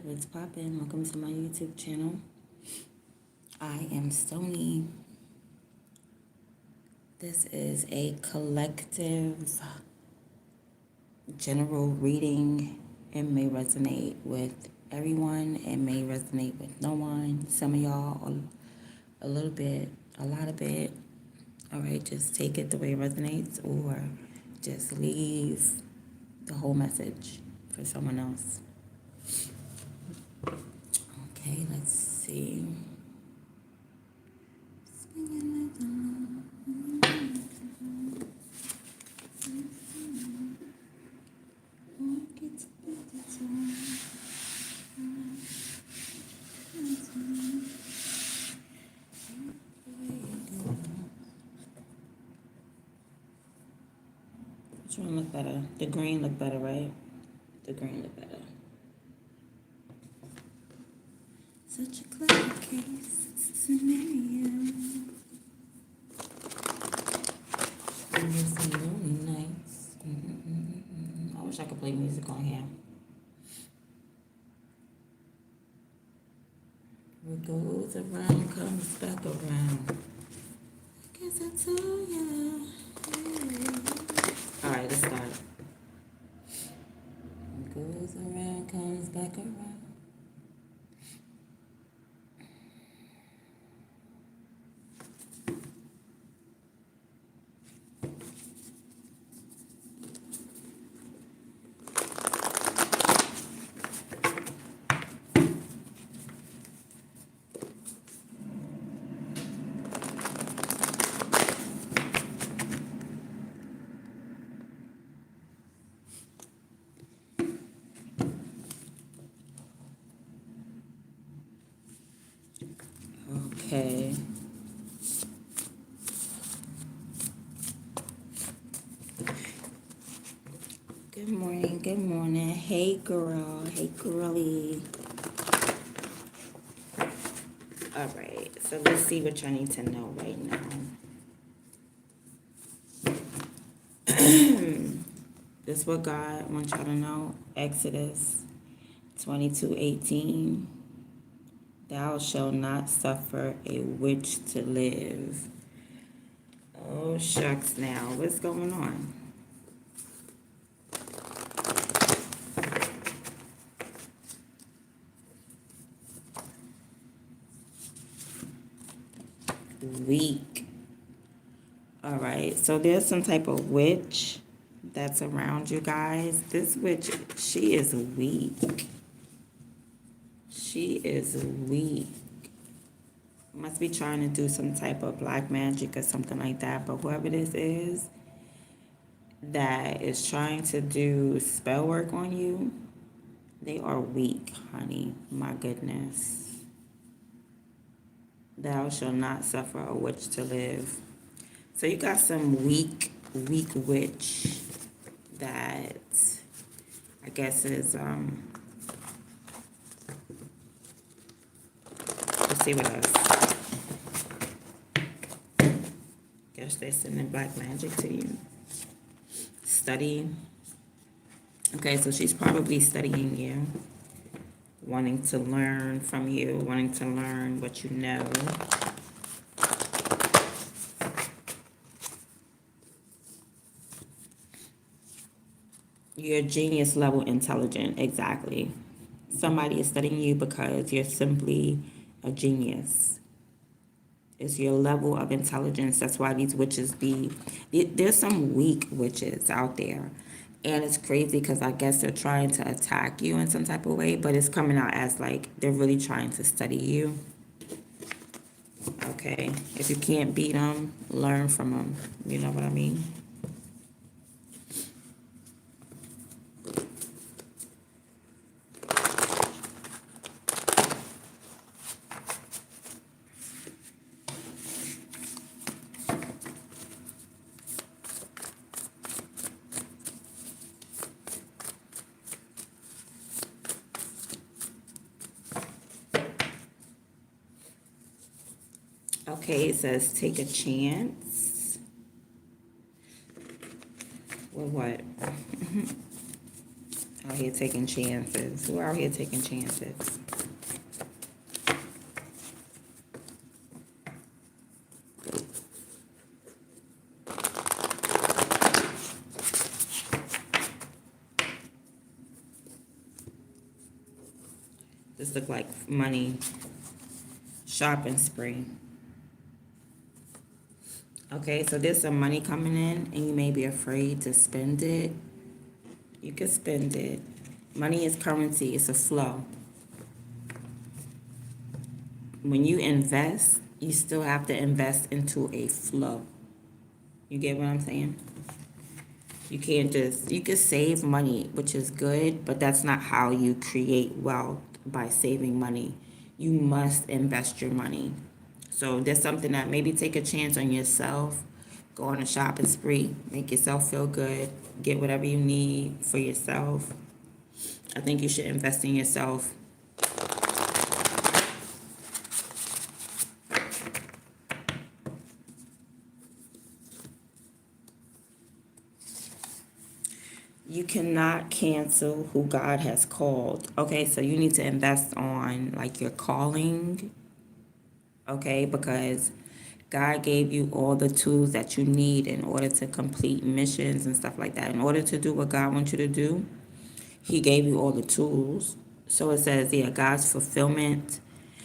What's poppin'? Welcome to my YouTube channel. I am Stony. This is a collective general reading. It may resonate with everyone. It may resonate with no one. Some of y'all a little bit, a lot of it. All right, just take it the way it resonates or just leave the whole message for someone else. Okay, let's see. Which one look better? The green look better, right? The green look better. Such a clever case scenario. There's some lonely nights. I wish I could play music on here. What goes around comes back around. I guess I told ya. All right, let's start. What goes around comes back around. Okay. Good morning, good morning. Hey girl, hey girly. All right, so let's see what y'all need to know right now. This is what God wants y'all to know. Exodus 22:18. Thou shalt not suffer a witch to live. Oh, shucks now. What's going on? Weak. All right. So there's some type of witch that's around you guys. This witch, she is weak. She is weak. Must be trying to do some type of black magic or something like that. But whoever this is that is trying to do spell work on you, they are weak, honey. My goodness. Thou shalt not suffer a witch to live. So you got some weak witch that I guess is let's see what else. Guess they're sending black magic to you. Study. Okay, so she's probably studying you, wanting to learn from you, wanting to learn what you know. You're genius level intelligent, exactly. Somebody is studying you because you're simply a genius. It's your level of intelligence. That's why these witches there's some weak witches out there. And it's crazy because I guess they're trying to attack you in some type of way, but it's coming out as like they're really trying to study you. Okay, if you can't beat them, learn from them. You know what I mean? Okay, it says take a chance. Well, what? Out here taking chances. Who out here taking chances? This look like money. Shopping spree. Okay, so there's some money coming in and you may be afraid to spend it. You can spend it. Money is currency. It's a flow. When you invest, you still have to invest into a flow. You get what I'm saying? You can't just, you can save money, which is good, but that's not how you create wealth, by saving money. You must invest your money. So there's something that maybe take a chance on yourself. Go on a shopping spree, make yourself feel good, get whatever you need for yourself. I think you should invest in yourself. You cannot cancel who God has called. Okay, so you need to invest on like your calling. Okay, because God gave you all the tools that you need in order to complete missions and stuff like that. In order to do what God wants you to do, He gave you all the tools. So it says, yeah, God's fulfillment.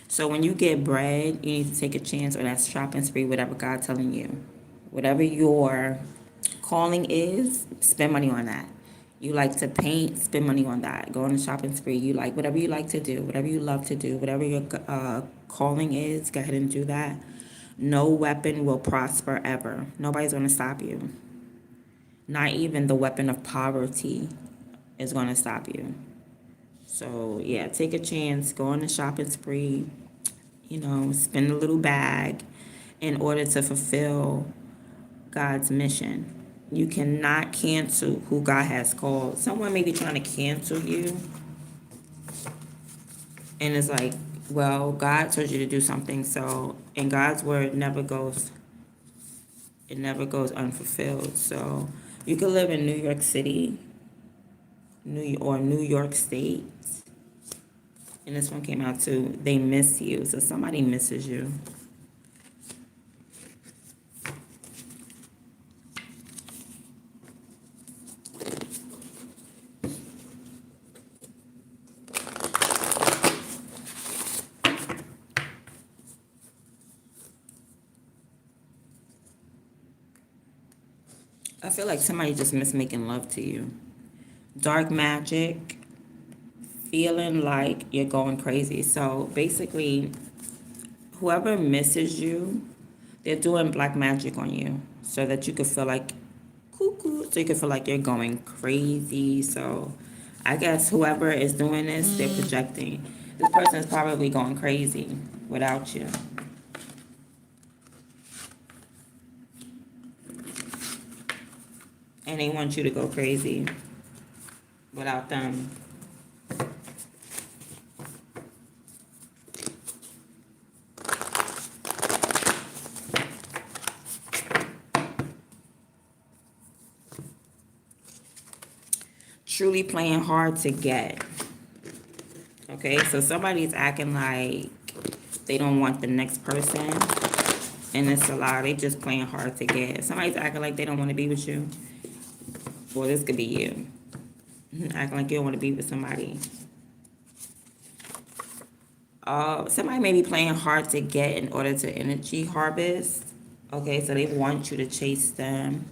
So when you get bread, you need to take a chance on that shopping spree, whatever God's telling you. Whatever your calling is, spend money on that. You like to paint, spend money on that. Go on a shopping spree. You like whatever you like to do, whatever you love to do, whatever your calling is, go ahead and do that. No weapon will prosper ever. Nobody's going to stop you. Not even the weapon of poverty is going to stop you. So, yeah, take a chance. Go on a shopping spree. You know, spend a little bag in order to fulfill God's mission. You cannot cancel who God has called. Someone may be trying to cancel you. And it's like, well, God told you to do something. So, and God's word never goes unfulfilled. So you could live in New York City, or New York State. And this one came out too. They miss you. So somebody misses you. I feel like somebody just missed making love to you. Dark magic, feeling like you're going crazy. So basically, whoever misses you, they're doing black magic on you so that you could feel like cuckoo, so you could feel like you're going crazy. So I guess whoever is doing this, they're projecting. This person is probably going crazy without you. And they want you to go crazy without them. Truly playing hard to get. Okay, so somebody's acting like they don't want the next person. And it's a lie. They just playing hard to get. Somebody's acting like they don't want to be with you. Well, this could be you. Acting like you don't want to be with somebody. Somebody may be playing hard to get in order to energy harvest. Okay, so they want you to chase them.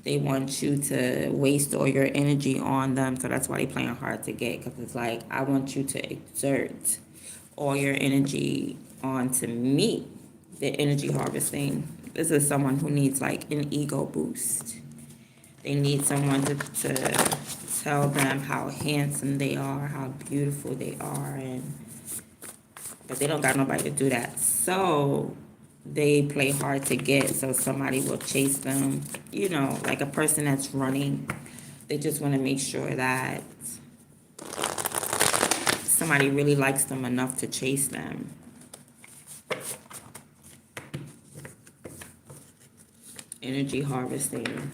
They want you to waste all your energy on them. So that's why they playing hard to get. Because it's like, I want you to exert all your energy onto me. The energy harvesting. This is someone who needs like an ego boost. They need someone to tell them how handsome they are, how beautiful they are, but they don't got nobody to do that. So they play hard to get, so somebody will chase them. You know, like a person that's running. They just want to make sure that somebody really likes them enough to chase them. Energy harvesting.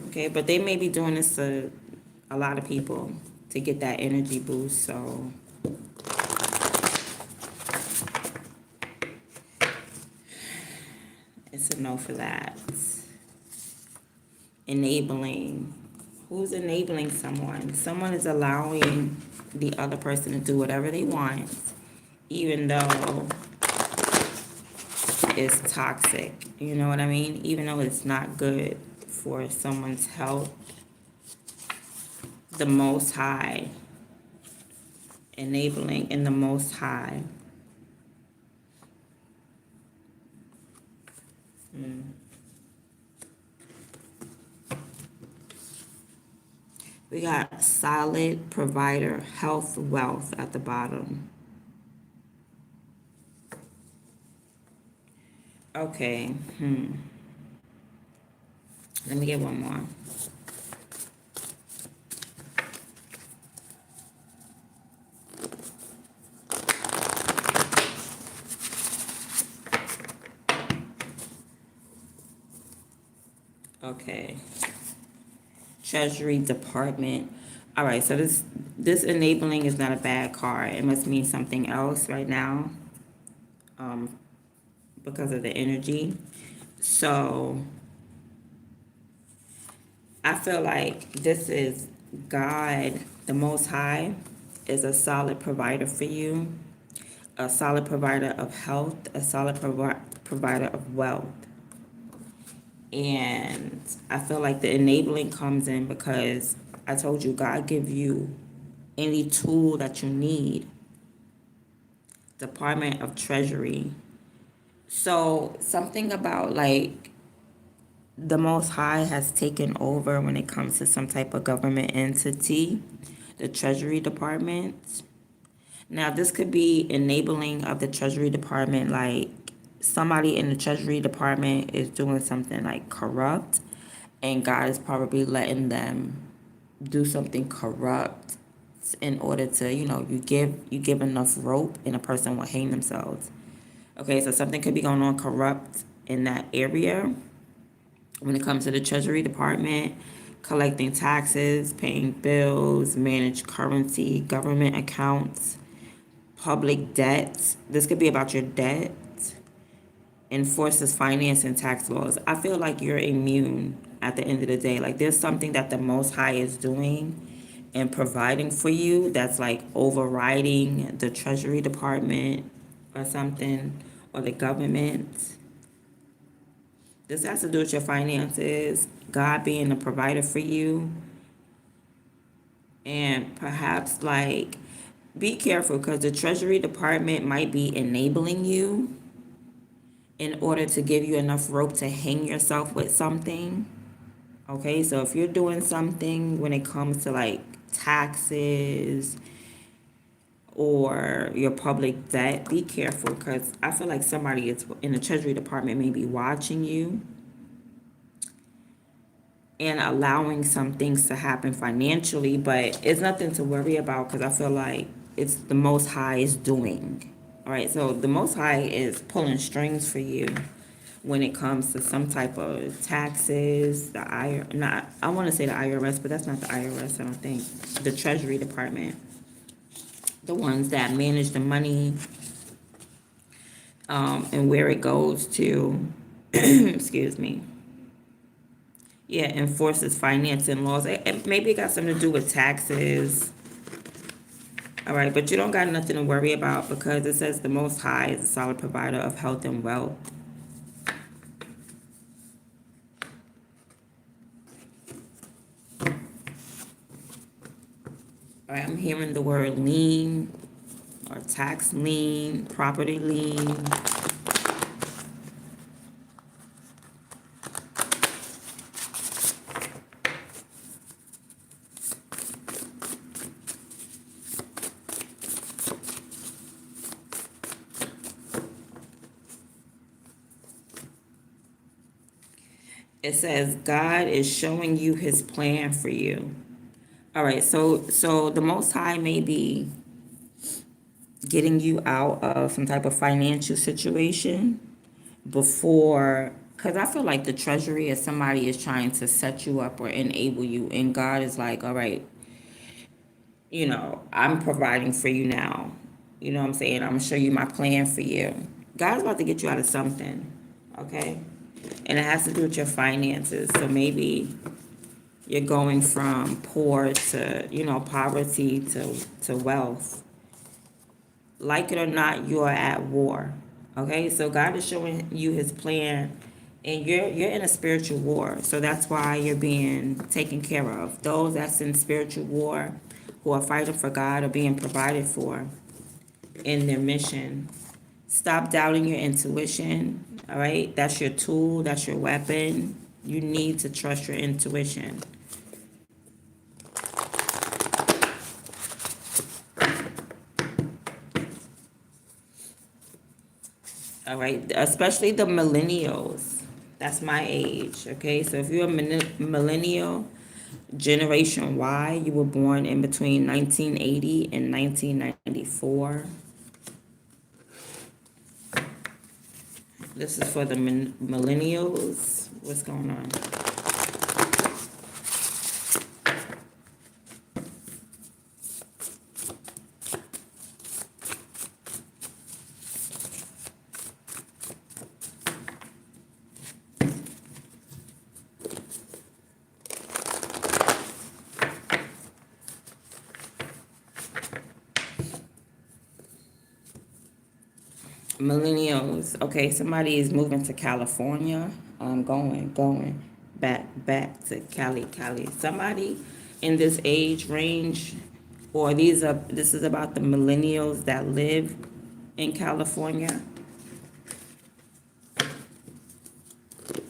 Okay, but they may be doing this to a lot of people to get that energy boost. So it's a no for that. Enabling. Who's enabling someone? Someone is allowing the other person to do whatever they want, even though it's toxic. You know what I mean? Even though it's not good for someone's health. The Most High. Enabling in the Most High. We got solid provider, health, wealth at the bottom. Okay. Let me get one more. Okay. Treasury Department. All right, so this enabling is not a bad card. It must mean something else right now, because of the energy. So I feel like this is God, the Most High, is a solid provider for you, a solid provider of health, a solid provider of wealth. And I feel like the enabling comes in because I told you God give you any tool that you need. Department of Treasury. So something about like the Most High has taken over when it comes to some type of government entity, the Treasury Department. Now this could be enabling of the Treasury Department, like somebody in the Treasury Department is doing something like corrupt, and God is probably letting them do something corrupt in order to, you give enough rope and a person will hang themselves. Okay, so something could be going on corrupt in that area when it comes to the Treasury Department, collecting taxes, paying bills, manage currency, government accounts, public debts. This could be about your debt. Enforces finance and tax laws. I feel like you're immune at the end of the day. Like there's something that the Most High is doing and providing for you that's like overriding the Treasury Department or something, or the government. This has to do with your finances, God being a provider for you, and perhaps like be careful because the Treasury Department might be enabling you in order to give you enough rope to hang yourself with something. Okay, so if you're doing something when it comes to like taxes or your public debt, be careful because I feel like somebody is in the Treasury Department may be watching you and allowing some things to happen financially, but it's nothing to worry about because I feel like it's the Most High is doing. All right, so the Most High is pulling strings for you when it comes to some type of taxes, I want to say the IRS, but that's not the IRS, I don't think. The Treasury Department, the ones that manage the money, and where it goes to. Excuse me. Yeah, enforces financing laws. Maybe it got something to do with taxes. All right, but you don't got nothing to worry about because it says the Most High is a solid provider of health and wealth. All right, I'm hearing the word lien or tax lien, property lien. It says God is showing you his plan for you. All right, so the Most High may be getting you out of some type of financial situation before, because I feel like the Treasury is somebody is trying to set you up or enable you, and God is like, all right, I'm providing for you now. You know what I'm saying? I'm going to show you my plan for you. God's about to get you out of something, okay? And it has to do with your finances. So maybe you're going from poor to, poverty to wealth. Like it or not, you are at war, okay? So God is showing you his plan, and you're in a spiritual war. So that's why you're being taken care of. Those that's in spiritual war, who are fighting for God, are being provided for in their mission. Stop doubting your intuition, all right? That's your tool, that's your weapon. You need to trust your intuition. All right, especially the millennials. That's my age, okay? So if you're a millennial, Generation Y, you were born in between 1980 and 1994. This is for the millennials. What's going on? Millennials. Okay, somebody is moving to California. Going back to Cali. Somebody in this age range, or this is about the millennials that live in California.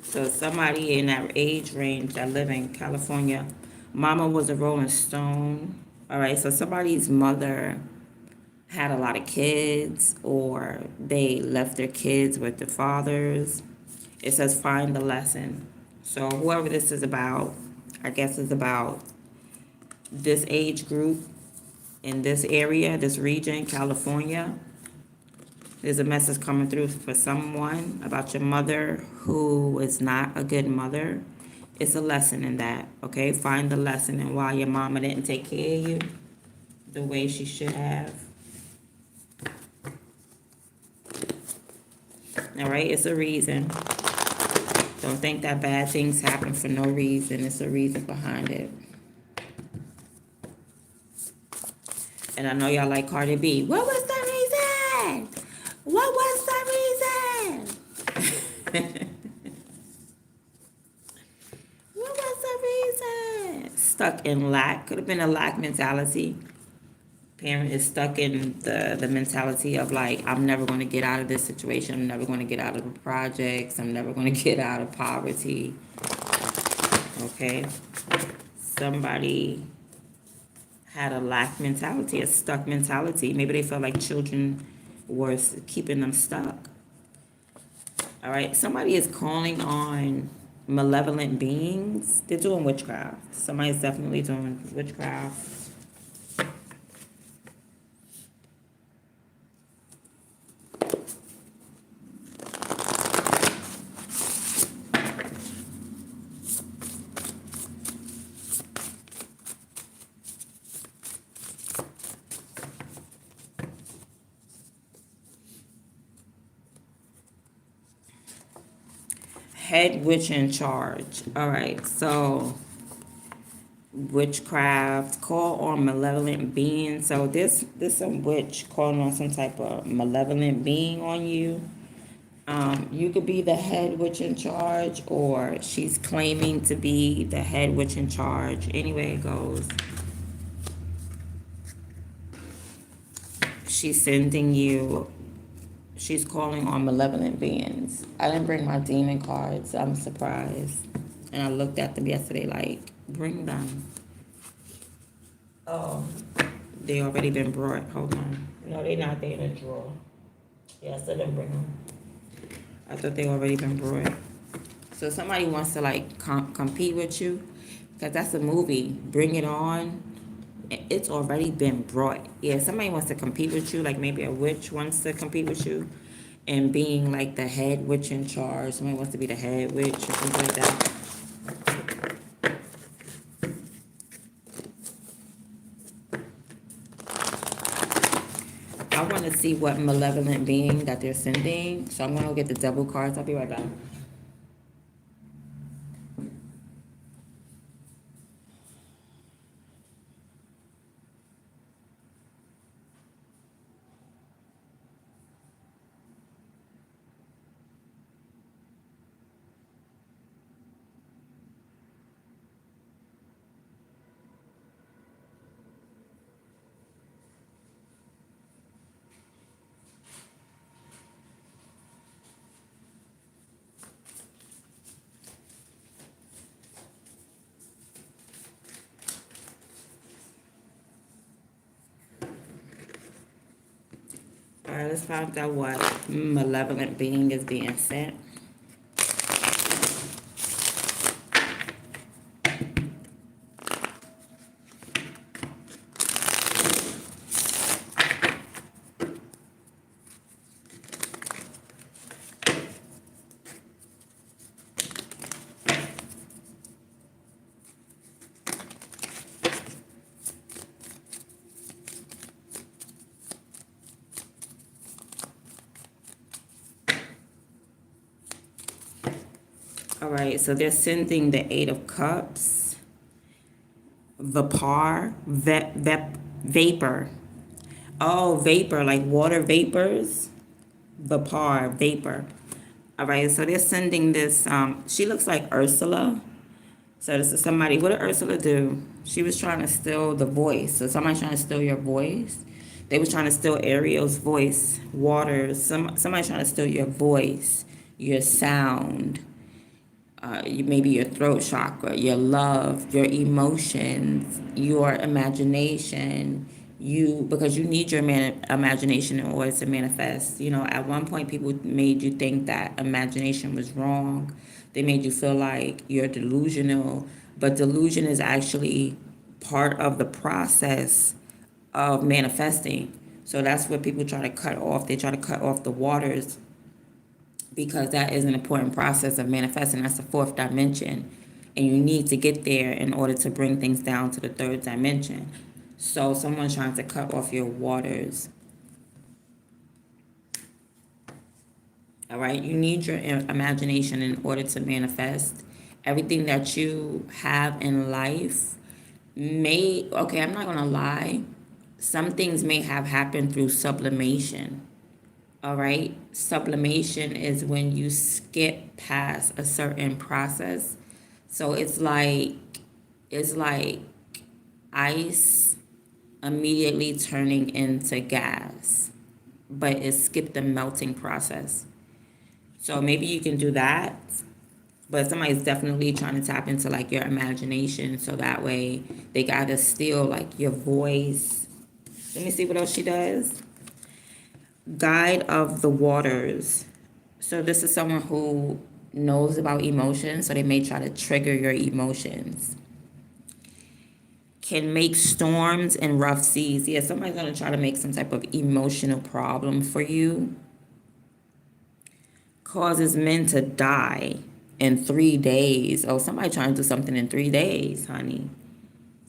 So somebody in that age range that live in California. Mama was a Rolling Stone. All right, so somebody's mother had a lot of kids, or they left their kids with their fathers. It says find the lesson. So whoever this is about, I guess it's about this age group in this area, this region, California. There's a message coming through for someone about your mother who is not a good mother. It's a lesson in that, okay? Find the lesson in why your mama didn't take care of you the way she should have. All right, it's a reason. Don't think that bad things happen for no reason. It's a reason behind it. And I know y'all like Cardi B. What was the reason? What was the reason? What was the reason? Stuck in lack. Could have been a lack mentality. Parent is stuck in the mentality of like, I'm never going to get out of this situation. I'm never going to get out of the projects. I'm never going to get out of poverty. Okay? Somebody had a lack mentality, a stuck mentality. Maybe they felt like children were keeping them stuck. All right? Somebody is calling on malevolent beings. They're doing witchcraft. Somebody's definitely doing witchcraft. Head witch in charge. All right, so witchcraft, call on malevolent beings. So this some witch calling on some type of malevolent being on you. You could be the head witch in charge, or she's claiming to be the head witch in charge. Anyway it goes. She's calling on malevolent beings. I didn't bring my demon cards. I'm surprised. And I looked at them yesterday like, bring them. Oh, they already been brought. Hold on. No, they not. They in a drawer. Yes, I didn't bring them. I thought they already been brought. So somebody wants to like compete with you, because that's a movie. Bring It On. It's already been brought. Yeah, somebody wants to compete with you, like maybe a witch wants to compete with you, and being like the head witch in charge. Somebody wants to be the head witch or something like that. I want to see what malevolent being that they're sending. So I'm going to get the double cards. I'll be right back. All right, let's find out what malevolent being is being sent. All right, so they're sending the Eight of Cups, vapor. Oh, vapor, like water vapors. Vapor. All right, so they're sending this. She looks like Ursula. So this is somebody. What did Ursula do? She was trying to steal the voice. So somebody's trying to steal your voice. They was trying to steal Ariel's voice. Somebody's trying to steal your voice, your sound. Maybe your throat chakra, your love, your emotions, your imagination. Because you need your imagination in order to manifest. You know, at one point, people made you think that imagination was wrong. They made you feel like you're delusional, but delusion is actually part of the process of manifesting. So that's what people try to cut off. They try to cut off the waters because that is an important process of manifesting. That's the fourth dimension. And you need to get there in order to bring things down to the third dimension. So someone's trying to cut off your waters. All right, you need your imagination in order to manifest. Everything that you have in life I'm not gonna lie, some things may have happened through sublimation. All right, sublimation is when you skip past a certain process. So it's like ice immediately turning into gas, but it skipped the melting process. So maybe you can do that, but somebody's definitely trying to tap into like your imagination, so that way they gotta steal like your voice. Let me see what else she does. Guide of the waters. So this is someone who knows about emotions, so they may try to trigger your emotions. Can make storms and rough seas. Yeah, somebody's gonna try to make some type of emotional problem for you. Causes men to die in 3 days. Oh, somebody trying to do something in 3 days, honey.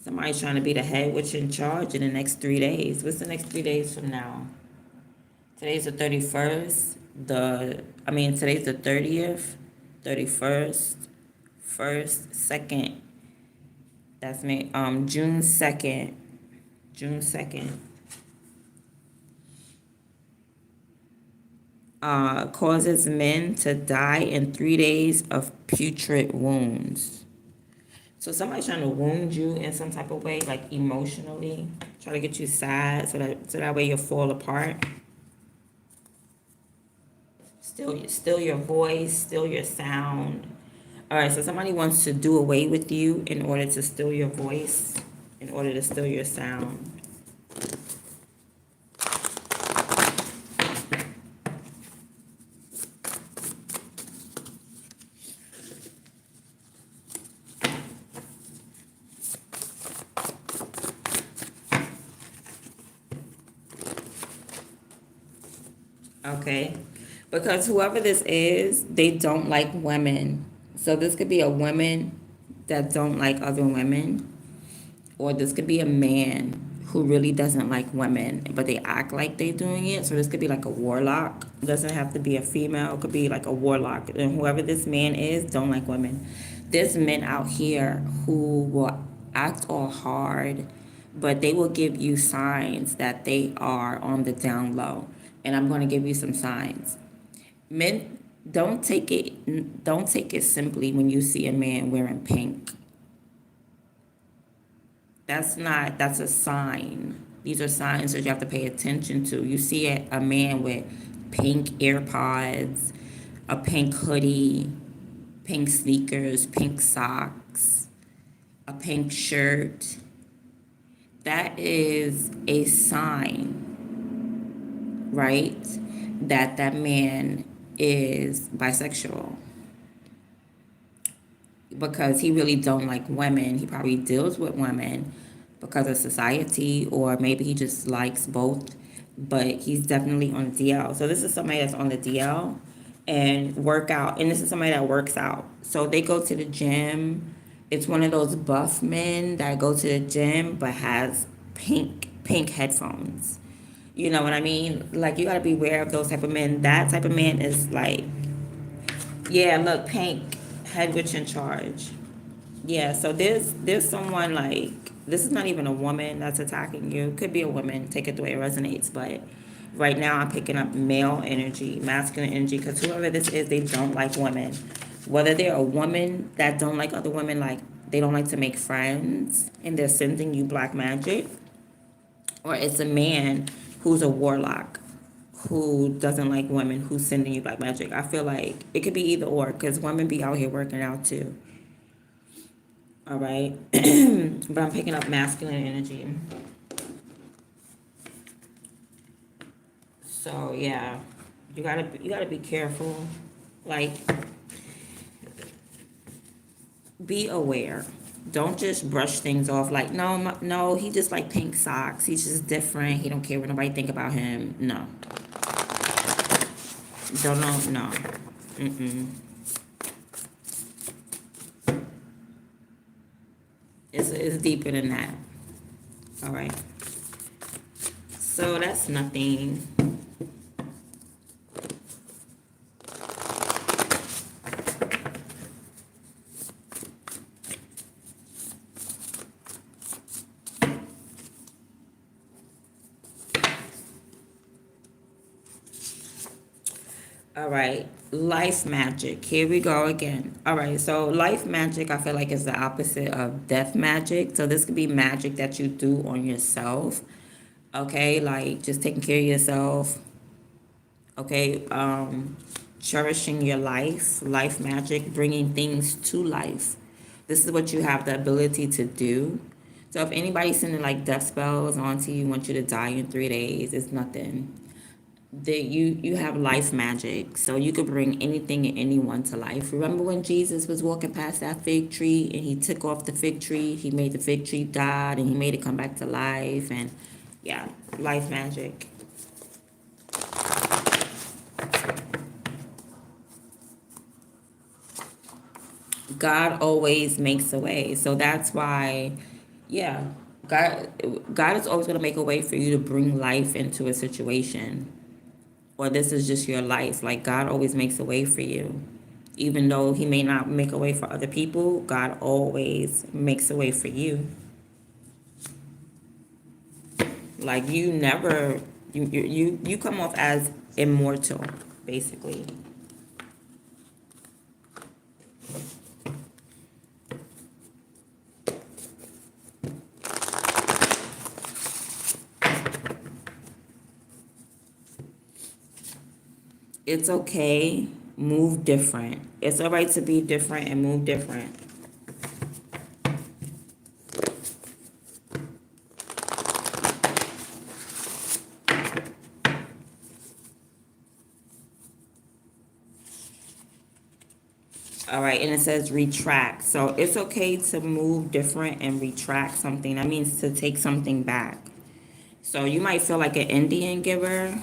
Somebody's trying to be the head witch in charge in the next 3 days. What's the next 3 days from now? Today's the 31st. Today's the 30th, 31st, 1st, 2nd. That's me. June 2nd. June 2nd. Causes men to die in 3 days of putrid wounds. So somebody's trying to wound you in some type of way, like emotionally, try to get you sad so that way you'll fall apart. Still your voice, still your sound. All right, so somebody wants to do away with you in order to steal your voice, in order to steal your sound. Okay, because whoever this is, they don't like women. So this could be a woman that don't like other women, or this could be a man who really doesn't like women, but they act like they're doing it. So this could be like a warlock. It doesn't have to be a female. It could be like a warlock. And whoever this man is don't like women. There's men out here who will act all hard, but they will give you signs that they are on the down low. And I'm going to give you some signs. Men, don't take it simply when you see a man wearing pink. That's a sign. These are signs that you have to pay attention to. You see a man with pink AirPods, a pink hoodie, pink sneakers, pink socks, a pink shirt. That is a sign, right? That man is bisexual, because he really don't like women. He probably deals with women because of society, or maybe he just likes both, but he's definitely on the DL. So this is somebody that's on the DL and work out, and this is somebody that works out. So they go to the gym. It's one of those buff men that go to the gym but has pink headphones. You know what I mean? Like, you got to be aware of those type of men. That type of man is like, yeah, look, pink, head witch in charge. Yeah, so there's someone like, this is not even a woman that's attacking you. It could be a woman. Take it the way it resonates. But right now I'm picking up male energy, masculine energy, because whoever this is, they don't like women. Whether they're a woman that don't like other women, like they don't like to make friends and they're sending you black magic, or it's a man who's a warlock who doesn't like women who's sending you black magic. I feel like it could be either or, because women be out here working out too. All right. But I'm picking up masculine energy. So yeah, you gotta be careful. Like, be aware. Don't just brush things off like, no, no, he just like pink socks. He's just different. He don't care what nobody think about him. No. Don't know. No. Mm-mm. It's deeper than that. All right. So that's nothing. All right, life magic. Here we go again. All right, so life magic, I feel like, is the opposite of death magic. So this could be magic that you do on yourself. Okay, like just taking care of yourself. Okay, cherishing your life magic, bringing things to life. This is what you have the ability to do. So if anybody's sending like death spells onto you, want you to die in 3 days, it's nothing. That you have life magic, so you could bring anything and anyone to life. Remember when Jesus was walking past that fig tree and he took off the fig tree, he made the fig tree die and he made it come back to life? And yeah, life magic. God always makes a way, so that's why, yeah, god God is always going to make a way for you to bring life into a situation, or this is just your life. Like, God always makes a way for you. Even though he may not make a way for other people, God always makes a way for you. Like, you never, you come off as immortal, basically. It's okay. Move different. It's all right to be different and move different. All right, and it says retract. So it's okay to move different and retract something. That means to take something back. So you might feel like an Indian giver.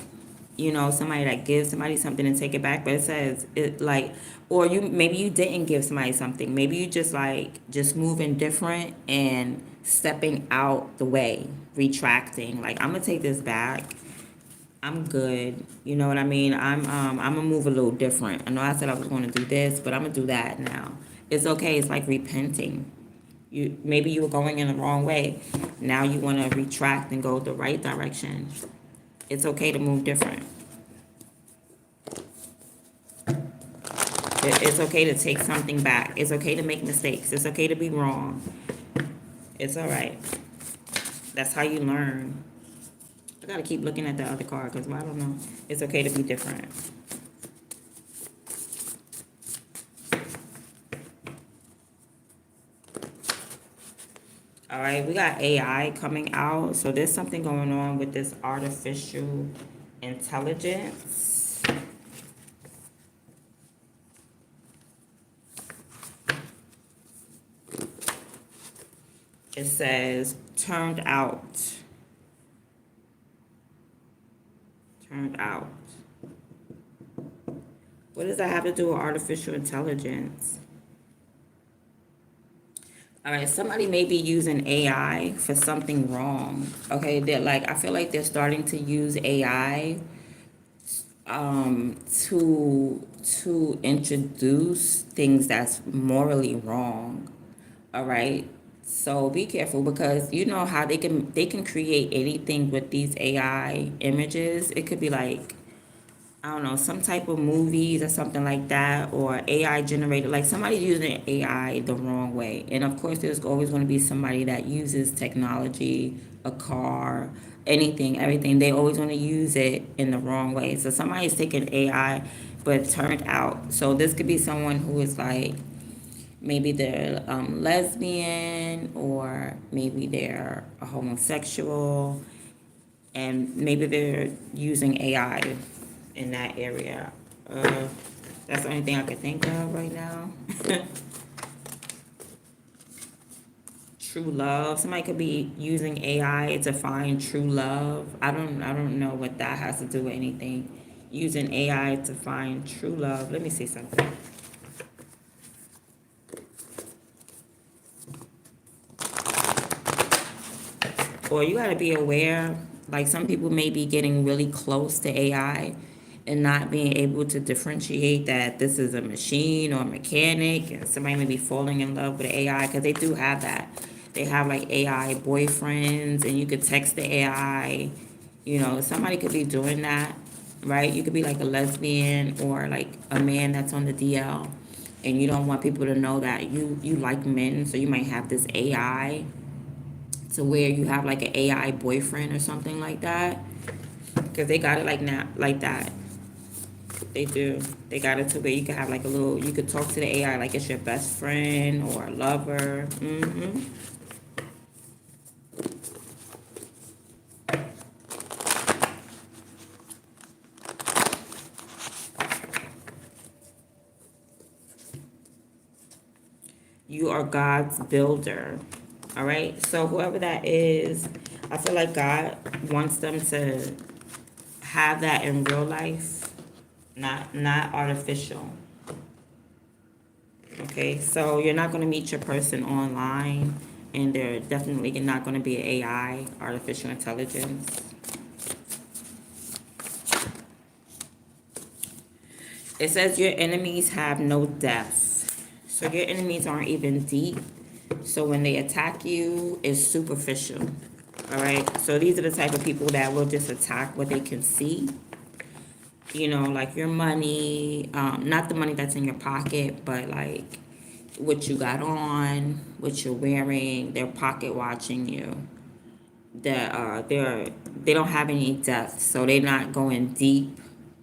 you know, somebody that gives somebody something and take it back, but it says it like, or you maybe you didn't give somebody something. Maybe you just like just moving different and stepping out the way, retracting. Like, I'm gonna take this back. I'm good. You know what I mean? I'm gonna move a little different. I know I said I was gonna do this, but I'm gonna do that now. It's okay. It's like repenting. Maybe you were going in the wrong way. Now you want to retract and go the right direction. It's okay to move different. It's okay to take something back. It's okay to make mistakes. It's okay to be wrong. It's all right. That's how you learn. I gotta keep looking at the other card because I don't know. It's okay to be different. All right, we got AI coming out. So there's something going on with this artificial intelligence. It says turned out. Turned out. What does that have to do with artificial intelligence? All right, somebody may be using AI for something wrong. Okay, they're like, I feel like they're starting to use AI to introduce things that's morally wrong. All right. So be careful because you know how they can create anything with these AI images. It could be like, I don't know, some type of movies or something like that, or AI generated, like somebody's using AI the wrong way. And of course, there's always going to be somebody that uses technology, a car, anything, everything. They always want to use it in the wrong way. So somebody's taking AI, but turned out. So this could be someone who is like, maybe they're lesbian, or maybe they're a homosexual, and maybe they're using AI in that area. That's the only thing I can think of right now. True love. Somebody could be using AI to find true love. I don't know what that has to do with anything. Using AI to find true love. Let me see something. Or you got to be aware, like some people may be getting really close to AI and not being able to differentiate that this is a machine or a mechanic, and somebody may be falling in love with AI because they do have that. They have like AI boyfriends, and you could text the AI. You know, somebody could be doing that, right? You could be like a lesbian or like a man that's on the DL, and you don't want people to know that you like men, so you might have this AI to where you have like an AI boyfriend or something like that. Because they got it like now, like that. They do. They got it to where you can have like a little, you could talk to the AI like it's your best friend or a lover. You are God's builder. All right. So whoever that is, I feel like God wants them to have that in real life, not artificial. Okay, so you're not going to meet your person online, and they're definitely not going to be AI, artificial intelligence. It says your enemies have no depth. So your enemies aren't even deep. So when they attack you, it's superficial. All right, so these are the type of people that will just attack what they can see. You know, like your money, not the money that's in your pocket, but like what you got on, what you're wearing. They're pocket watching you. They don't have any depth, so they're not going deep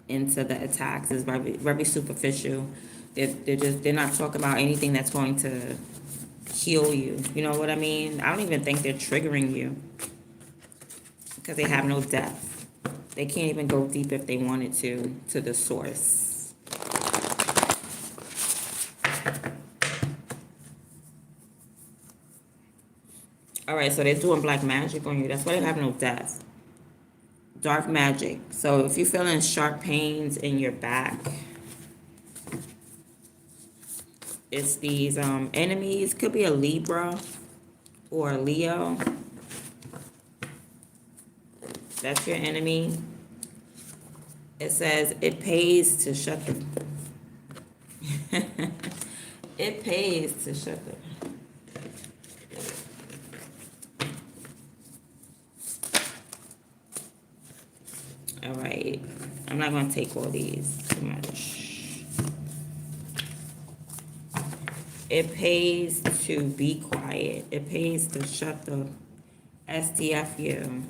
into the attacks. It's very superficial. They're not talking about anything that's going to heal you. You know what I mean? I don't even think they're triggering you because they have no depth. They can't even go deep if they wanted to the source. All right, so they're doing black magic on you. That's why they have no depth. Dark magic. So if you're feeling sharp pains in your back, it's these enemies. Could be a Libra or a Leo. That's your enemy. It says it pays to shut the it pays to shut the all right. I'm not gonna take all these too much. It pays to be quiet. It pays to shut the STFU.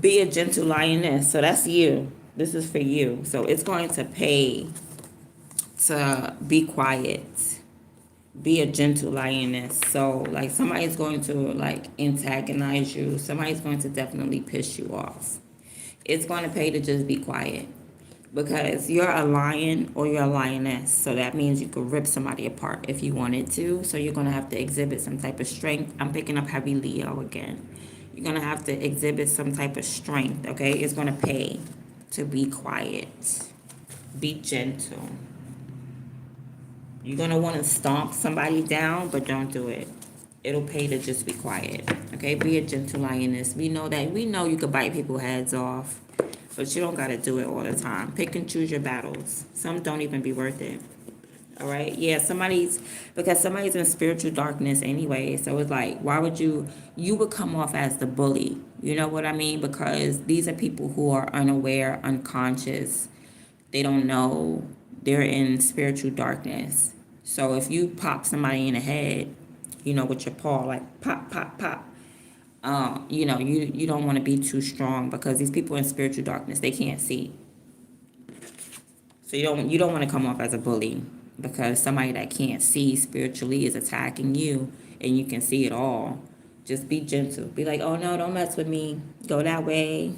Be a gentle lioness. So that's you. This is for you. So it's going to pay to be quiet. Be a gentle lioness. So like somebody's going to like antagonize you. Somebody's going to definitely piss you off. It's going to pay to just be quiet. Because you're a lion or you're a lioness. So that means you could rip somebody apart if you wanted to. So you're going to have to exhibit some type of strength. I'm picking up heavy Leo again. You're going to have to exhibit some type of strength, okay? It's going to pay to be quiet. Be gentle. You're going to want to stomp somebody down, but don't do it. It'll pay to just be quiet, okay? Be a gentle lioness. We know you could bite people's heads off, but you don't got to do it all the time. Pick and choose your battles. Some don't even be worth it. All right. Yeah, because somebody's in spiritual darkness anyway. So it's like, why would you would come off as the bully. You know what I mean? Because these are people who are unaware, unconscious. They don't know they're in spiritual darkness. So if you pop somebody in the head, with your paw, like pop, pop, pop, you don't want to be too strong because these people in spiritual darkness, they can't see. So you don't want to come off as a bully because somebody that can't see spiritually is attacking you and you can see it all. Just be gentle. Be like, oh no, don't mess with me. Go that way.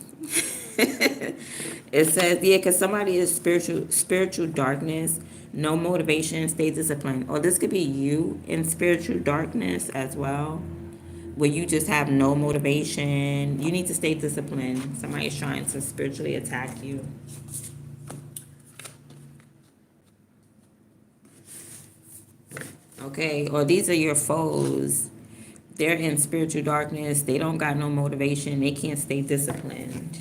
It says, yeah, because somebody is spiritual darkness, no motivation, stay disciplined. Or this could be you in spiritual darkness as well, where you just have no motivation. You need to stay disciplined. Somebody's trying to spiritually attack you. Okay, or these are your foes. They're in spiritual darkness. They don't got no motivation. They can't stay disciplined.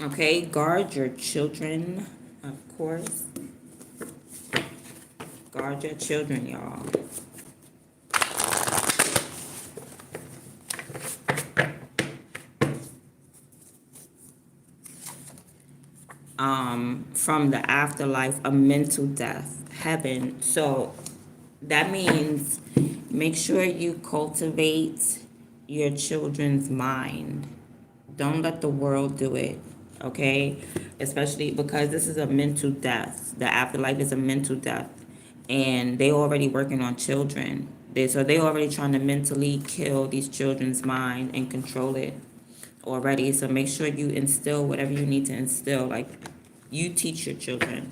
Okay, guard your children, of course. Guard your children, y'all. From the afterlife, a mental death, heaven. So that means make sure you cultivate your children's mind. Don't let the world do it, okay? Especially because this is a mental death. The afterlife is a mental death. And they already working on children. So they already trying to mentally kill these children's mind and control it already. So make sure you instill whatever you need to instill. Like, you teach your children.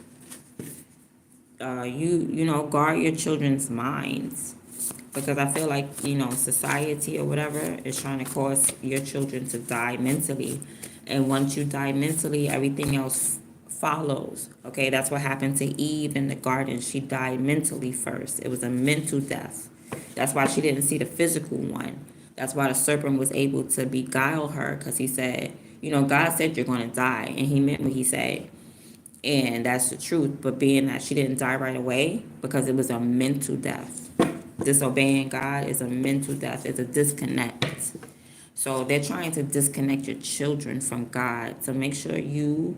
Guard your children's minds. Because I feel like, society or whatever is trying to cause your children to die mentally. And once you die mentally, everything else follows. Okay, that's what happened to Eve in the garden. She died mentally first. It was a mental death. That's why she didn't see the physical one. That's why the serpent was able to beguile her, because he said, God said you're going to die. And he meant what he said. And that's the truth. But being that she didn't die right away, because it was a mental death. Disobeying God is a mental death. It's a disconnect. So they're trying to disconnect your children from God. So make sure you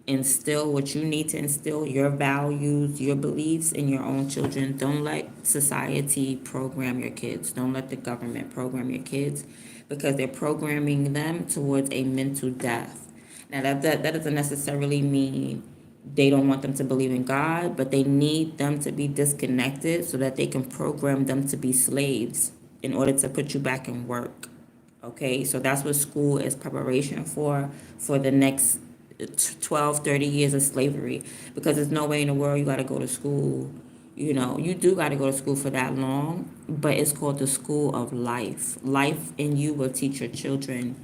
instill what you need to instill, your values, your beliefs in your own children. Don't let society program your kids. Don't let the government program your kids, because they're programming them towards a mental death. Now that doesn't necessarily mean They don't want them to believe in God, but they need them to be disconnected so that they can program them to be slaves in order to put you back in work. Okay, so that's what school is preparation for the next 12, 30 years of slavery. Because there's no way in the world you got to go to school. You know, you do got to go to school for that long, but it's called the school of life. Life in you will teach your children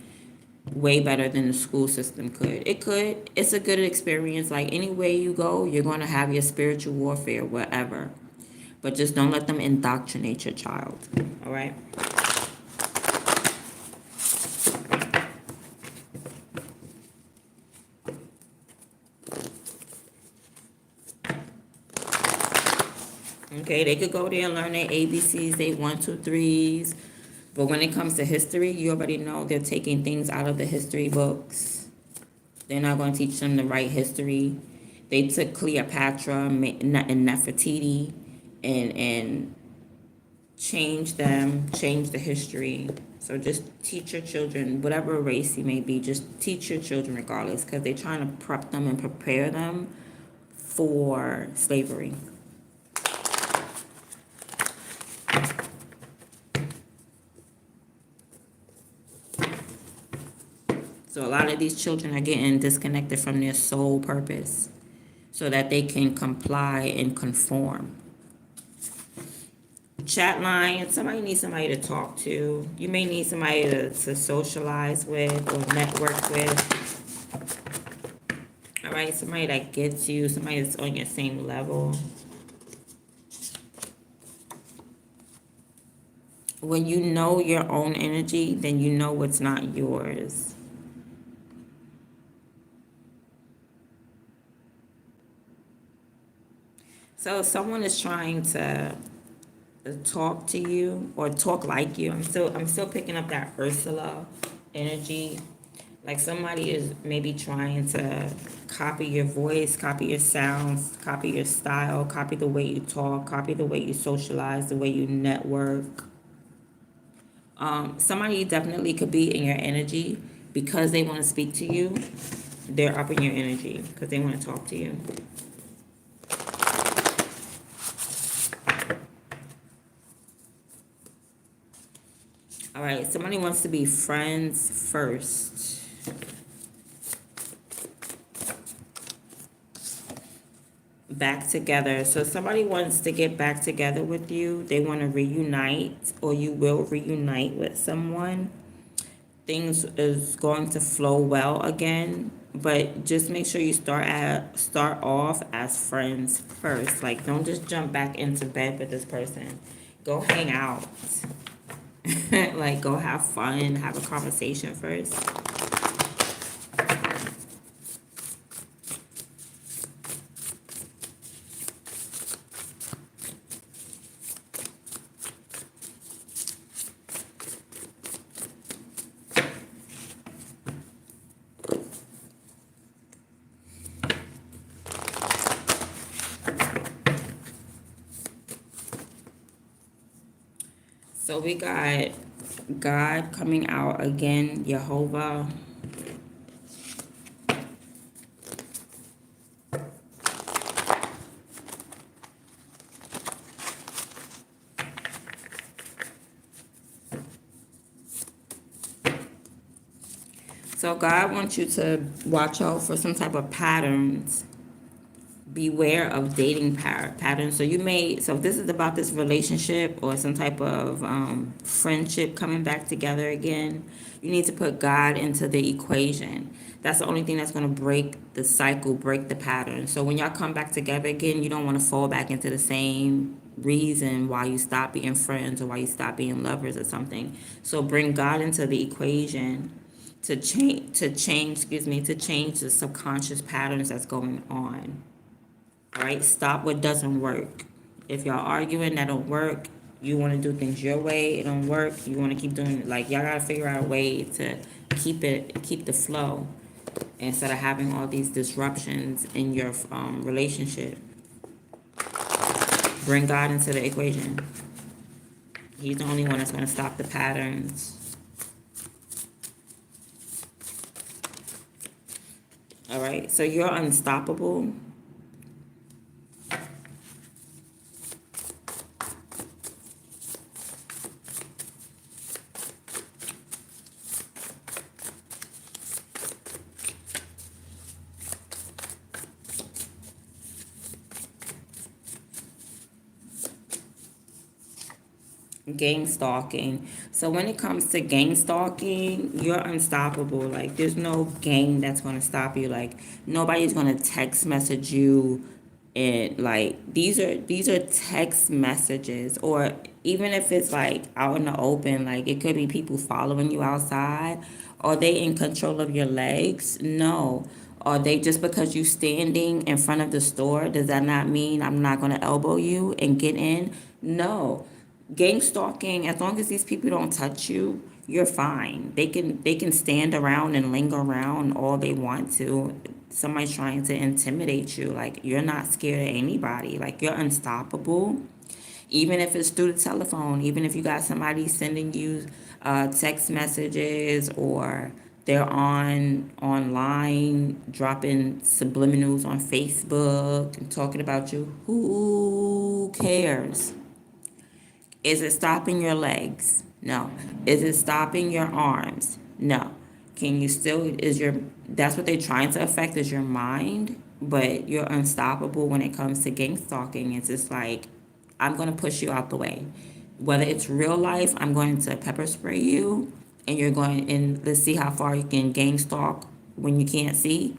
way better than the school system could. It could. It's a good experience. Like any way you go, you're going to have your spiritual warfare wherever. But just don't let them indoctrinate your child. All right? Okay, they could go there and learn their ABCs, they 1, 2, 3s. But when it comes to history, you already know they're taking things out of the history books. They're not going to teach them the right history. They took Cleopatra and Nefertiti and changed them, changed the history. So just teach your children, whatever race you may be, just teach your children regardless, because they're trying to prep them and prepare them for slavery. So a lot of these children are getting disconnected from their soul purpose so that they can comply and conform. Chat line, somebody needs somebody to talk to. You may need somebody to socialize with or network with. All right, somebody that gets you, somebody that's on your same level. When you know your own energy, then you know what's not yours. So if someone is trying to talk to you or talk like you, I'm still picking up that Ursula energy. Like somebody is maybe trying to copy your voice, copy your sounds, copy your style, copy the way you talk, copy the way you socialize, the way you network. Somebody definitely could be in your energy because they want to speak to you. They're up in your energy because they want to talk to you. All right, somebody wants to be friends first. Back together. So somebody wants to get back together with you. They want to reunite, or you will reunite with someone. Things is going to flow well again, but just make sure you start off as friends first. Like don't just jump back into bed with this person. Go hang out. Like go have fun, have a conversation first. So we got God coming out again, Jehovah. So God wants you to watch out for some type of patterns. Beware of dating patterns. So if this is about this relationship or some type of friendship coming back together again, you need to put God into the equation. That's the only thing that's going to break the cycle, break the pattern. So when y'all come back together again, you don't want to fall back into the same reason why you stop being friends or why you stop being lovers or something. So bring God into the equation to change the subconscious patterns that's going on. All right, stop what doesn't work. If y'all arguing, that don't work. You want to do things your way, it don't work. You want to keep doing it. Like y'all gotta figure out a way to keep the flow instead of having all these disruptions in your relationship. Bring God into the equation. He's the only one that's gonna stop the patterns. All right, so you're unstoppable. Gang stalking. So when it comes to gang stalking, you're unstoppable. Like there's no gang that's gonna stop you. Like nobody's gonna text message you, and like these are text messages, or even if it's like out in the open, like it could be people following you outside. Are they in control of your legs? No. Are they just because you standing in front of the store? Does that not mean I'm not gonna elbow you and get in? No. Gang stalking, as long as these people don't touch you, you're fine. They can stand around and linger around all they want to. Somebody's trying to intimidate you. Like you're not scared of anybody. Like you're unstoppable. Even if it's through the telephone, even if you got somebody sending you text messages, or they're online dropping subliminals on Facebook and talking about you, who cares? Is it stopping your legs? No. Is it stopping your arms? No. Can you still, that's what they're trying to affect, is your mind, but you're unstoppable when it comes to gang stalking. It's just like, I'm going to push you out the way. Whether it's real life, I'm going to pepper spray you, and let's see how far you can gang stalk when you can't see.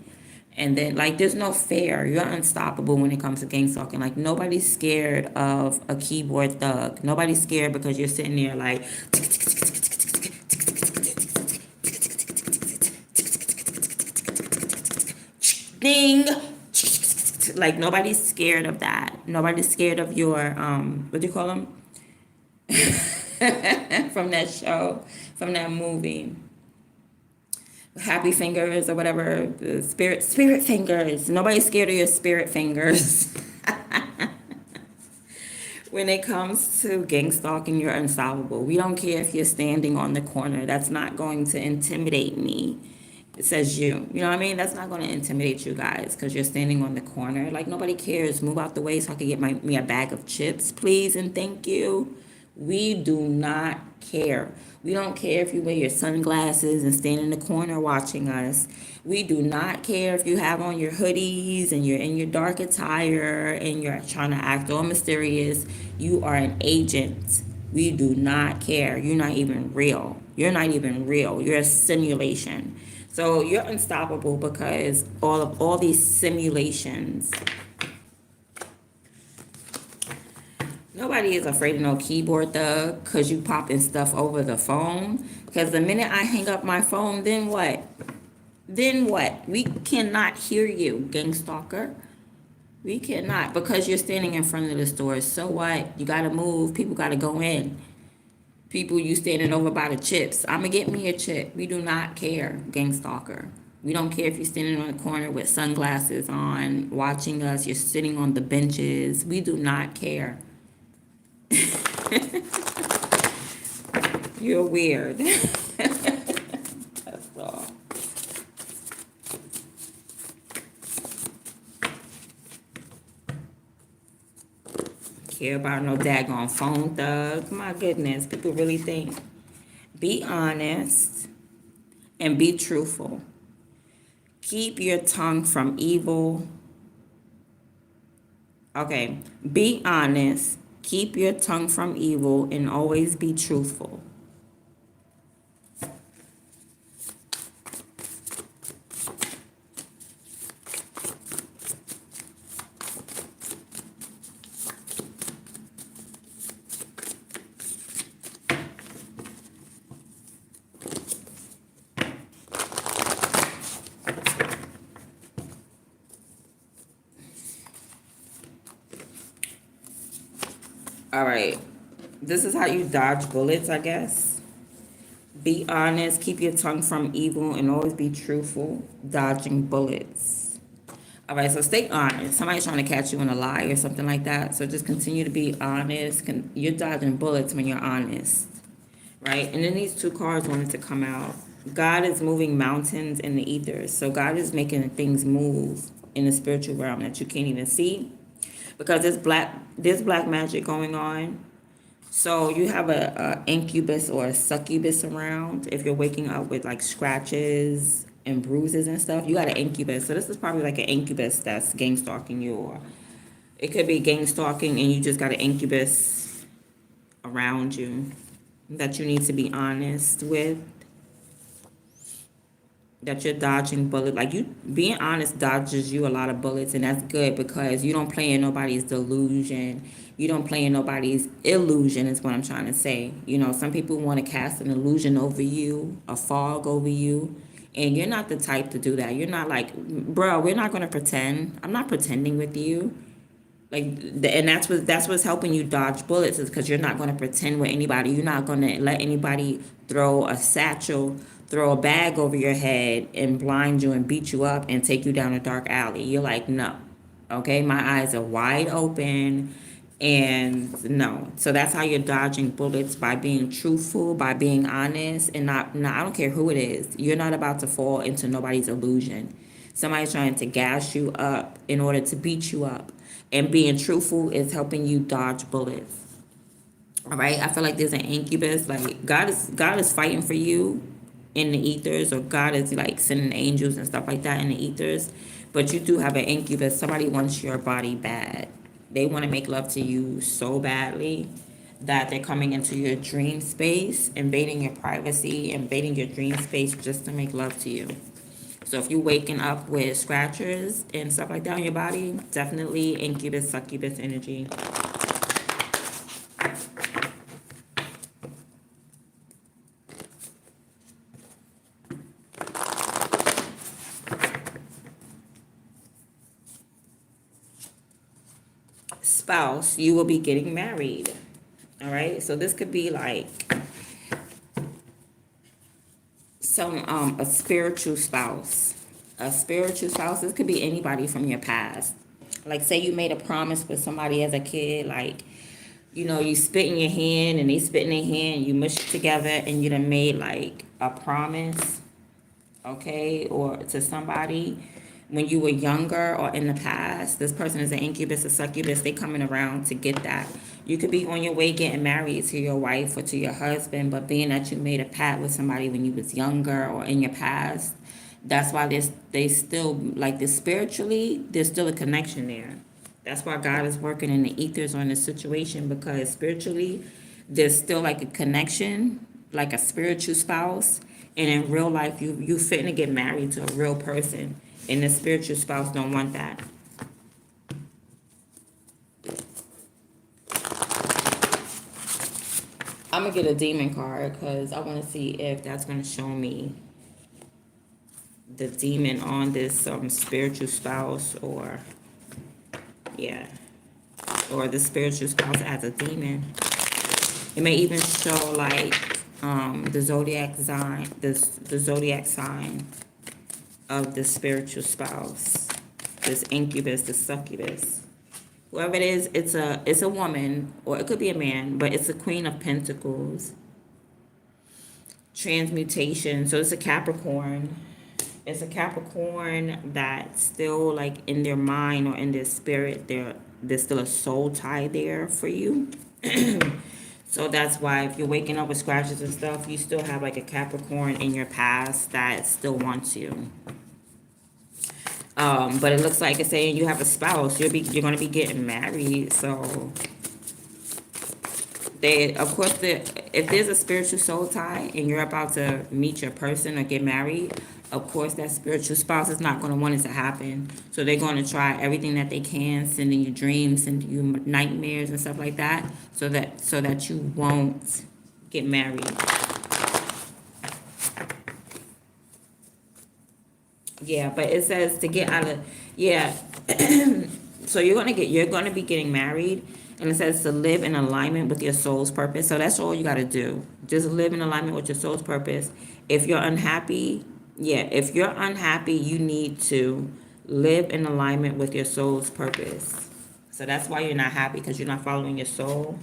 And then, like, there's no fear. You're unstoppable when it comes to gang stalking. Like, nobody's scared of a keyboard thug. Nobody's scared because you're sitting there like, ding. Like, nobody's scared of that. Nobody's scared of your, what do you call them? From that show, from that movie. Happy fingers or whatever, spirit fingers. Nobody's scared of your spirit fingers. When it comes to gang stalking, you're unstoppable. We don't care if you're standing on the corner. That's not going to intimidate me. It says you. You know what I mean? That's not going to intimidate you guys because you're standing on the corner. Like, nobody cares. Move out the way so I can get me a bag of chips, please, and thank you. We do not care. We don't care if you wear your sunglasses and stand in the corner watching us. We do not care if you have on your hoodies and you're in your dark attire and you're trying to act all mysterious. You are an agent. We do not care. You're not even real. You're not even real. You're a simulation. So you're unstoppable because all these simulations. Nobody is afraid of no keyboard thug because you popping stuff over the phone. Because the minute I hang up my phone, then what? Then what? We cannot hear you, gang stalker. We cannot, because you're standing in front of the store. So what? You got to move. People got to go in. People, you standing over by the chips. I'm going to get me a chip. We do not care, gang stalker. We don't care if you're standing on the corner with sunglasses on, watching us. You're sitting on the benches. We do not care. You're weird. That's all. Care about no daggone phone thug. My goodness, people really think. Be honest and be truthful. Keep your tongue from evil. Okay, be honest. Keep your tongue from evil and always be truthful. All right. This is how you dodge bullets, I guess. Be honest, keep your tongue from evil, and always be truthful, dodging bullets. All right, so stay honest. Somebody's trying to catch you in a lie or something like that. So just continue to be honest. You're dodging bullets when you're honest, right? And then these two cards wanted to come out. God is moving mountains in the ether. So God is making things move in the spiritual realm that you can't even see, because there's black magic going on. So you have a incubus or a succubus around. If you're waking up with like scratches and bruises and stuff, you got an incubus. So this is probably like an incubus that's gang stalking you, or it could be gang stalking and you just got an incubus around you that you need to be honest with, that you're dodging bullets. Like, you being honest dodges you a lot of bullets, and that's good because you don't play in nobody's delusion. You don't play in nobody's illusion is what I'm trying to say. You know, some people want to cast an illusion over you, a fog over you, and you're not the type to do that. You're not like, bro, we're not going to pretend. I'm not pretending with you. Like, and that's what's helping you dodge bullets, is because you're not going to pretend with anybody. You're not going to let anybody throw a satchel, throw a bag over your head and blind you and beat you up and take you down a dark alley. You're like, no. Okay, my eyes are wide open, and no. So that's how you're dodging bullets, by being truthful, by being honest, and not I don't care who it is. You're not about to fall into nobody's illusion. Somebody's trying to gas you up in order to beat you up. And being truthful is helping you dodge bullets. All right. I feel like there's an incubus. Like, God is fighting for you in the ethers, or God is like sending angels and stuff like that in the ethers. But you do have an incubus. Somebody wants your body bad. They want to make love to you so badly that they're coming into your dream space, invading your privacy, invading your dream space just to make love to you. So if you're waking up with scratchers and stuff like that on your body, definitely incubus, succubus energy. Spouse, you will be getting married. All right. So this could be like a spiritual spouse. A spiritual spouse. This could be anybody from your past. Like, say you made a promise with somebody as a kid, like, you know, you spit in your hand and they spit in their hand, you mush it together, and you done made like a promise, okay, or to somebody when you were younger or in the past. This person is an incubus or succubus. They coming around to get that. You could be on your way getting married to your wife or to your husband, but being that you made a pact with somebody when you was younger or in your past, that's why they still, like this spiritually, there's still a connection there. That's why God is working in the ethers on this situation, because spiritually, there's still like a connection, like a spiritual spouse. And in real life, you fitting to get married to a real person, and the spiritual spouse don't want that. I'm gonna get a demon card because I want to see if that's gonna show me the demon on this spiritual spouse, or yeah, or the spiritual spouse as a demon. It may even show like the zodiac sign, the zodiac sign of the spiritual spouse, this incubus, the succubus. Whoever it is, it's a woman, or it could be a man, but it's a Queen of Pentacles. Transmutation. So it's a Capricorn. It's a Capricorn that's still like in their mind or in their spirit. There's still a soul tie there for you. So that's why if you're waking up with scratches and stuff, you still have like a Capricorn in your past that still wants you. But it looks like it's saying you have a spouse. You're going to be getting married. So of course, if there's a spiritual soul tie and you're about to meet your person or get married, of course that spiritual spouse is not going to want it to happen. So they're going to try everything that they can, sending you dreams, sending you nightmares and stuff like that, so that you won't get married. Yeah, but it says to get out of, yeah. So you're gonna be getting married, and it says to live in alignment with your soul's purpose. So that's all you gotta do. Just live in alignment with your soul's purpose. If you're unhappy, you need to live in alignment with your soul's purpose. So that's why you're not happy, because you're not following your soul.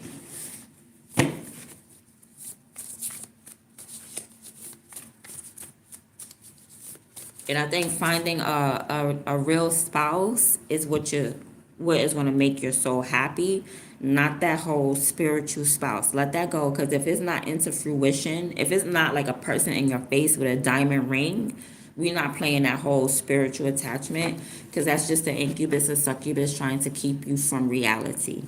And I think finding a real spouse is what is going to make your soul happy, not that whole spiritual spouse. Let that go, because if it's not into fruition, if it's not like a person in your face with a diamond ring, we're not playing that whole spiritual attachment, because that's just the incubus or succubus trying to keep you from reality.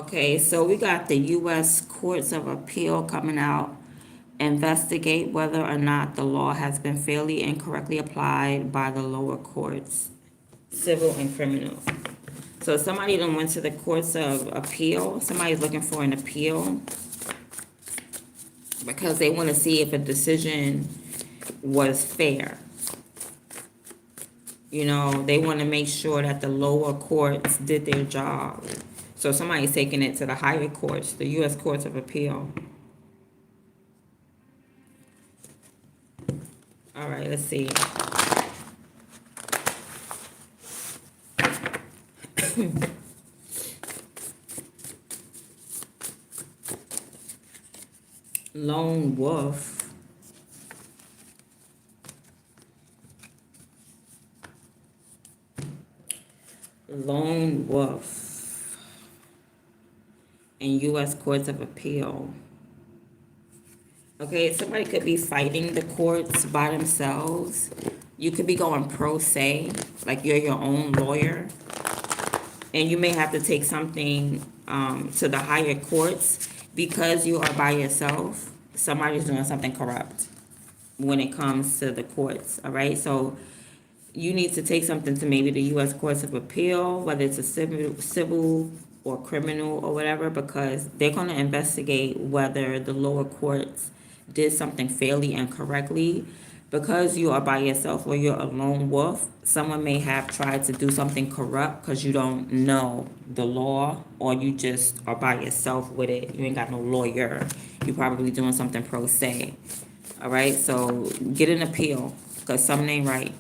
Okay, so we got the U.S. Courts of Appeal coming out. Investigate whether or not the law has been fairly and correctly applied by the lower courts, civil and criminal. So somebody done went to the courts of appeal. Somebody's looking for an appeal because they want to see if a decision was fair. You know, they want to make sure that the lower courts did their job. So somebody's taking it to the higher courts, the U.S. Courts of Appeal. All right, let's see. Lone Wolf. Lone Wolf and U.S. Courts of Appeal. Okay, somebody could be fighting the courts by themselves. You could be going pro se, like you're your own lawyer. And you may have to take something to the higher courts because you are by yourself. Somebody's doing something corrupt when it comes to the courts, all right? So you need to take something to maybe the U.S. Courts of Appeal, whether it's a civil or criminal or whatever, because they're going to investigate whether the lower courts did something fairly and correctly. Because you are by yourself or you're a lone wolf, someone may have tried to do something corrupt because you don't know the law, or you just are by yourself with it. You ain't got no lawyer. You're probably doing something pro se. All right, so get an appeal because something ain't right.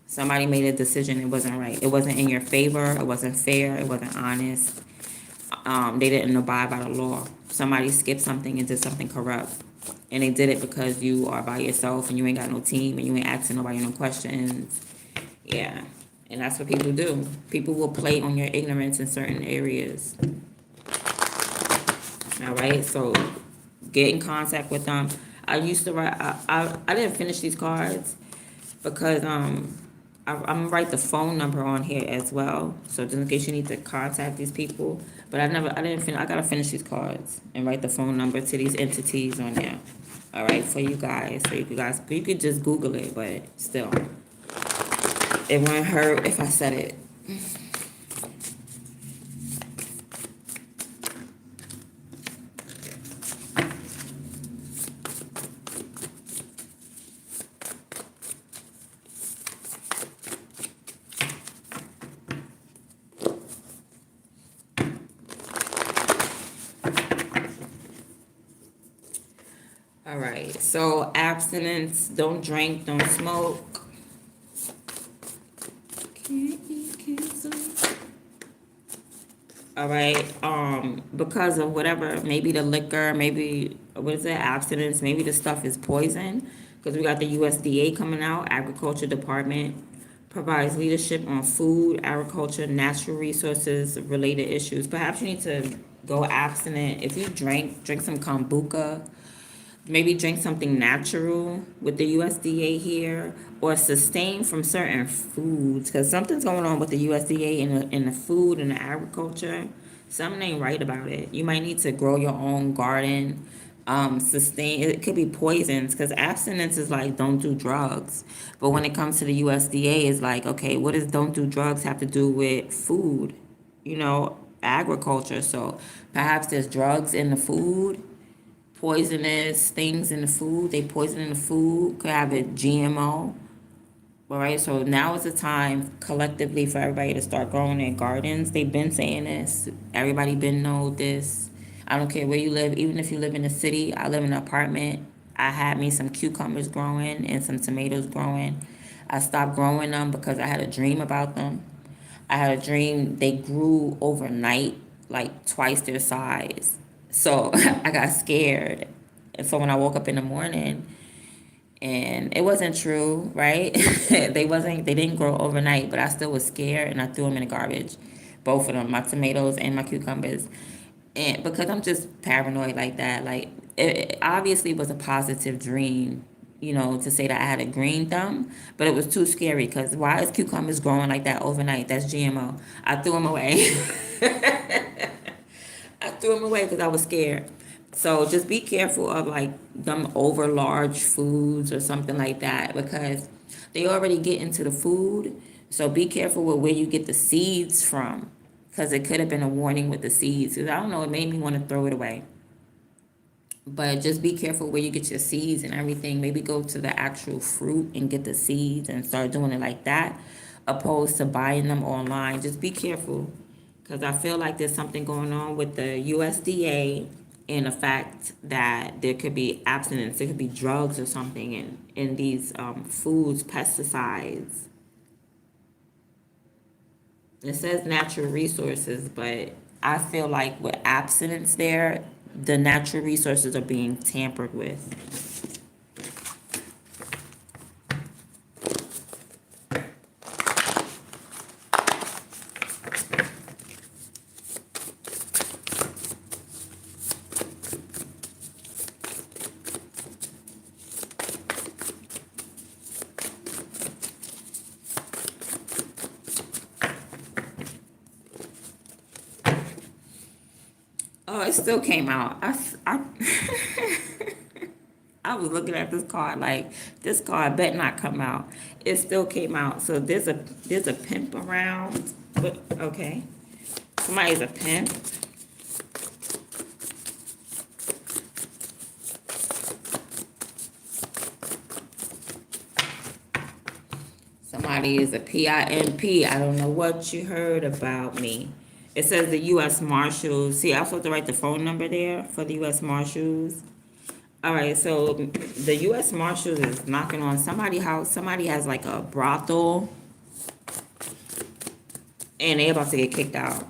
Somebody made a decision, it wasn't right. It wasn't in your favor, it wasn't fair, it wasn't honest. They didn't abide by the law. Somebody skipped something and did something corrupt. And they did it because you are by yourself and you ain't got no team and you ain't asking nobody no questions. Yeah, and that's what people do. People will play on your ignorance in certain areas. All right, so get in contact with them. I used to write, I didn't finish these cards because I'm gonna write the phone number on here as well, so just in case you need to contact these people. But I didn't finish. I gotta finish these cards and write the phone number to these entities on there. All right, for you guys, you could just Google it, but still, it wouldn't hurt if I said it. All right, so abstinence, don't drink, don't smoke. Can't eat, can't sleep. All right, because of whatever, maybe the liquor, maybe, what is it, abstinence, maybe the stuff is poison, because we got the USDA coming out, Agriculture Department provides leadership on food, agriculture, natural resources related issues. Perhaps you need to go abstinent. If you drink some kombucha, maybe drink something natural with the USDA here, or sustain from certain foods, because something's going on with the USDA in the food and the agriculture. Something ain't right about it. You might need to grow your own garden. Sustain, it could be poisons, because abstinence is like don't do drugs. But when it comes to the USDA, it's like, okay, what does don't do drugs have to do with food? Agriculture. So perhaps there's drugs in the food, poisonous things in the food. They poison in the food, could have it GMO. All right, so now is the time collectively for everybody to start growing their gardens. They've been saying this. Everybody been know this. I don't care where you live. Even if you live in the city, I live in an apartment. I had me some cucumbers growing and some tomatoes growing. I stopped growing them because I had a dream about them. I had a dream they grew overnight, like twice their size. So I got scared. And so when I woke up in the morning, and it wasn't true, right? They didn't grow overnight, but I still was scared and I threw them in the garbage. Both of them, my tomatoes and my cucumbers. And because I'm just paranoid like that, like it obviously was a positive dream, to say that I had a green thumb, but it was too scary because why is cucumbers growing like that overnight? That's GMO. I threw them away. I threw them away because I was scared. So just be careful of like them over large foods or something like that because they already get into the food. So be careful with where you get the seeds from because it could have been a warning with the seeds. 'Cause I don't know, it made me want to throw it away. But just be careful where you get your seeds and everything. Maybe go to the actual fruit and get the seeds and start doing it like that, opposed to buying them online. Just be careful because I feel like there's something going on with the USDA and the fact that there could be abstinence, there could be drugs or something in these foods, pesticides. It says natural resources, but I feel like with abstinence there, the natural resources are being tampered with. Oh, it still came out. I was looking at this card like this card better not come out. It still came out. So there's a pimp around. But okay, somebody's a pimp. Somebody is a PIMP. I don't know what you heard about me. It says the U.S. Marshals. See, I was supposed to write the phone number there for the U.S. Marshals. All right, so the U.S. Marshals is knocking on somebody's house. Somebody has like a brothel, and they about to get kicked out.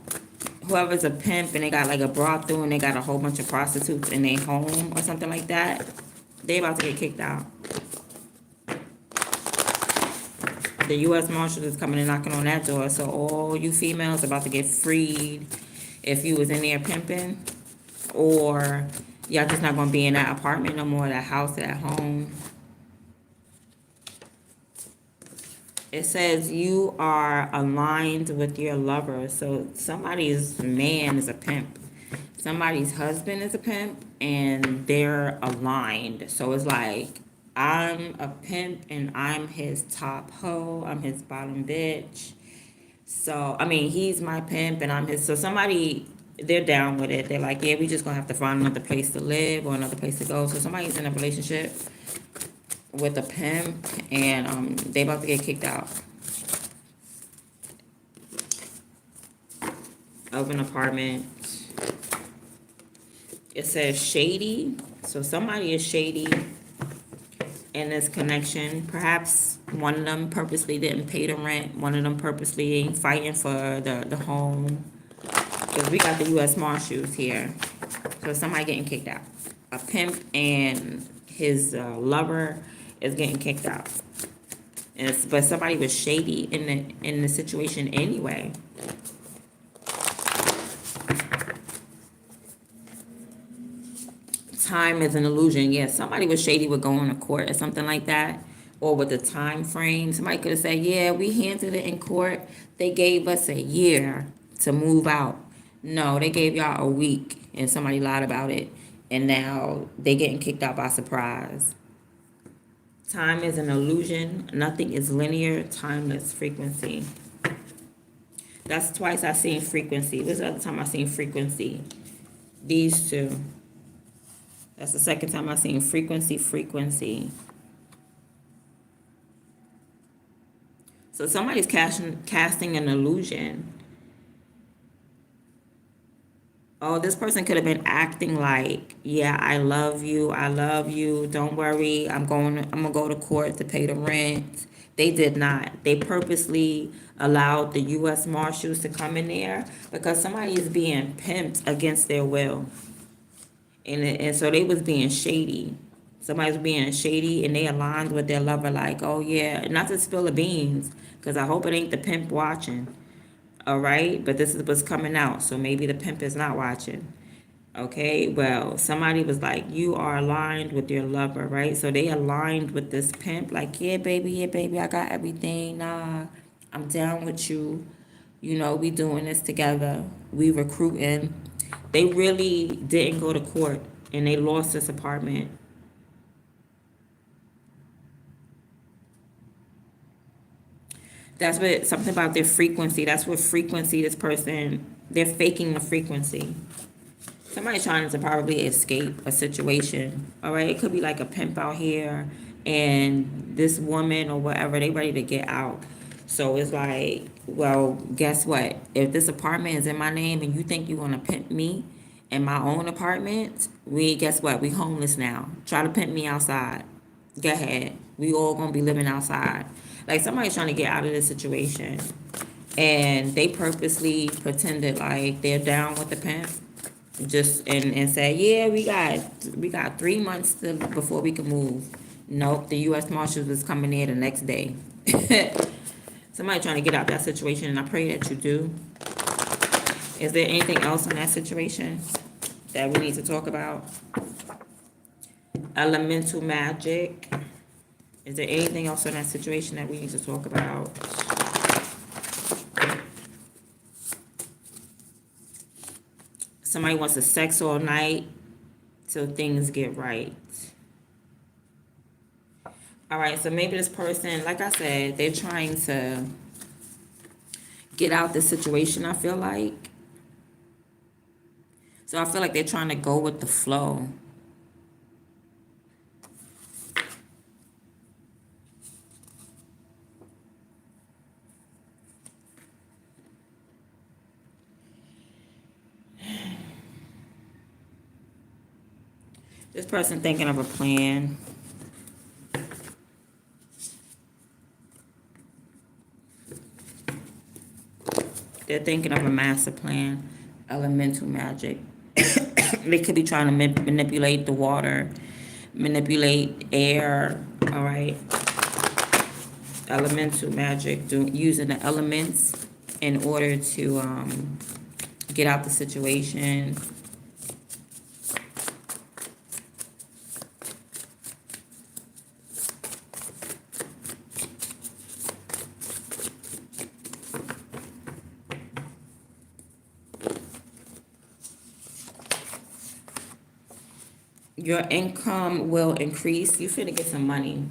Whoever's a pimp and they got like a brothel and they got a whole bunch of prostitutes in their home or something like that, they about to get kicked out. The U.S. Marshals is coming and knocking on that door, so all you females about to get freed if you was in there pimping, or y'all just not gonna be in that apartment no more, that house, that home. It says you are aligned with your lover, so somebody's man is a pimp, somebody's husband is a pimp, and they're aligned. So it's like I'm a pimp and I'm his top hoe, I'm his bottom bitch. So, I mean, he's my pimp and I'm his. So somebody, they're down with it. They're like, yeah, we just gonna have to find another place to live or another place to go. So somebody's in a relationship with a pimp and they about to get kicked out of an apartment. It says shady. So somebody is shady in this connection. Perhaps one of them purposely didn't pay the rent. One of them purposely ain't fighting for the home. Because we got the U.S. Marshals here. So somebody getting kicked out. A pimp and his lover is getting kicked out. But somebody was shady in the situation anyway. Time is an illusion. Yeah, somebody was shady with going to court or something like that, or with the time frame. Somebody could have said, yeah, we handled it in court. They gave us a year to move out. No, they gave y'all a week, and somebody lied about it, and now they getting kicked out by surprise. Time is an illusion. Nothing is linear. Time is frequency. That's twice I seen frequency. What's the other time I seen frequency? These two. That's the second time I seen frequency. So somebody's casting an illusion. Oh, this person could have been acting like, yeah, I love you, don't worry, I'm gonna go to court to pay the rent. They did not. They purposely allowed the U.S. Marshals to come in there because somebody is being pimped against their will. And so they was being shady. Somebody was being shady and they aligned with their lover like, oh yeah, not to spill the beans, because I hope it ain't the pimp watching. All right, but this is what's coming out, so maybe the pimp is not watching. Okay, well, somebody was like, you are aligned with your lover, right? So they aligned with this pimp, like, yeah, baby, I got everything. Nah, I'm down with you. You know, we doing this together. We recruiting. They really didn't go to court and they lost this apartment. That's what, something about their frequency. That's what frequency this person, they're faking the frequency. Somebody trying to probably escape a situation. All right. It could be like a pimp out here and this woman or whatever, they ready to get out. So it's like, well, guess what? If this apartment is in my name and you think you want to pimp me in my own apartment, guess what? We homeless now. Try to pimp me outside. Go ahead. We all gonna be living outside. Like somebody's trying to get out of this situation. And they purposely pretended like they're down with the pimp. Just and say, yeah, we got 3 months before we can move. Nope, the U.S. Marshals was coming there the next day. Somebody trying to get out that situation, and I pray that you do. Is there anything else in that situation that we need to talk about? Elemental magic. Is there anything else in that situation that we need to talk about? Somebody wants to sex all night till things get right. All right, so maybe this person, like I said, they're trying to get out the situation, I feel like. So I feel like they're trying to go with the flow. This person thinking of a plan. They're thinking of a master plan. Elemental magic. They could be trying to manipulate the water, manipulate air. All right. Elemental magic, using the elements in order to get out the situation. Your income will increase. You finna get some money.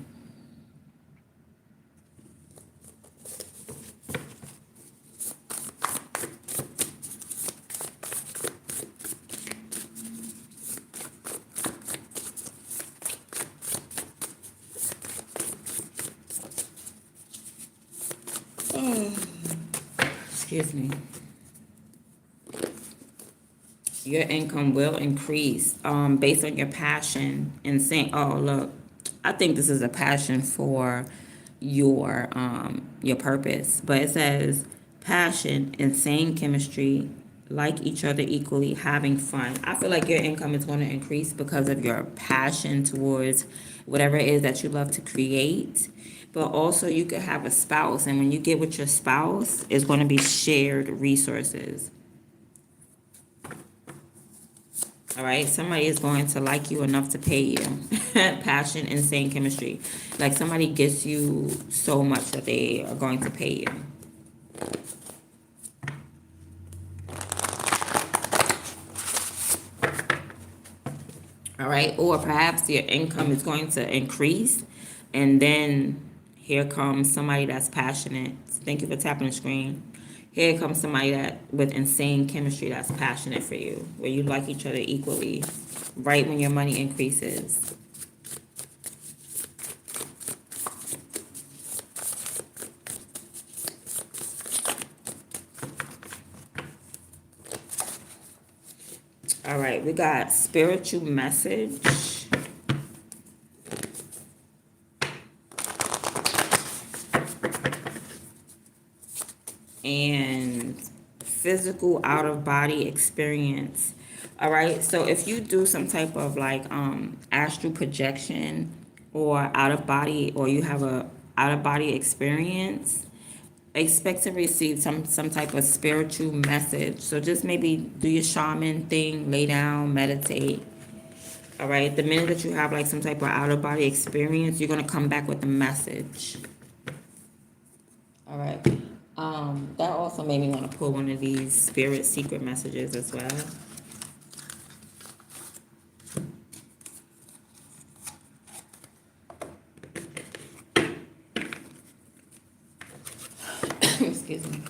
Excuse me. Your income will increase based on your passion and saying, oh, look, I think this is a passion for your purpose. But it says passion, insane chemistry, like each other equally, having fun. I feel like your income is going to increase because of your passion towards whatever it is that you love to create. But also you could have a spouse, and when you get with your spouse, it's going to be shared resources. All right, somebody is going to like you enough to pay you. Passion, insane chemistry. Like somebody gets you so much that they are going to pay you. All right, or perhaps your income is going to increase, and then here comes somebody that's passionate. Thank you for tapping the screen. Here comes somebody that with insane chemistry that's passionate for you, where you like each other equally, right when your money increases. All right, we got spiritual message. And physical out-of-body experience. All right, so if you do some type of like astral projection or out-of-body, or you have a out-of-body experience, expect to receive some type of spiritual message. So just maybe do your shaman thing, lay down, meditate. All right, the minute that you have like some type of out-of-body experience, you're going to come back with a message. All right. That also made me want to pull one of these spirit secret messages as well. Excuse me.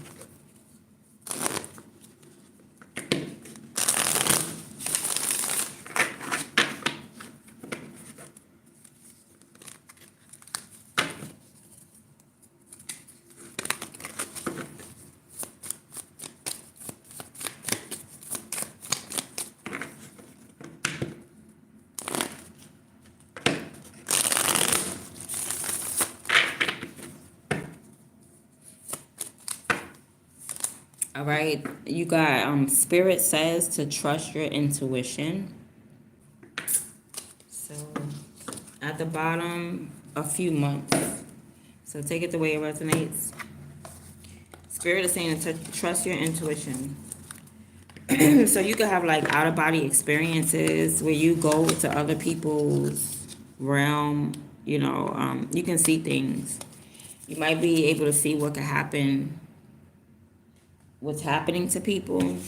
All right, you got Spirit says to trust your intuition. So at the bottom, a few months. So take it the way it resonates. Spirit is saying to trust your intuition. So you could have like out of body experiences where you go to other people's realm. You can see things. You might be able to see what could happen, what's happening to people.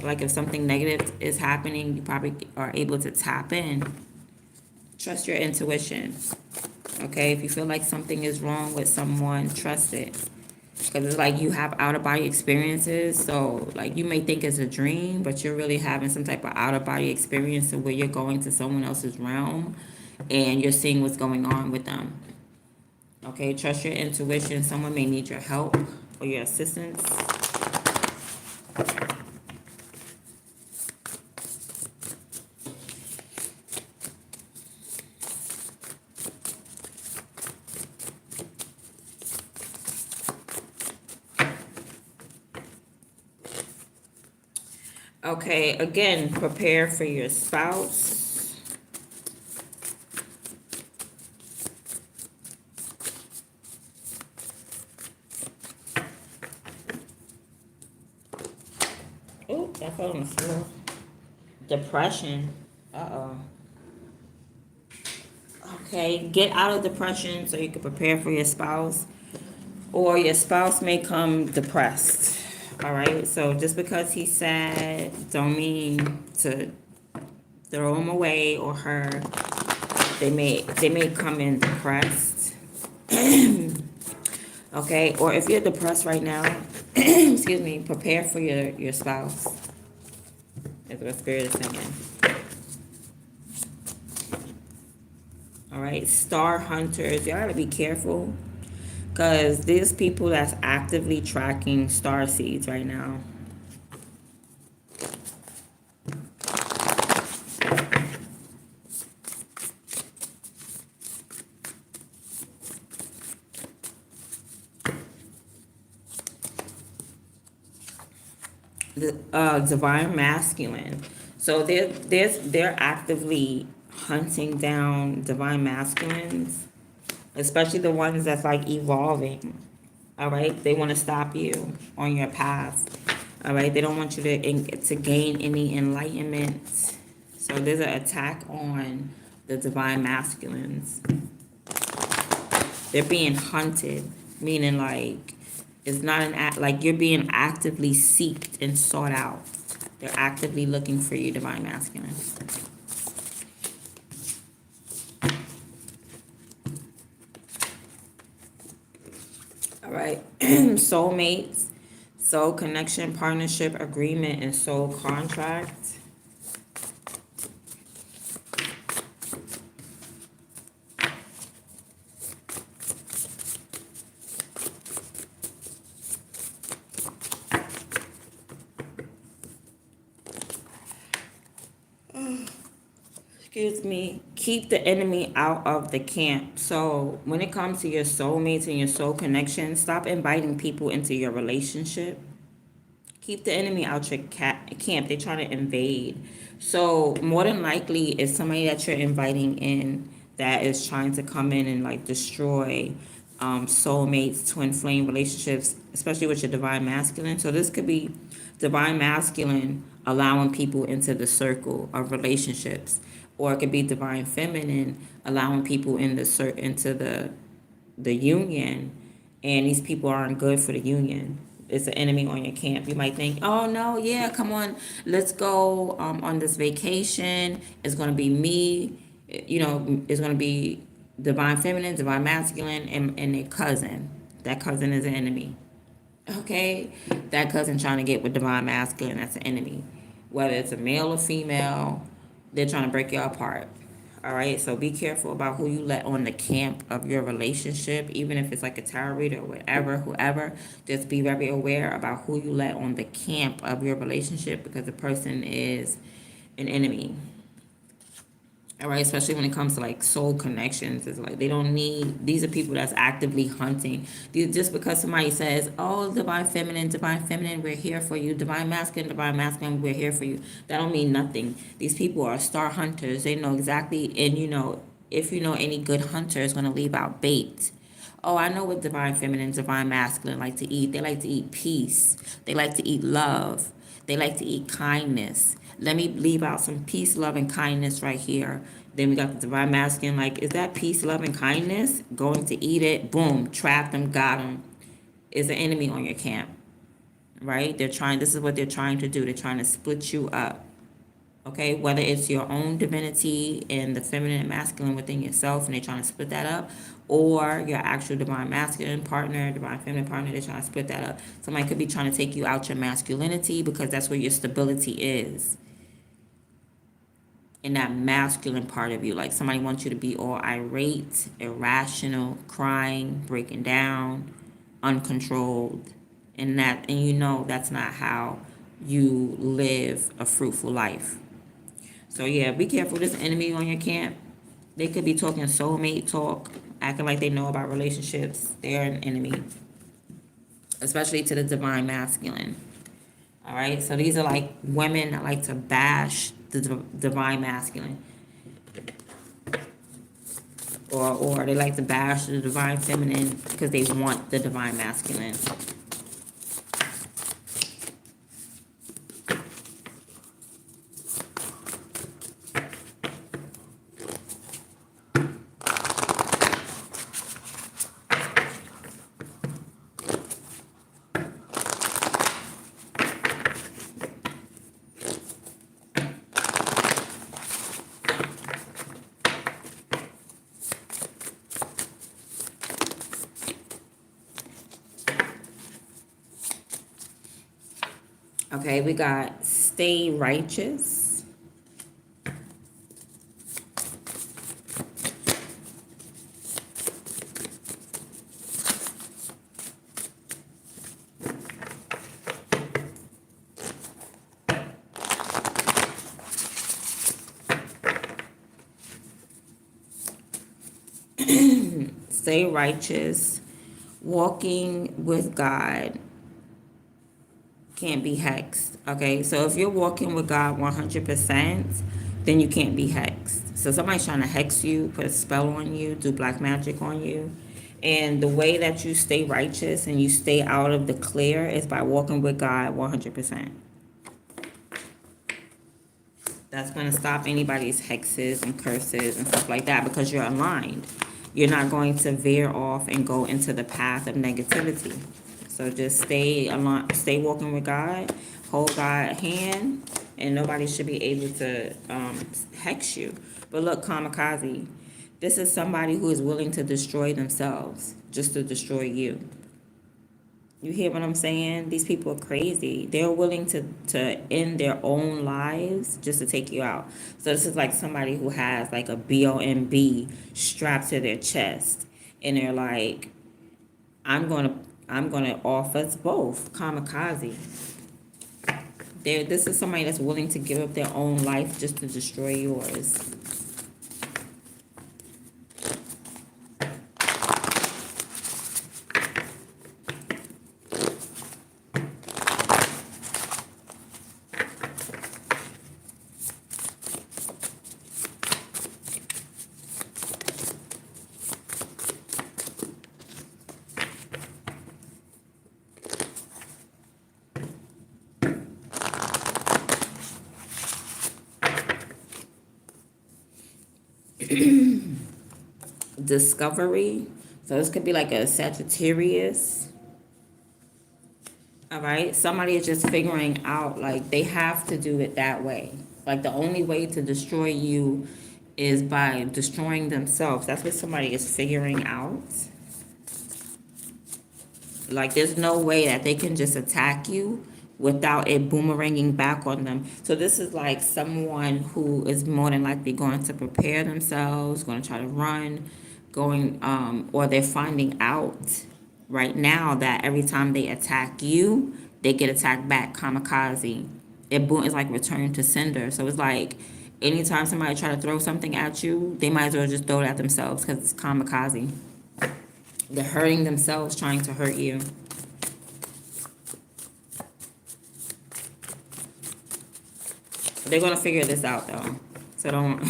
Like if something negative is happening, you probably are able to tap in. Trust your intuition. Okay, if you feel like something is wrong with someone, trust it. Because it's like you have out of body experiences. So like you may think it's a dream, but you're really having some type of out of body experience where you're going to someone else's realm and you're seeing what's going on with them. Okay, trust your intuition. Someone may need your help or your assistance. Okay, again, prepare for your spouse. Oh, that fell on the floor. Depression. Uh-oh. Okay, get out of depression so you can prepare for your spouse. Or your spouse may come depressed. All right, so just because he's sad don't mean to throw him away or her. They may come in depressed. Okay, or if you're depressed right now, excuse me, prepare for your spouse. That's what Spirit is saying. All right, star hunters, y'all gotta be careful because there's people that's actively tracking star seeds right now. The divine masculine. So they're actively hunting down divine masculines, especially the ones that's like evolving. All right, they want to stop you on your path. All right, they don't want you to gain any enlightenment. So there's an attack on the divine masculines. They're being hunted, meaning like it's not an act, like you're being actively seeked and sought out. They're actively looking for you, divine masculine. All right, soulmates, soul connection, partnership, agreement, and soul contract. Excuse me, keep the enemy out of the camp. So when it comes to your soulmates and your soul connection, stop inviting people into your relationship. Keep the enemy out your camp. They're trying to invade. So more than likely, it's somebody that you're inviting in that is trying to come in and like destroy soulmates, twin flame relationships, especially with your divine masculine. So this could be divine masculine allowing people into the circle of relationships, or it could be divine feminine allowing people into the union, and these people aren't good for the union. It's an enemy on your camp. You might think, oh no, yeah, come on, let's go on this vacation. It's gonna be me, it's gonna be divine feminine, divine masculine, and their cousin. That cousin is an enemy. Okay? That cousin trying to get with divine masculine, that's an enemy. Whether it's a male or female, they're trying to break you apart. All right, so be careful about who you let on the camp of your relationship, even if it's like a tarot reader or whatever, whoever. Just be very aware about who you let on the camp of your relationship, because the person is an enemy. All right, especially when it comes to like soul connections, it's like they don't need. These are people that's actively hunting. Just because somebody says, "Oh, divine feminine, we're here for you. Divine masculine, we're here for you." That don't mean nothing. These people are star hunters. They know exactly, and if you know any good hunter is gonna leave out bait. Oh, I know what divine feminine, divine masculine like to eat. They like to eat peace. They like to eat love. They like to eat kindness. Let me leave out some peace, love, and kindness right here. Then we got the divine masculine. Like, is that peace, love, and kindness? Going to eat it. Boom. Trapped them. Got them. Is an enemy on your camp. Right? This is what they're trying to do. They're trying to split you up. Okay, whether it's your own divinity and the feminine and masculine within yourself, and they're trying to split that up, or your actual divine masculine partner, divine feminine partner, they're trying to split that up. Somebody could be trying to take you out your masculinity, because that's where your stability is, in that masculine part of you. Like, somebody wants you to be all irate, irrational, crying, breaking down, uncontrolled, and that's not how you live a fruitful life. So yeah, be careful. This enemy on your camp, they could be talking soulmate talk, acting like they know about relationships. They're an enemy, especially to the divine masculine. All right, so these are like women that like to bash the divine masculine, or they like to bash the divine feminine because they want the divine masculine. Okay, we got stay righteous. Stay righteous. Walking with God can't be hexed. Okay, so if you're walking with God 100%, then you can't be hexed. So somebody's trying to hex you, put a spell on you, do black magic on you. And the way that you stay righteous and you stay out of the clear is by walking with God 100%. That's going to stop anybody's hexes and curses and stuff like that, because you're aligned. You're not going to veer off and go into the path of negativity. So just stay walking with God, hold God's hand, and nobody should be able to hex you. But look, kamikaze, this is somebody who is willing to destroy themselves just to destroy you. You hear what I'm saying? These people are crazy. They're willing to end their own lives just to take you out. So this is like somebody who has like a BOMB strapped to their chest, and they're like, I'm gonna off us both, kamikaze. This is somebody that's willing to give up their own life just to destroy yours. Discovery. So this could be like a Sagittarius. All right. Somebody is just figuring out, like, they have to do it that way. Like, the only way to destroy you is by destroying themselves. That's what somebody is figuring out. Like, there's no way that they can just attack you without it boomeranging back on them. So this is like someone who is more than likely going to prepare themselves, going to try to run, or they're finding out right now that every time they attack you, they get attacked back, kamikaze. It's like return to sender. So it's like anytime somebody try to throw something at you, they might as well just throw it at themselves because it's kamikaze. They're hurting themselves trying to hurt you. They're going to figure this out, though. So don't...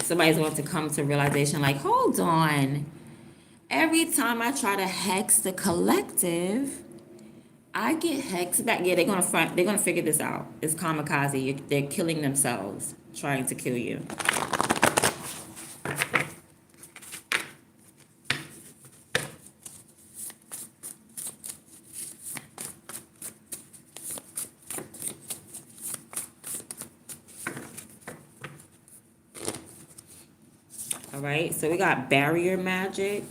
Somebody's going to come to realization like, hold on. Every time I try to hex the collective, I get hexed back. Yeah, they're gonna figure this out. It's kamikaze. They're killing themselves, trying to kill you. All right, so we got barrier magic.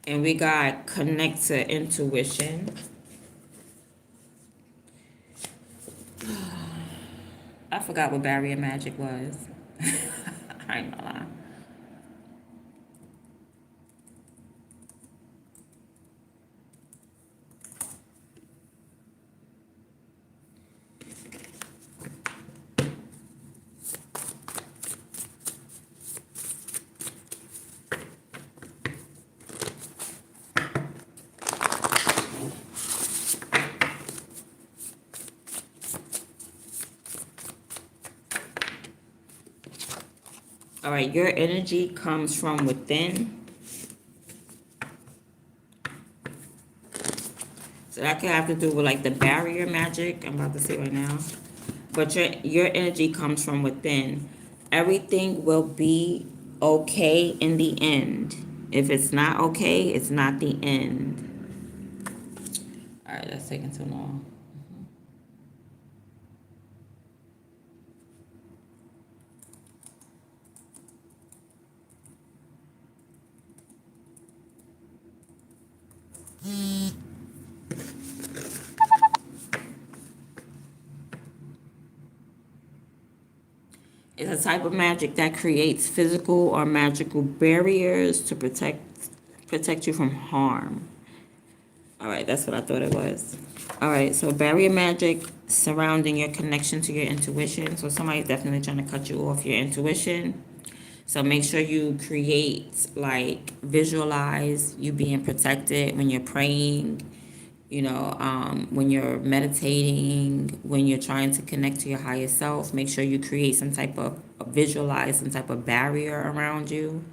And we got connect to intuition. I forgot what barrier magic was. I ain't gonna lie. All right, your energy comes from within. So that could have to do with like the barrier magic I'm about to say right now. But your energy comes from within. Everything will be okay in the end. If it's not okay, it's not the end. All right, that's taking too long. It's a type of magic that creates physical or magical barriers to protect you from harm. All right, that's what I thought it was. All right, so barrier magic surrounding your connection to your intuition. So somebody's definitely trying to cut you off your intuition. So make sure you create, like, visualize you being protected when you're praying, when you're meditating, when you're trying to connect to your higher self. Make sure you create visualize some type of barrier around you.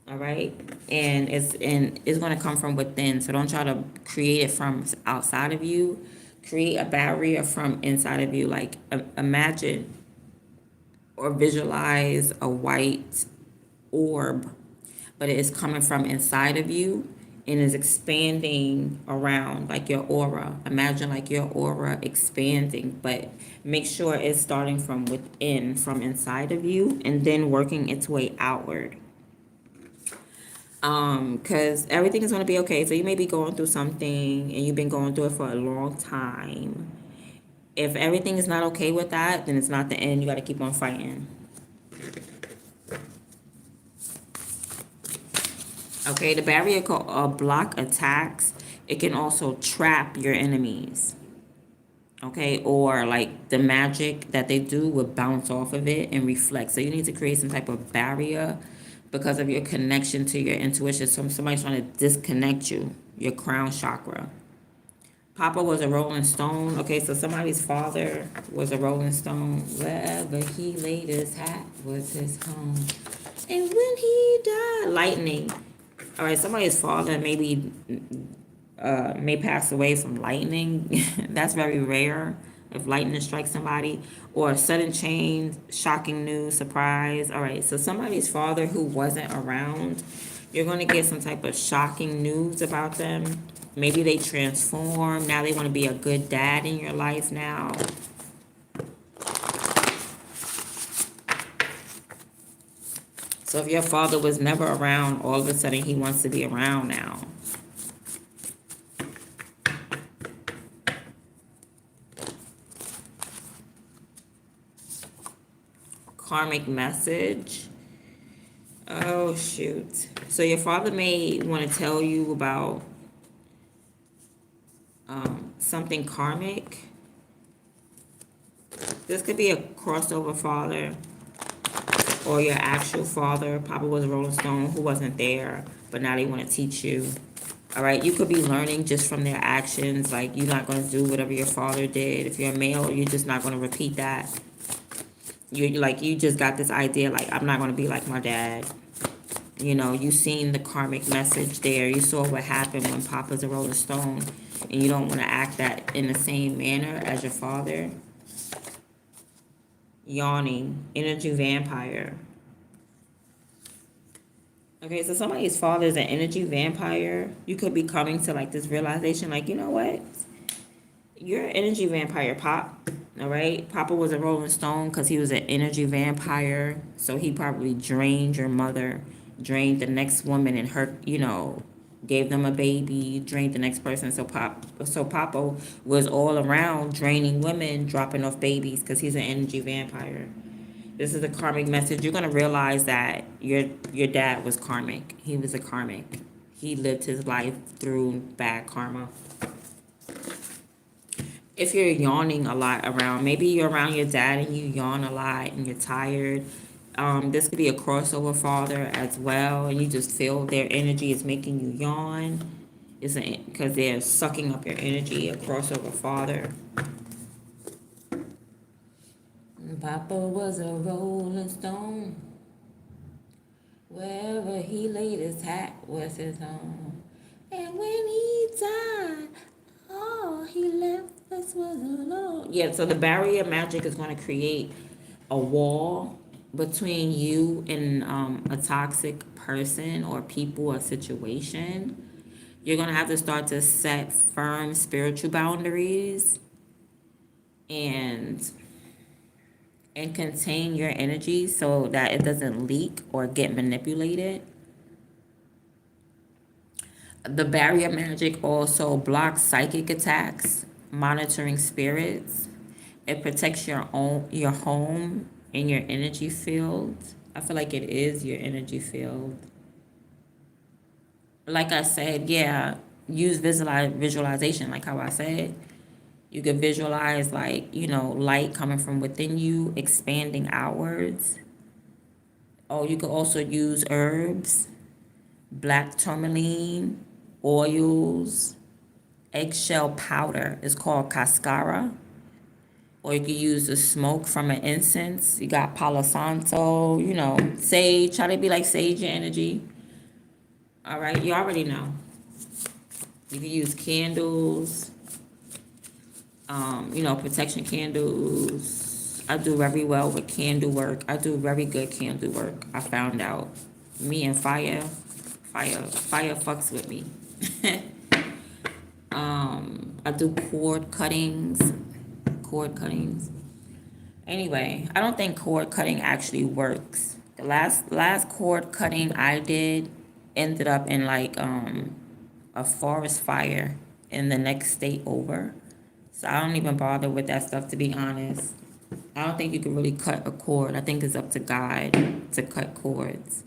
All right, and it's going to come from within. So don't try to create it from outside of you. Create a barrier from inside of you. Like, imagine or visualize a white orb, but it is coming from inside of you and is expanding around, like your aura. Imagine like your aura expanding, but make sure it's starting from within, from inside of you, and then working its way outward. Because everything is going to be okay. So you may be going through something and you've been going through it for a long time. If everything is not okay with that, then it's not the end. You got to keep on fighting. Okay, the barrier can block attacks. It can also trap your enemies. Okay, or like the magic that they do will bounce off of it and reflect. So you need to create some type of barrier because of your connection to your intuition. So somebody's trying to disconnect you, your crown chakra. Papa was a rolling stone. Okay, so somebody's father was a rolling stone. Wherever he laid his hat was his home. And when he died, lightning. All right, somebody's father maybe may pass away from lightning. That's very rare if lightning strikes somebody. Or sudden change, shocking news, surprise. All right, so somebody's father who wasn't around, You're going to get some type of shocking news about them. Maybe they transform. Now they want to be a good dad in your life now. So if your father was never around, all of a sudden he wants to be around now. Karmic message. Oh, shoot. So your father may want to tell you about something karmic. This could be a crossover father or your actual father. Papa was a Rolling Stone who wasn't there, but now they want to teach you. All right, you could be learning just from their actions. Like, you're not going to do whatever your father did. If you're a male, you're just not going to repeat that. You just got this idea, like, I'm not going to be like my dad. You know, you seen the karmic message there. You saw what happened when Papa's a Rolling Stone, and you don't want to act that in the same manner as your father. Yawning, energy vampire. Okay, so somebody's father is an energy vampire. You could be coming to like this realization, like, you know what? You're an energy vampire, Pop. All right? Papa was a Rolling Stone because he was an energy vampire. So he probably drained your mother, drained the next woman and her, you know, gave them a baby, drained the next person. So Papa was all around draining women, dropping off babies because he's an energy vampire. This is a karmic message. You're gonna realize that your dad was karmic. He was a karmic. He lived his life through bad karma. If you're yawning a lot around, maybe you're around your dad and you yawn a lot and you're tired. This could be a crossover father as well, and you just feel their energy is making you yawn. It's because they're sucking up your energy. A crossover father. Papa was a Rolling Stone. Wherever he laid his hat was his home. And when he died, all he left us was alone. Yeah, so the barrier magic is going to create a wall between you and a toxic person or people or situation. You're going to have to start to set firm spiritual boundaries and contain your energy so that it doesn't leak or get manipulated. The barrier magic also blocks psychic attacks, monitoring spirits. It protects your home and your energy field. I feel like it is your energy field. Like I said, yeah, use visualization, like how I said. You could visualize, like, you know, light coming from within you, expanding outwards. Oh, you could also use herbs, black tourmaline, oils, eggshell powder. It's called cascara. Or you could use the smoke from an incense. You got Palo Santo, you know, sage. Try to be like sage your energy. All right, you already know. You can use candles. You know, protection candles. I do very well with candle work. I do very good candle work. I found out. Me and fire fucks with me. I do cord cuttings. Anyway, I don't think cord cutting actually works. The last cord cutting I did ended up in like a forest fire in the next state over. So I don't even bother with that stuff, to be honest. I don't think you can really cut a cord. I think it's up to God to cut cords.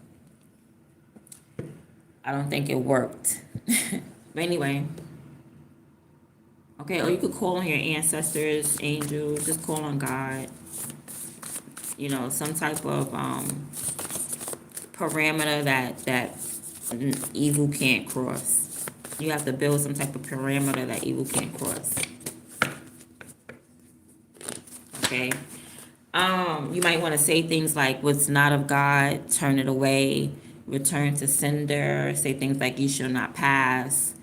I don't think it worked. But anyway. Okay, or you could call on your ancestors, angels, just call on God. You know, some type of parameter that evil can't cross. You have to build some type of parameter that evil can't cross. Okay. You might want to say things like, what's not of God, turn it away, return to sender, say things like, you shall not pass.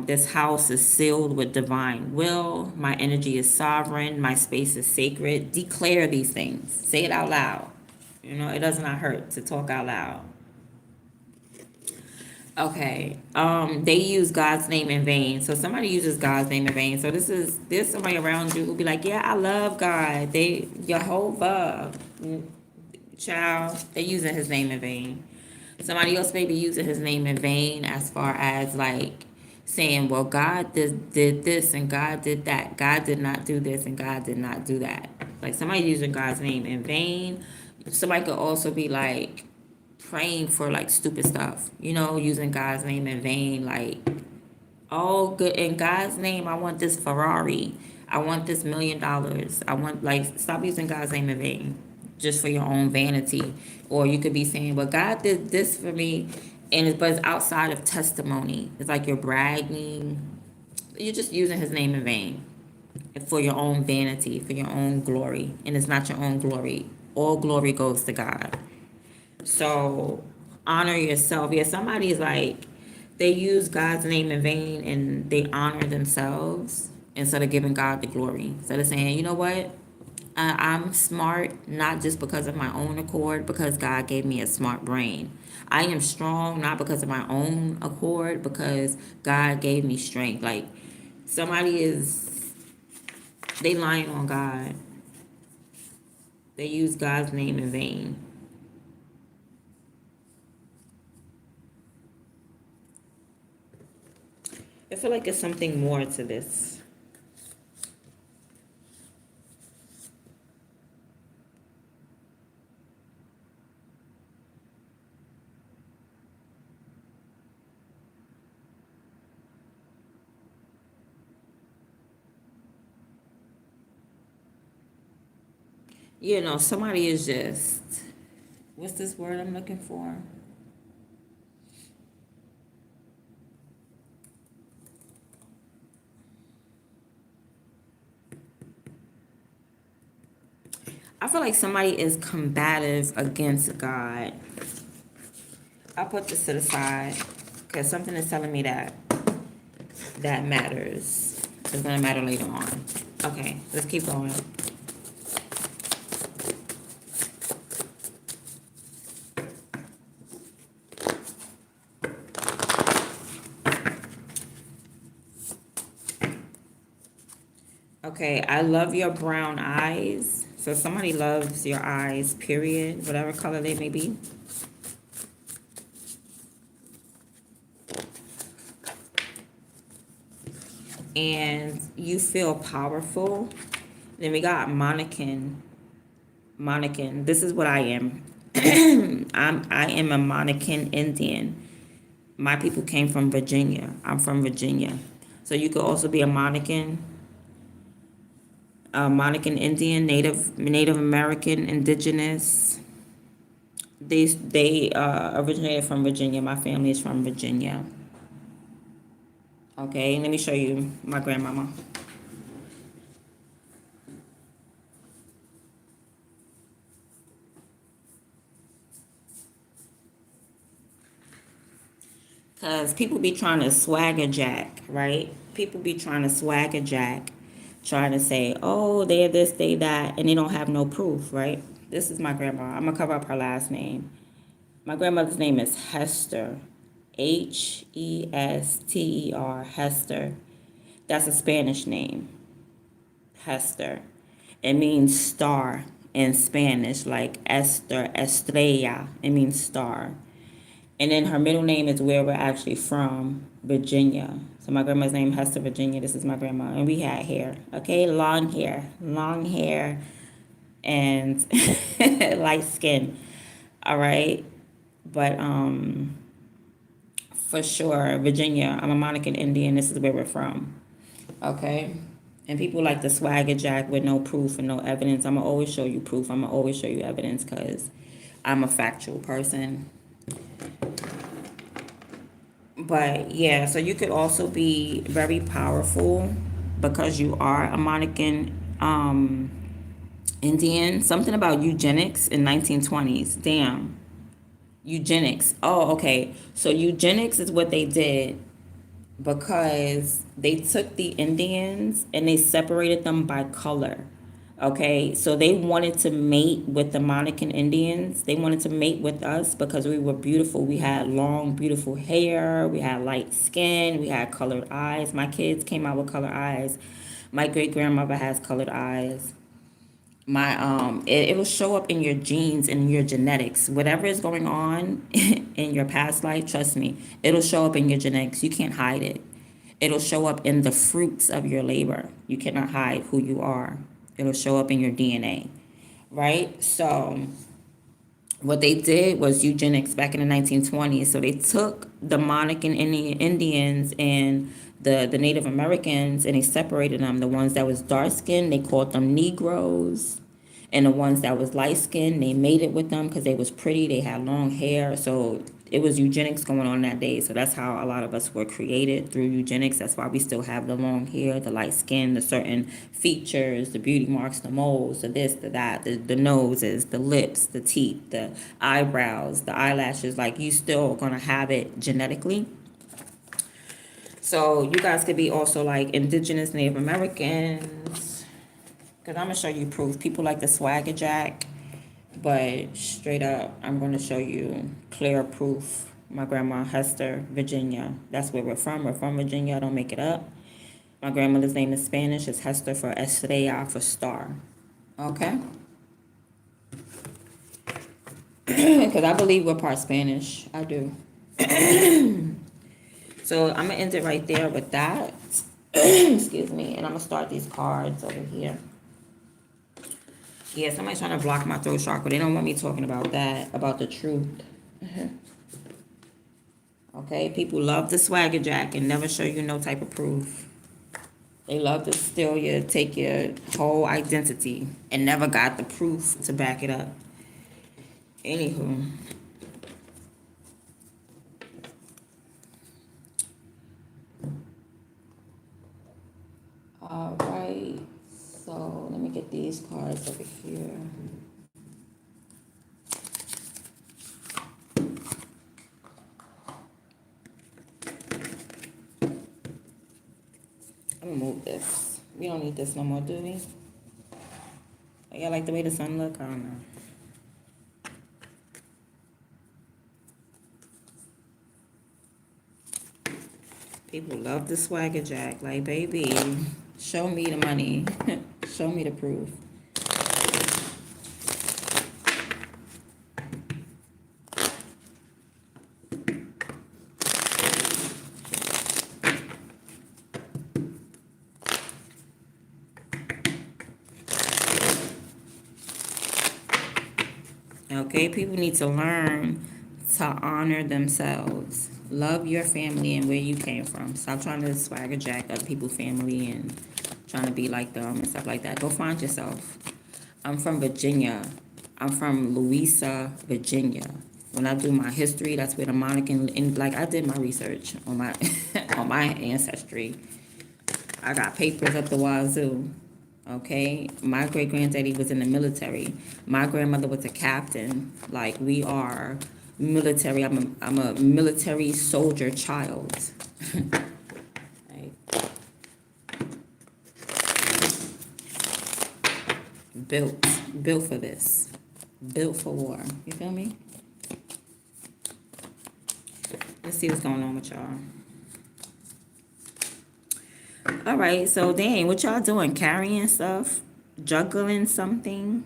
This house is sealed with divine will. My energy is sovereign. My space is sacred. Declare these things. Say it out loud. You know, it does not hurt to talk out loud. Okay. They use God's name in vain. So somebody uses God's name in vain. So there's somebody around you who be like, yeah, I love God. They Jehovah, child. They using His name in vain. Somebody else may be using His name in vain as far as like saying, well, God did this and God did that. God did not do this and God did not do that. Like somebody using God's name in vain. Somebody could also be like praying for like stupid stuff, using God's name in vain, like, oh, good, in God's name, I want this Ferrari. I want this $1 million. I want, like, stop using God's name in vain just for your own vanity. Or you could be saying, well, God did this for me, but it's outside of testimony. It's like you're bragging. You're just using His name in vain for your own vanity, for your own glory. And it's not your own glory. All glory goes to God. So honor yourself. Yeah, somebody's like, they use God's name in vain and they honor themselves instead of giving God the glory. Instead of saying, you know what? I'm smart, not just because of my own accord, because God gave me a smart brain. I am strong, not because of my own accord, because God gave me strength. Like, they lying on God. They use God's name in vain. I feel like there's something more to this. Somebody is just, what's this word I'm looking for? I feel like somebody is combative against God. I'll put this to the side because something is telling me that matters. It's going to matter later on. Okay, let's keep going. Okay, I love your brown eyes. So somebody loves your eyes, period, whatever color they may be. And you feel powerful. Then we got Monacan. This is what I am. I am a Monacan Indian. My people came from Virginia. I'm from Virginia. So you could also be a Monacan Indian, Native American, Indigenous. They originated from Virginia. My family is from Virginia. Okay, let me show you my grandmama. Because people be trying to swagger jack, right? People be trying to swagger jack, trying to say, oh, they're this, they that, and they don't have no proof, right? This is my grandma. I'm going to cover up her last name. My grandmother's name is Hester. Hester. Hester. That's a Spanish name. Hester. It means star in Spanish, like Esther, Estrella. It means star. And then her middle name is where we're actually from, Virginia. So my grandma's name, Hester, Virginia. This is my grandma. And we had hair, okay? Long hair, and light skin, all right? But for sure, Virginia, I'm a Monacan Indian. This is where we're from, okay? And people like to swagger jack with no proof and no evidence. I'm going to always show you proof. I'm going to always show you evidence because I'm a factual person. But yeah, so you could also be very powerful because you are a Monacan Indian. Something about eugenics in 1920s. Damn. Eugenics. Oh, okay. So eugenics is what they did because they took the Indians and they separated them by color. Okay, so they wanted to mate with the Monacan Indians. They wanted to mate with us because we were beautiful. We had long, beautiful hair. We had light skin. We had colored eyes. My kids came out with colored eyes. My great grandmother has colored eyes. It'll show up in your genes and your genetics. Whatever is going on in your past life, trust me, it'll show up in your genetics. You can't hide it. It'll show up in the fruits of your labor. You cannot hide who you are. It'll show up in your DNA, right? So what they did was eugenics back in the 1920s. So they took the Monacan Indians and the Native Americans, and they separated them. The ones that was dark skinned, they called them Negroes, and the ones that was light skinned, they mated with them because they was pretty. They had long hair. So it was eugenics going on that day. So that's how a lot of us were created, through eugenics. That's why we still have the long hair, the light skin, the certain features, the beauty marks, the moles, the this, the that, the noses, the lips, the teeth, the eyebrows, the eyelashes. Like, you still gonna have it genetically. So you guys could be also like indigenous Native Americans. Because I'm going to show you proof. People like the swagger jack. But straight up, I'm going to show you clear proof. My grandma, Hester, Virginia. That's where we're from. We're from Virginia. I don't make it up. My grandmother's name is Spanish. It's Hester for Estrella for star. Okay? Because I believe we're part Spanish. I do. So I'm going to end it right there with that. Excuse me. And I'm going to start these cards over here. Yeah, somebody's trying to block my throat chakra. They don't want me talking about that, about the truth. Okay, people love the swagger jack and never show you no type of proof. They love to steal your, take your whole identity and never got the proof to back it up. Anywho. All right. So let me get these cards over here. I'm gonna move this. We don't need this no more, do we? Y'all like the way the sun look? I don't know. People love the swagger jack. Like, baby, show me the money. Show me the proof. Okay, people need to learn to honor themselves. Love your family and where you came from. Stop trying to swagger jack other people's family and trying to be like them and stuff like that. Go find yourself. I'm from Virginia. I'm from Louisa, Virginia. When I do my history, that's where the Monacan, and like, I did my research on my on my ancestry. I got papers up the wazoo. Okay, my great granddaddy was in the military. My grandmother was a captain. Like, we are military. I'm a military soldier child. Right. Built for this. Built for war. You feel me? Let's see what's going on with y'all. All right, so dang, what y'all doing? Carrying stuff? Juggling something?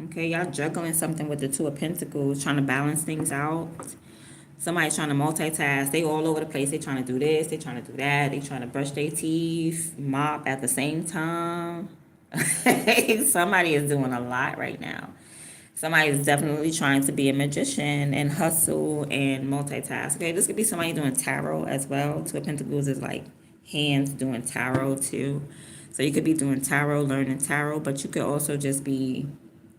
Okay, y'all juggling something with the Two of Pentacles, trying to balance things out. Somebody's trying to multitask. They all over the place. They trying to do this. They trying to do that. They trying to brush their teeth, mop at the same time. Somebody is doing a lot right now. Somebody is definitely trying to be a magician and hustle and multitask. Okay, this could be somebody doing tarot as well. Two of Pentacles is like hands doing tarot too. So you could be doing tarot, learning tarot, but you could also just be,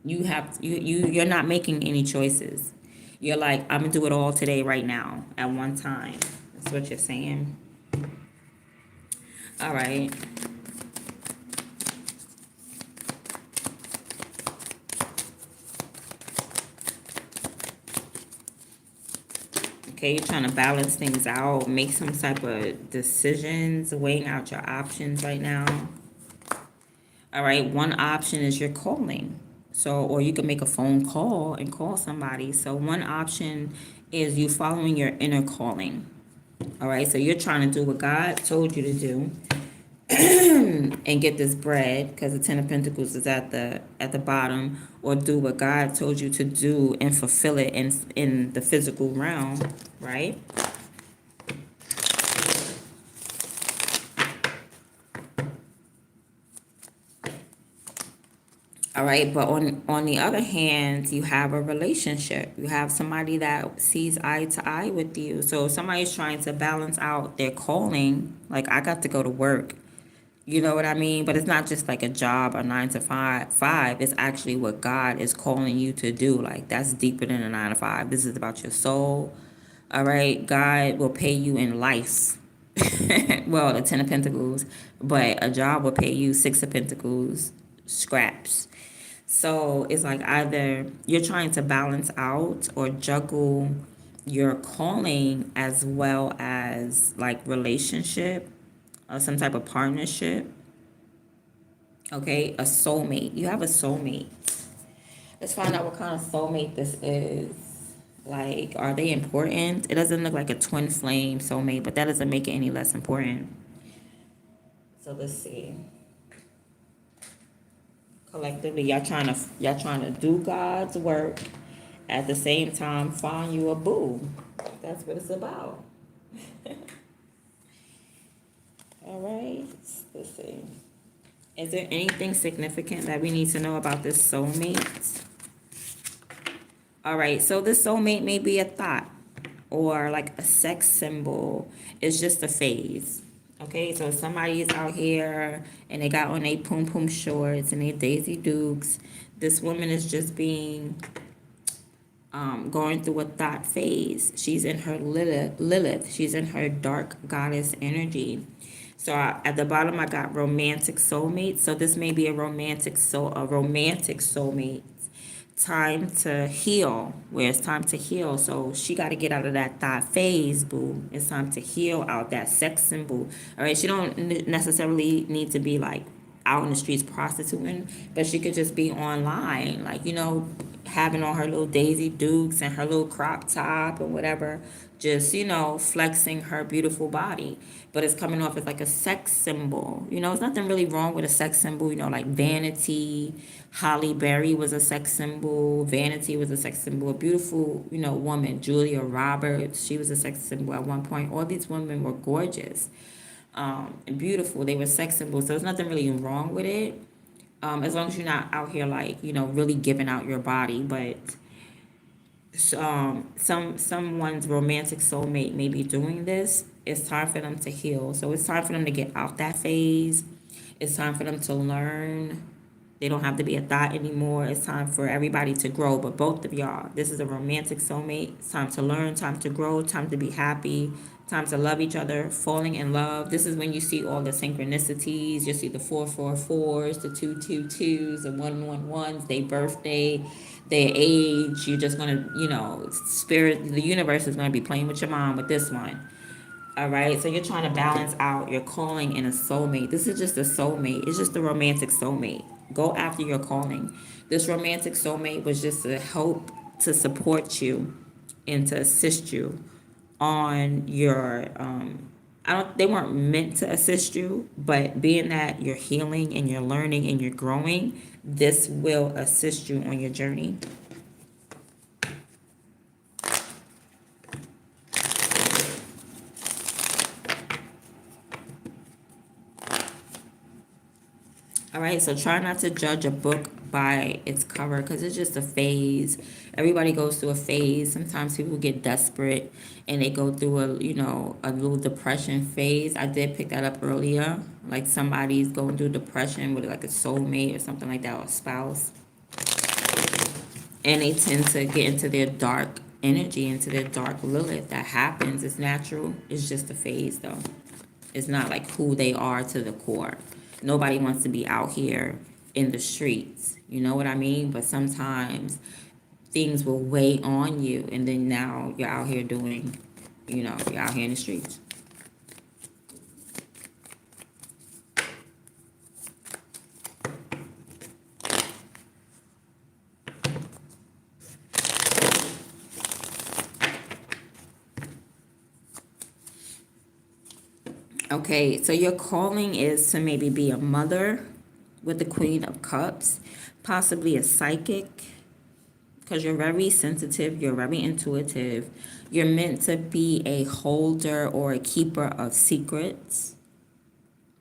you're not making any choices. You're like, I'm gonna do it all today, right now, at one time. That's what you're saying. All right. Okay, you're trying to balance things out, make some type of decisions, weighing out your options right now. All right, one option is you're calling. So, or you can make a phone call and call somebody. So, one option is you following your inner calling. All right, so you're trying to do what God told you to do and get this bread because the Ten of Pentacles is at the bottom, or do what God told you to do and fulfill it in the physical realm, right? All right, but on the other hand, you have a relationship. You have somebody that sees eye to eye with you. So if somebody's trying to balance out their calling, like I got to go to work. You know what I mean? But it's not just like a job, a 9 to 5. It's actually what God is calling you to do. Like that's deeper than a 9 to 5. This is about your soul. All right, God will pay you in life. Well, the Ten of Pentacles, but a job will pay you Six of Pentacles, scraps. So it's like either you're trying to balance out or juggle your calling as well as like relationship or some type of partnership. Okay, a soulmate. You have a soulmate. Let's find out what kind of soulmate this is. Like, are they important? It doesn't look like a twin flame soulmate, but that doesn't make it any less important. So let's see. Collectively, y'all trying to do God's work at the same time find you a boo. That's what it's about. All right. Let's see. Is there anything significant that we need to know about this soulmate? All right, so this soulmate may be a thought or like a sex symbol. It's just a phase. Okay, so somebody is out here and they got on their poom poom shorts and their Daisy Dukes. This woman is just being going through a thought phase. She's in her Lilith. She's in her dark goddess energy. So at the bottom, I got romantic soulmate. So this may be a romantic soulmate. Time to heal, where it's time to heal. So she got to get out of that thought phase, boo. It's time to heal out that sex symbol. All right, she don't necessarily need to be like out in the streets prostituting, but she could just be online, like, you know, having on her little Daisy Dukes and her little crop top or whatever, just, you know, flexing her beautiful body. But it's coming off as like a sex symbol. You know, there's nothing really wrong with a sex symbol, you know, like vanity. Holly Berry was a sex symbol. Vanity was a sex symbol. A beautiful, you know, woman. Julia Roberts, she was a sex symbol at one point. All these women were gorgeous. And beautiful. They were sex symbols. So there's nothing really wrong with it. As long as you're not out here like, you know, really giving out your body. But someone's romantic soulmate may be doing this. It's time for them to heal. So it's time for them to get out that phase. It's time for them to learn. They don't have to be a thought anymore. It's time for everybody to grow. But both of y'all, this is a romantic soulmate. It's time to learn, time to grow, time to be happy, time to love each other, falling in love. This is when you see all the synchronicities. You see the 444s, the 222s, the 111s, their birthday, their age. You're just going to, you know, spirit, the universe is going to be playing with your mom with this one. All right, so you're trying to balance out your calling and a soulmate. This is just a soulmate. It's just a romantic soulmate. Go after your calling. This romantic soulmate was just to help to support you and to assist you on your they weren't meant to assist you, but being that you're healing and you're learning and you're growing, this will assist you on your journey. All right, so try not to judge a book by its cover because it's just a phase. Everybody goes through a phase. Sometimes people get desperate and they go through a little depression phase. I did pick that up earlier. Like somebody's going through depression with like a soulmate or something like that, or a spouse. And they tend to get into their dark energy, into their dark Lilith. That happens. It's natural. It's just a phase though. It's not like who they are to the core. Nobody wants to be out here in the streets. You know what I mean? But sometimes things will weigh on you, and then now you're out here doing, you're out here in the streets. Okay, so your calling is to maybe be a mother with the Queen of Cups, possibly a psychic, because you're very sensitive, you're very intuitive. You're meant to be a holder or a keeper of secrets.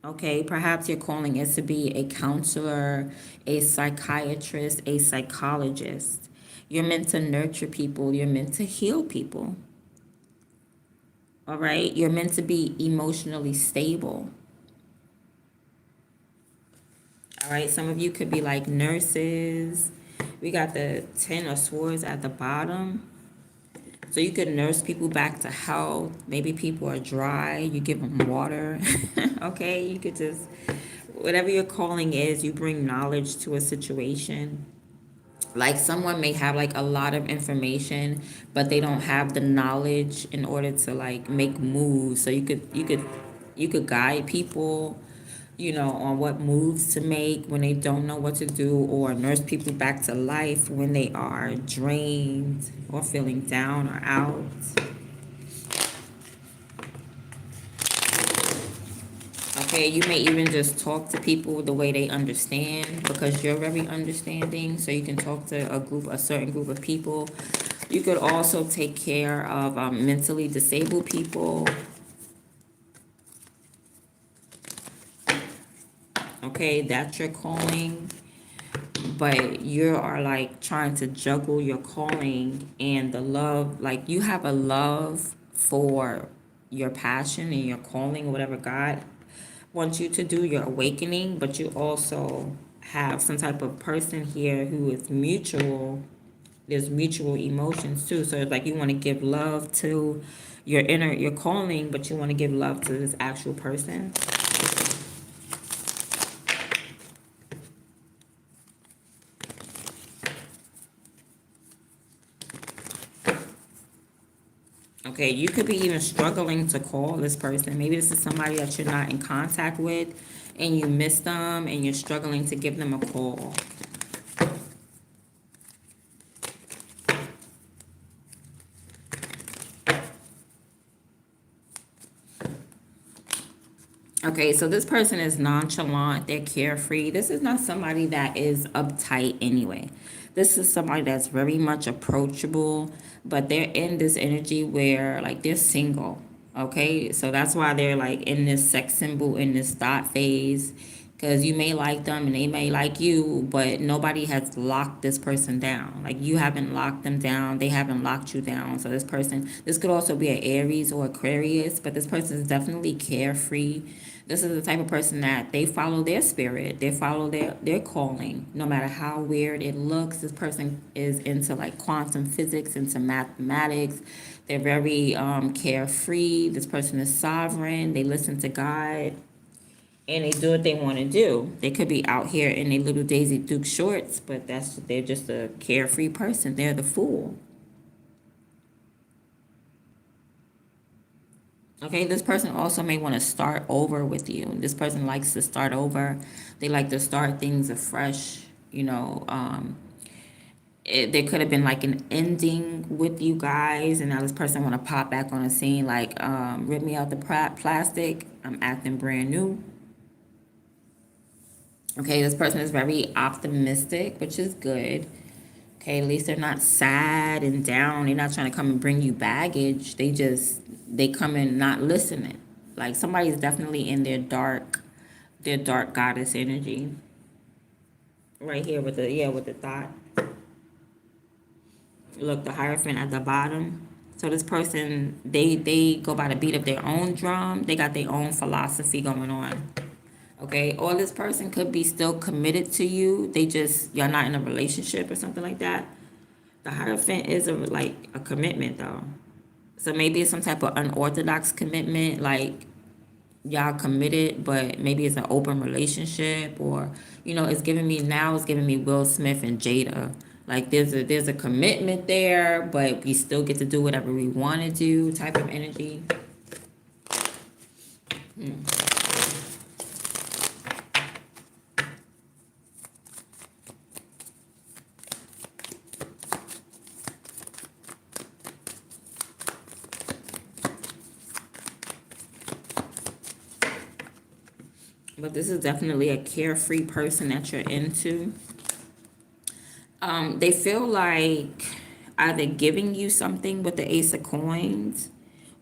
Okay, perhaps your calling is to be a counselor, a psychiatrist, a psychologist. You're meant to nurture people, you're meant to heal people. All right, you're meant to be emotionally stable. All right, some of you could be like nurses. We got the 10 of Swords at the bottom. So you could nurse people back to health. Maybe people are dry, you give them water. Okay, you could just, whatever your calling is, you bring knowledge to a situation. Like someone may have like a lot of information, but they don't have the knowledge in order to like make moves. So you could guide people, on what moves to make when they don't know what to do, or nurse people back to life when they are drained or feeling down or out. Okay, you may even just talk to people the way they understand because you're very understanding. So you can talk to a certain group of people. You could also take care of mentally disabled people. Okay, that's your calling. But you are like trying to juggle your calling and the love. Like you have a love for your passion and your calling, whatever God wants you to do, your awakening, but you also have some type of person here who is mutual. There's mutual emotions too. So it's like you want to give love to your calling, but you want to give love to this actual person. Okay, you could be even struggling to call this person. Maybe this is somebody that you're not in contact with and you miss them and you're struggling to give them a call. Okay, so this person is nonchalant, they're carefree. This is not somebody that is uptight anyway. This is somebody that's very much approachable, but they're in this energy where like they're single. Okay, so that's why they're like in this sex symbol, in this thought phase, because you may like them and they may like you, but nobody has locked this person down. Like you haven't locked them down, they haven't locked you down. So this could also be an Aries or Aquarius, but this person is definitely carefree. This is the type of person that they follow their spirit, they follow their calling, no matter how weird it looks. This person is into like quantum physics, into mathematics. They're very carefree. This person is sovereign. They listen to God and they do what they want to do. They could be out here in their little Daisy Duke shorts, but they're just a carefree person. They're the fool. Okay, this person also may want to start over with you. This person likes to start over. They like to start things afresh. There could have been like an ending with you guys, and now this person want to pop back on the scene, like rip me out the plastic. I'm acting brand new. Okay, this person is very optimistic, which is good. Okay, at least they're not sad and down. They're not trying to come and bring you baggage. They come in not listening. Like somebody's definitely in their dark goddess energy. Right here with the thought. Look, the Hierophant at the bottom. So this person, they go by the beat of their own drum. They got their own philosophy going on. Okay, or this person could be still committed to you. Y'all not in a relationship or something like that. The Hierophant is like a commitment though. So maybe it's some type of unorthodox commitment, like y'all committed, but maybe it's an open relationship, or it's giving me Will Smith and Jada. Like there's a commitment there, but we still get to do whatever we want to do, type of energy. But this is definitely a carefree person that you're into. They feel like either giving you something with the Ace of Coins,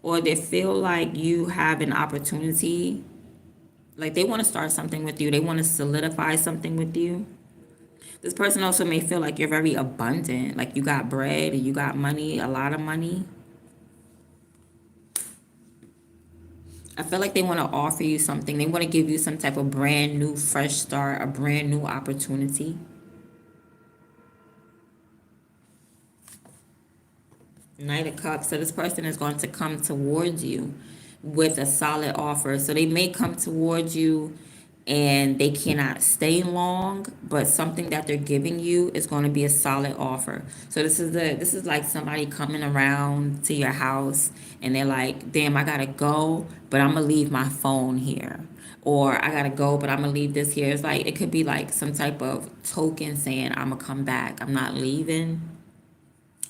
or they feel like you have an opportunity. Like they want to start something with you. They want to solidify something with you. This person also may feel like you're very abundant. Like you got bread and you got money, a lot of money. I feel like they want to offer you something. They want to give you some type of brand new, fresh start, a brand new opportunity. Knight of Cups. So this person is going to come towards you with a solid offer. So they may come towards you and they cannot stay long, but something that they're giving you is going to be a solid offer. So this is like somebody coming around to your house and they're like, "Damn, I gotta go, but I'm gonna leave my phone here." Or I gotta go, but I'm gonna leave this here. It's like it could be like some type of token saying I'm gonna come back. I'm not leaving.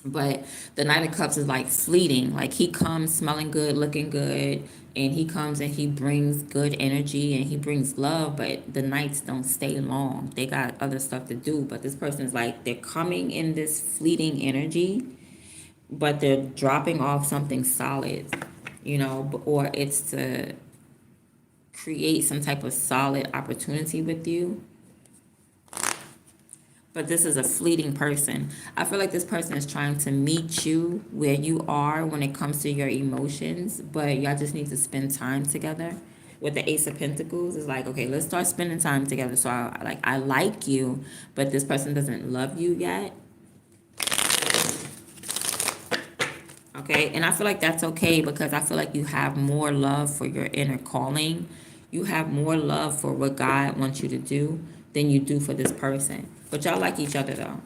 But the Knight of Cups is like fleeting. Like he comes smelling good, looking good, and he comes and he brings good energy and he brings love, but the Knights don't stay long. They got other stuff to do. But this person is like, they're coming in this fleeting energy, but they're dropping off something solid, or it's to create some type of solid opportunity with you. But this is a fleeting person. I feel like this person is trying to meet you where you are when it comes to your emotions, but y'all just need to spend time together. With the Ace of Pentacles, it's like, okay, let's start spending time together. So I like you, but this person doesn't love you yet. Okay, and I feel like that's okay because I feel like you have more love for your inner calling. You have more love for what God wants you to do than you do for this person. But y'all like each other though.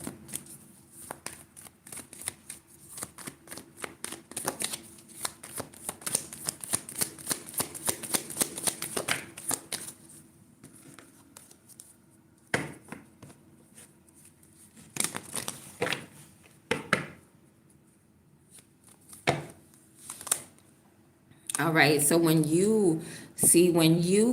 All right. So when you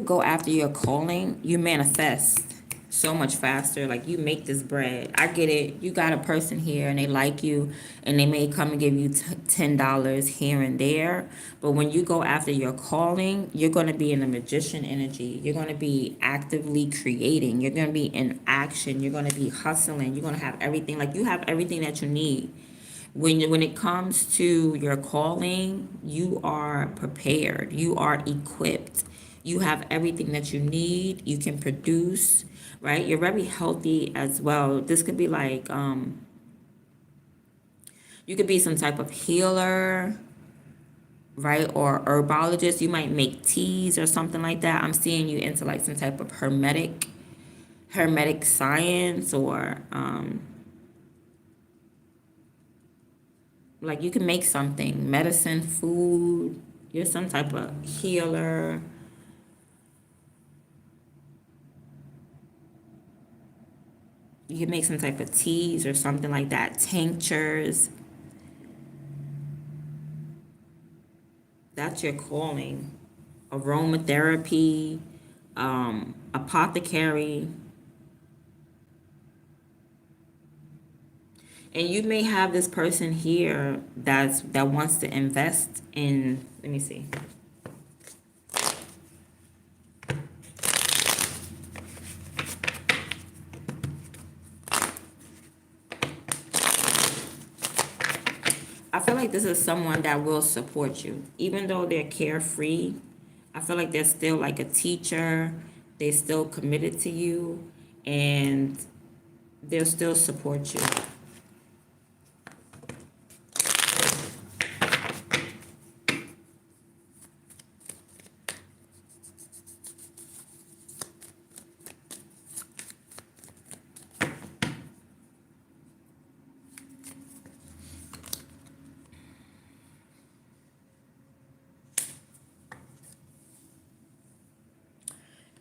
go after your calling, you manifest so much faster. Like you make this bread. I get it. You got a person here and they like you and they may come and give you $10 here and there. But when you go after your calling, you're going to be in the magician energy. You're going to be actively creating. You're going to be in action. You're going to be hustling. You're going to have everything. Like you have everything that you need. When it comes to your calling, you are prepared. You are equipped. You have everything that you need. You can produce, right? You're very healthy as well. This could be like you could be some type of healer, right? Or herbologist. You might make teas or something like that. I'm seeing you into like some type of hermetic science, or like you can make something, medicine, food. You're some type of healer. You can make some type of teas or something like that, tinctures. That's your calling. Aromatherapy, apothecary. And you may have this person here that wants to invest in, let me see. I feel like this is someone that will support you. Even though they're carefree, I feel like they're still like a teacher. They're still committed to you and they'll still support you.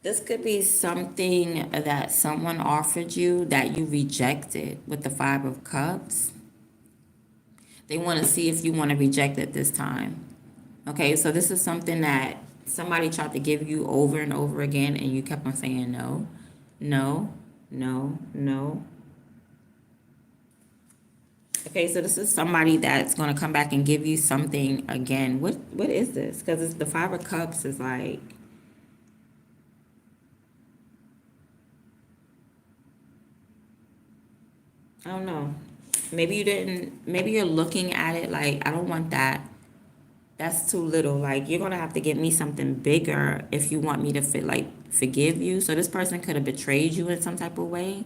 This could be something that someone offered you that you rejected with the Five of Cups. They want to see if you want to reject it this time. Okay, so this is something that Somebody tried to give you over and over again and you kept on saying no, no, no, no. Okay, so this is somebody that's going to come back and give you something again. What is this? Because it's the Five of Cups is like, I don't know. Maybe you didn't, maybe you're looking at it like, I don't want that. That's too little. Like, you're going to have to give me something bigger if you want me to forgive you. So this person could have betrayed you in some type of way.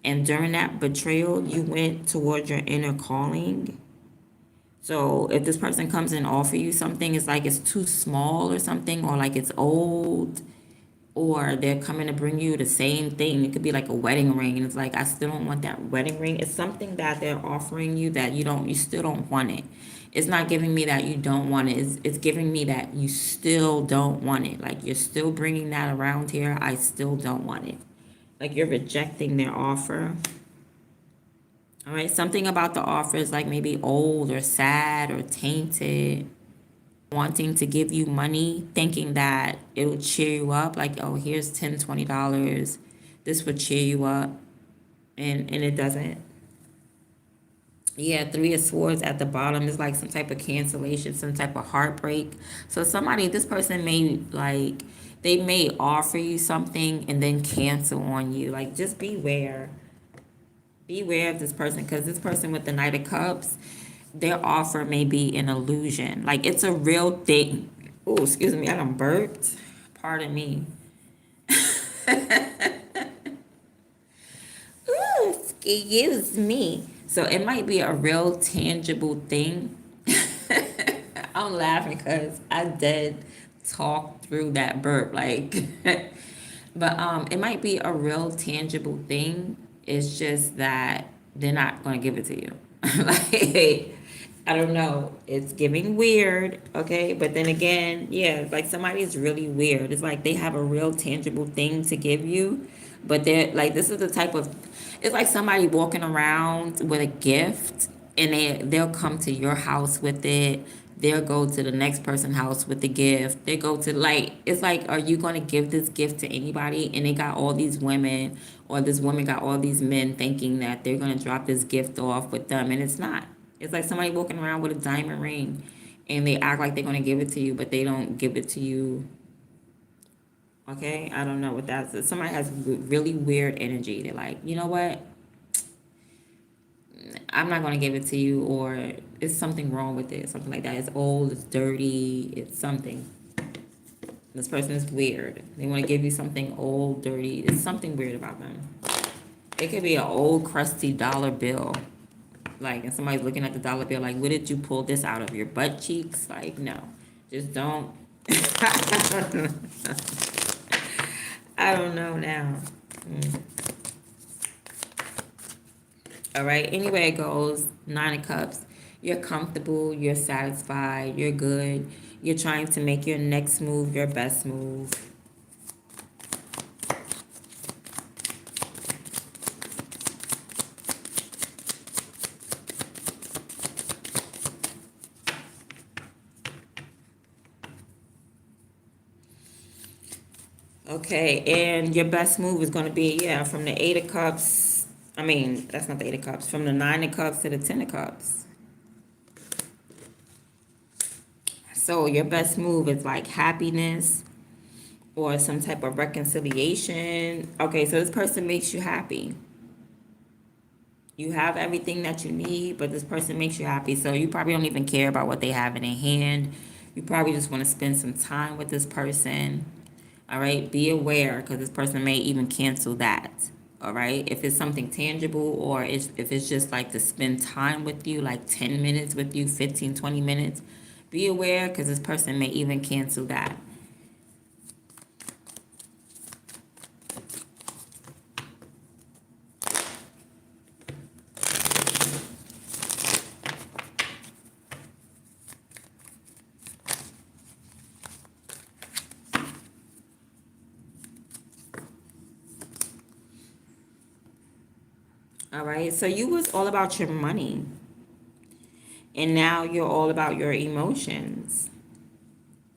And during that betrayal, you went towards your inner calling. So if this person comes and offer you something, it's like it's too small or something, or like it's old, or they're coming to bring you the same thing. It could be like a wedding ring, and it's like, I still don't want that wedding ring. It's something that they're offering you that you still don't want it. It's not giving me that you don't want it. It's giving me that you still don't want it. Like, you're still bringing that around here. I still don't want it. Like, you're rejecting their offer. All right, something about the offer is like maybe old or sad or tainted. Wanting to give you money, thinking that it will cheer you up, like, oh, here's $10, $20. This would cheer you up, and it doesn't. Yeah, Three of Swords at the bottom is like some type of cancellation, some type of heartbreak. So this person may like, they may offer you something and then cancel on you. Like, just beware. Beware of this person, because this person with the Knight of Cups, their offer may be an illusion. Like, it's a real thing. Oh, excuse me, I done burped. Pardon me. Ooh, excuse me. So it might be a real tangible thing. I'm laughing because I did talk through that burp, like, but it might be a real tangible thing. It's just that they're not gonna give it to you. Like, I don't know. It's giving weird, okay? But then again, yeah, like somebody's really weird. It's like they have a real tangible thing to give you, but they're like, this is the type of, it's like somebody walking around with a gift, and they'll come to your house with it. They'll go to the next person's house with the gift. They go to, like, it's like, are you going to give this gift to anybody? And they got all these women, or this woman got all these men thinking that they're going to drop this gift off with them, and it's not. It's like somebody walking around with a diamond ring, and they act like they're going to give it to you, but they don't give it to you. Okay, I don't know what that's. Somebody has really weird energy. They're like, you know what? I'm not going to give it to you, or it's something wrong with it, something like that. It's old, it's dirty, it's something. This person is weird. They want to give you something old, dirty. It's something weird about them. It could be an old, crusty dollar bill. Like, and somebody's looking at the dollar bill like, where did you pull this out of your butt cheeks? Like, no. Just don't. I don't know now. All right. Anyway, it goes. Nine of Cups. You're comfortable. You're satisfied. You're good. You're trying to make your next move your best move. Okay, and your best move is going to be, yeah, from the Eight of Cups. I mean, that's not the Eight of Cups. From the Nine of Cups to the Ten of Cups. So your best move is like happiness or some type of reconciliation. Okay, so this person makes you happy. You have everything that you need, but this person makes you happy. So you probably don't even care about what they have in their hand. You probably just want to spend some time with this person. All right, be aware, because this person may even cancel that. All right, if it's something tangible, or if it's just like to spend time with you, like 10 minutes with you, 15, 20 minutes, be aware, because this person may even cancel that. All right, so you was all about your money, and now you're all about your emotions.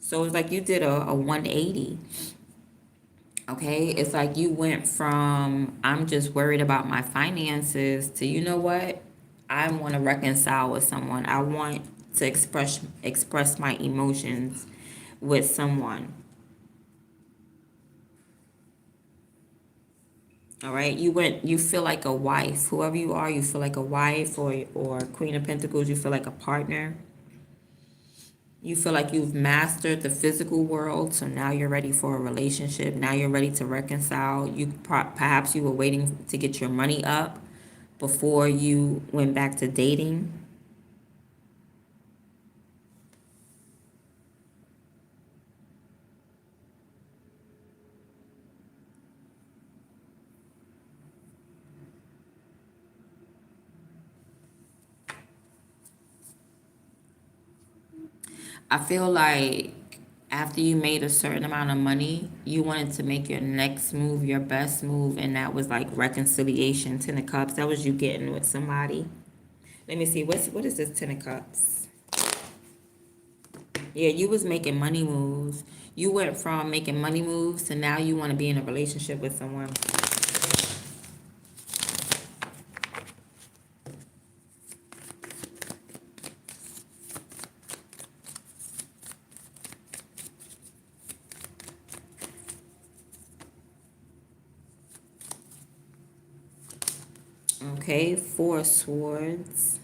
So it's like you did a 180. Okay, it's like you went from I'm just worried about my finances to, you know what? I want to reconcile with someone. I want to express my emotions with someone. All right, you feel like a wife. Whoever you are, you feel like a wife, or Queen of Pentacles, you feel like a partner. You feel like you've mastered the physical world, so now you're ready for a relationship. Now you're ready to reconcile. Perhaps you were waiting to get your money up before you went back to dating. I feel like after you made a certain amount of money, you wanted to make your next move, your best move, and that was like reconciliation. Ten of Cups. That was you getting with somebody. Let me see. What is this Ten of Cups? Yeah, you was making money moves. You went from making money moves to now you want to be in a relationship with someone. Okay, Four of Swords.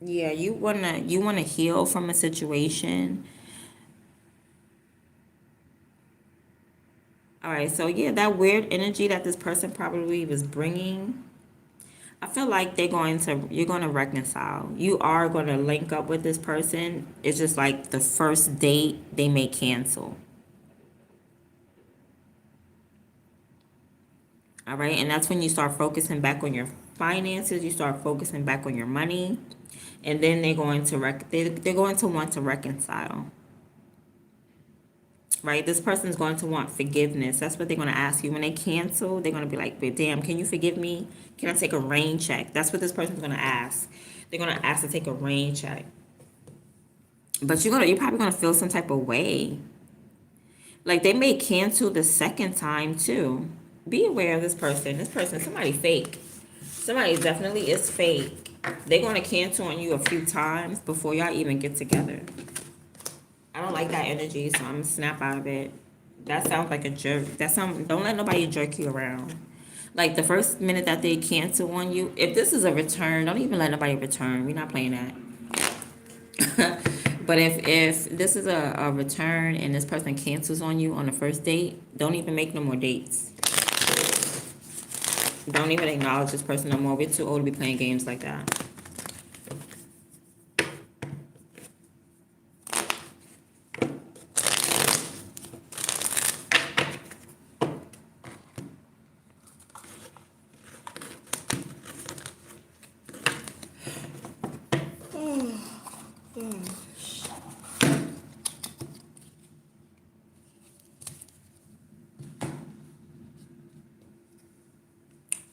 Yeah, you wanna heal from a situation. All right, so yeah, that weird energy that this person probably was bringing, I feel like you're going to reconcile. You are going to link up with this person. It's just like the first date they may cancel. All right, and that's when you start focusing back on your finances. You start focusing back on your money, and then they're going to want to reconcile. Right, this person's going to want forgiveness. That's what they're going to ask you when they cancel. They're going to be like, "But damn, can you forgive me? Can I take a rain check?" That's what this person's going to ask. They're going to ask to take a rain check. But you're probably gonna feel some type of way. Like they may cancel the second time too. Be aware of this person. This person, somebody fake. Somebody definitely is fake. They're gonna cancel on you a few times before y'all even get together. I don't like that energy, so I'm gonna snap out of it. That sounds like a jerk. Don't let nobody jerk you around. Like the first minute that they cancel on you, if this is a return, don't even let nobody return. We're not playing that. But if this is a return and this person cancels on you on the first date, don't even make no more dates. Don't even acknowledge this person no more. We're too old to be playing games like that.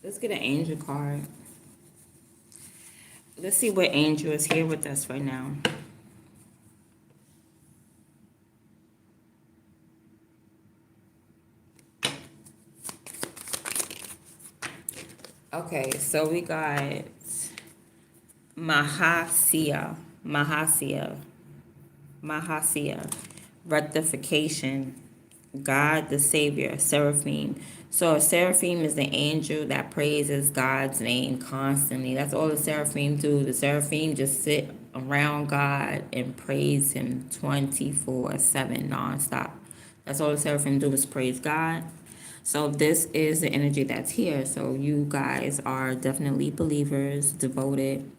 Let's get an angel card. Let's see what angel is here with us right now. Okay, so we got Mahasya, Mahasya, Mahasya, rectification, God the Savior, Seraphim. So a seraphim is the angel that praises God's name constantly. That's all the seraphim do. The seraphim just sit around God and praise Him 24/7 nonstop. That's all the seraphim do is praise God. So this is the energy that's here. So you guys are definitely believers, devoted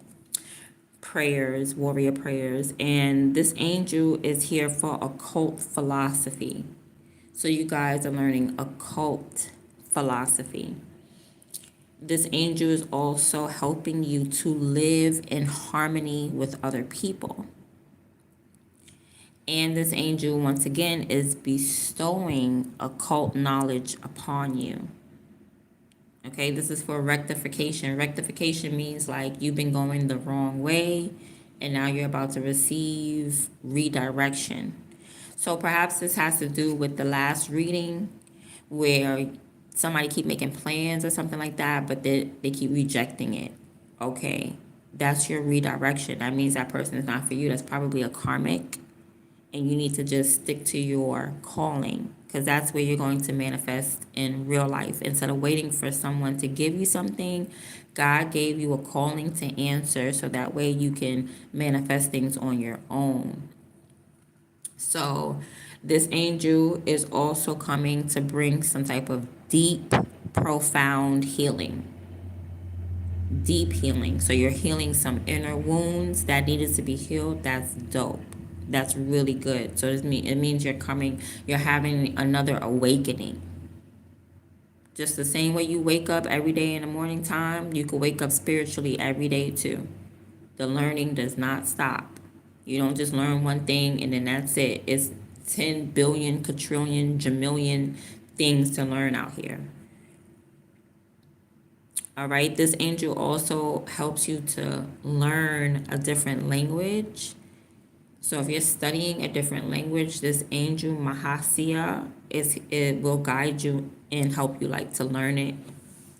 prayers, warrior prayers, and this angel is here for occult philosophy. So you guys are learning occult philosophy. This angel is also helping you to live in harmony with other people. And this angel, once again, is bestowing occult knowledge upon you. Okay, this is for rectification. Rectification means like you've been going the wrong way. and now you're about to receive redirection. So perhaps this has to do with the last reading where somebody keep making plans or something like that, but they keep rejecting it. Okay, that's your redirection. That means that person is not for you. That's probably a karmic, and you need to just stick to your calling, because that's where you're going to manifest in real life. Instead of waiting for someone to give you something, God gave you a calling to answer, so that way you can manifest things on your own. So this angel is also coming to bring some type of deep, profound healing. Deep healing. So you're healing some inner wounds that needed to be healed. That's dope. That's really good. So it means you're having another awakening. Just the same way you wake up every day in the morning time, you could wake up spiritually every day too. The learning does not stop. You don't just learn one thing and then that's it. It's 10 billion, quadrillion, jamillion things to learn out here. All right, this angel also helps you to learn a different language. So if you're studying a different language, this angel Mahasya it will guide you and help you like to learn it,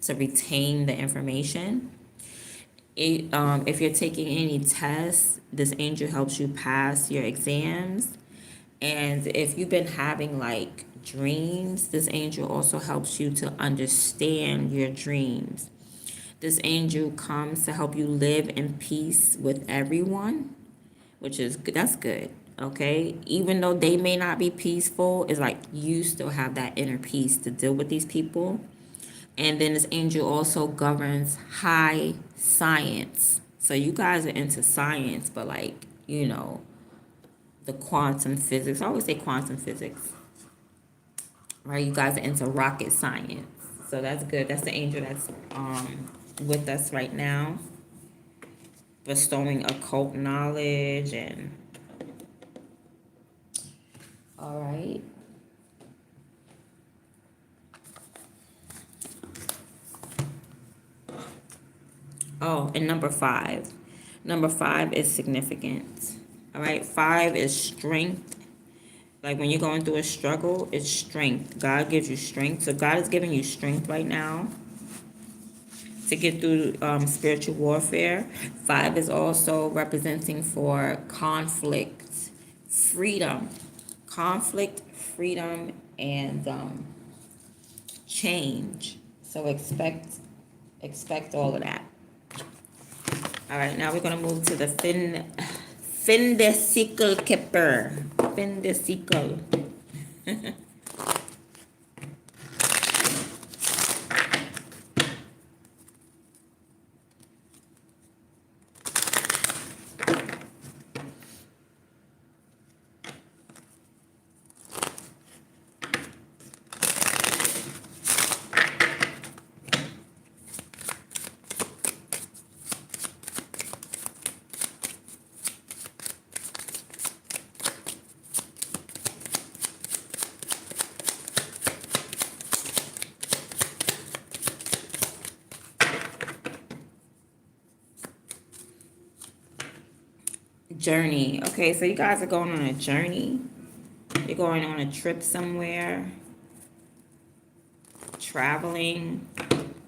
to retain the information. If you're taking any tests, this angel helps you pass your exams. And if you've been having like dreams, this angel also helps you to understand your dreams. This angel comes to help you live in peace with everyone, which is good. That's good. Okay, even though they may not be peaceful, it's like you still have that inner peace to deal with these people. And then this angel also governs high science. So you guys are into science, but like, the quantum physics. I always say quantum physics. Right? You guys are into rocket science. So that's good. That's the angel that's with us right now. Bestowing occult knowledge and all right. Oh, and number 5. Number 5 is significant. All right, 5 is strength. Like when you're going through a struggle, it's strength. God gives you strength. So God is giving you strength right now to get through spiritual warfare. 5 is also representing for conflict, freedom. Conflict, freedom, and change. So expect all of that. All right, now we're gonna move to the Findesicle Kipper. Findesicle. Journey. Okay, so you guys are going on a journey. You're going on a trip somewhere. Traveling.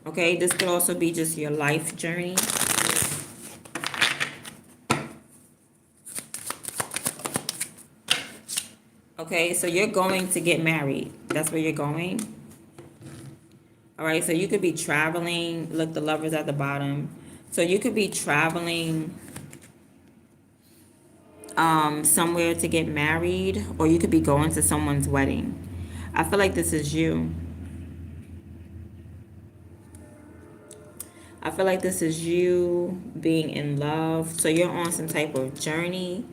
Okay, this could also be just your life journey. Okay, so you're going to get married. That's where you're going. All right, so you could be traveling. Look, the Lovers at the bottom. So you could be traveling somewhere to get married, or you could be going to someone's wedding. I feel like this is you. I feel like this is you being in love. So you're on some type of journey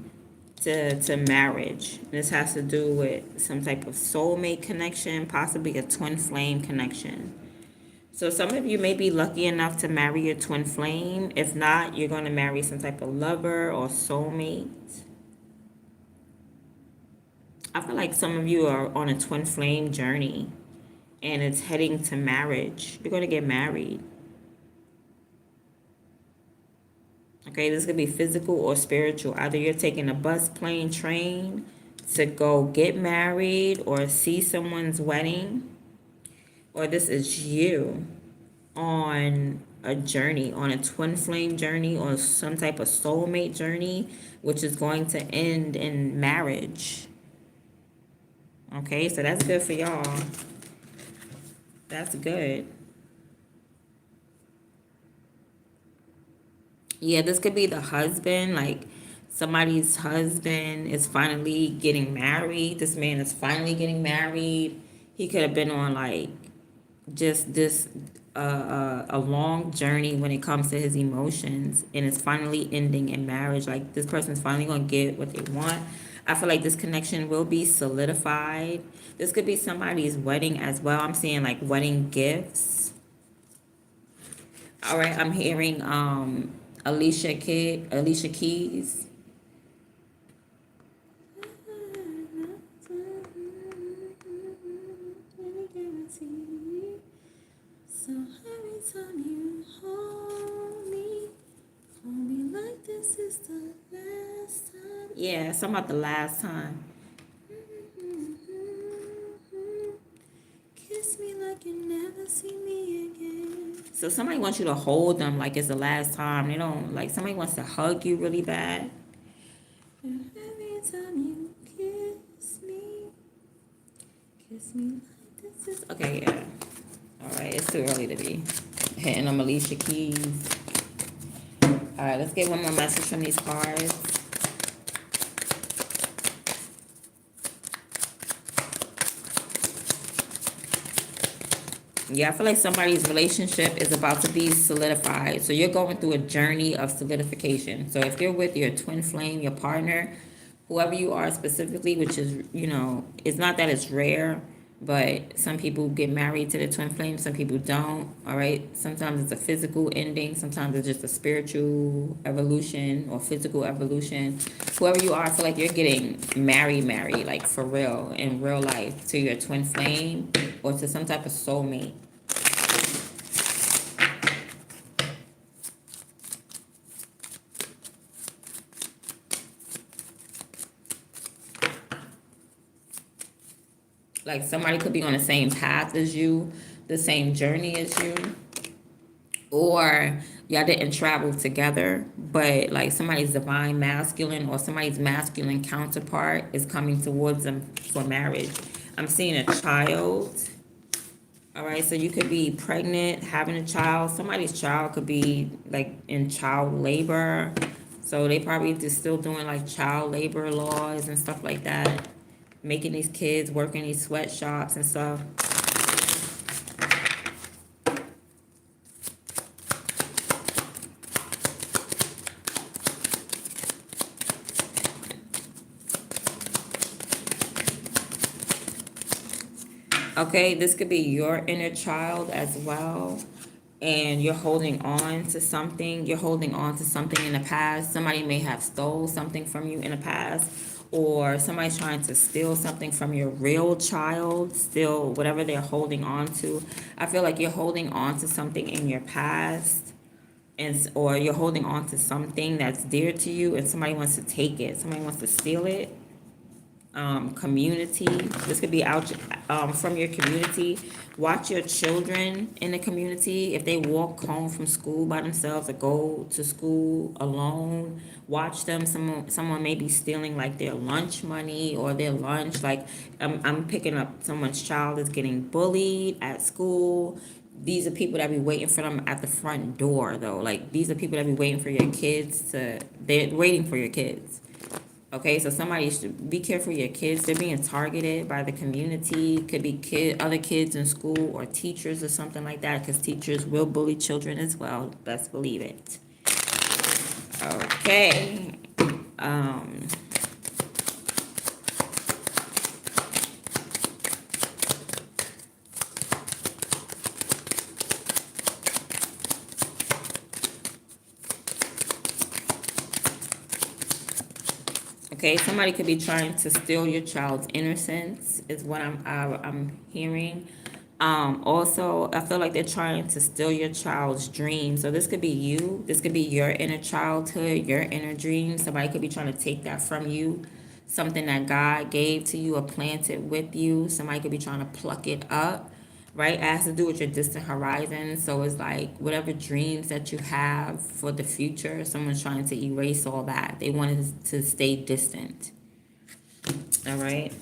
to marriage. This has to do with some type of soulmate connection, possibly a twin flame connection. So some of you may be lucky enough to marry your twin flame. If not, you're going to marry some type of lover or soulmate. I feel like some of you are on a twin flame journey and it's heading to marriage. You're going to get married. Okay, this could be physical or spiritual. Either you're taking a bus, plane, train to go get married or see someone's wedding, or this is you on a journey, on a twin flame journey, or some type of soulmate journey, which is going to end in marriage. Okay, so that's good for y'all. That's good. Yeah, this could be the husband, like somebody's husband is finally getting married. This man is finally getting married. He could have been on like just this a long journey when it comes to his emotions, and it's finally ending in marriage. Like this person's finally gonna get what they want. I feel like this connection will be solidified. This could be somebody's wedding as well. I'm seeing like wedding gifts. All right, I'm hearing Alicia Keys. So every time you hold me like this is the last time. Yeah, something about the last time. Kiss me like you never see me again. So somebody wants you to hold them like it's the last time. They don't, like, somebody wants to hug you really bad. And every time you kiss me like this is. Okay, yeah. Alright, it's too early to be hitting on Alicia Keys. Alright, let's get one more message from these cards. Yeah, I feel like somebody's relationship is about to be solidified. So you're going through a journey of solidification. So if you're with your twin flame, your partner, whoever you are specifically, which is, it's not that it's rare, but some people get married to the twin flame, some people don't, all right? Sometimes it's a physical ending, sometimes it's just a spiritual evolution or physical evolution. Whoever you are, I feel like you're getting married, like for real, in real life, to your twin flame or to some type of soulmate. Like somebody could be on the same path as you, the same journey as you, or y'all didn't travel together, but like somebody's divine masculine or somebody's masculine counterpart is coming towards them for marriage. I'm seeing a child. All right, so you could be pregnant, having a child. Somebody's child could be like in child labor. So they probably just still doing like child labor laws and stuff like that. Making these kids work in these sweatshops and stuff. Okay, this could be your inner child as well. And you're holding on to something. You're holding on to something in the past. Somebody may have stole something from you in the past. Or somebody's trying to steal something from your real child, steal whatever they're holding on to. I feel like you're holding on to something in your past, or you're holding on to something that's dear to you, and somebody wants to take it. Somebody wants to steal it. Community. This could be out from your community. Watch your children in the community. If they walk home from school by themselves or go to school alone, watch them. Someone may be stealing like their lunch money or their lunch. Like I'm picking up someone's child is getting bullied at school. These are people that be waiting for them at the front door though. Like these are people that be waiting for your kids they're waiting for your kids. Okay, so somebody should be careful of your kids. They're being targeted by the community. Could be other kids in school or teachers or something like that, because teachers will bully children as well. Best believe it. Okay. Okay, somebody could be trying to steal your child's innocence, is what I'm hearing. Also, I feel like they're trying to steal your child's dream. So this could be you. This could be your inner childhood, your inner dream. Somebody could be trying to take that from you. Something that God gave to you or planted with you. Somebody could be trying to pluck it up, right? It has to do with your distant horizon. So it's like whatever dreams that you have for the future, someone's trying to erase all that. They wanted to stay distant. All right.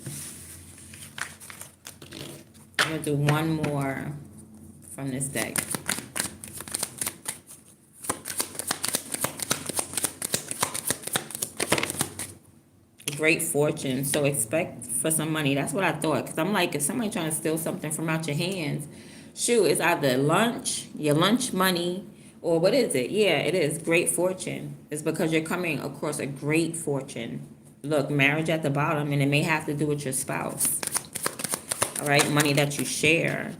I'm going to do one more from this deck. Great fortune. So expect for some money. That's what I thought. Because I'm like, if somebody trying to steal something from out your hands, shoot, it's either lunch, your lunch money, or what is it? Yeah, it is great fortune. It's because you're coming across a great fortune. Look, marriage at the bottom, and it may have to do with your spouse. All right, money that you share.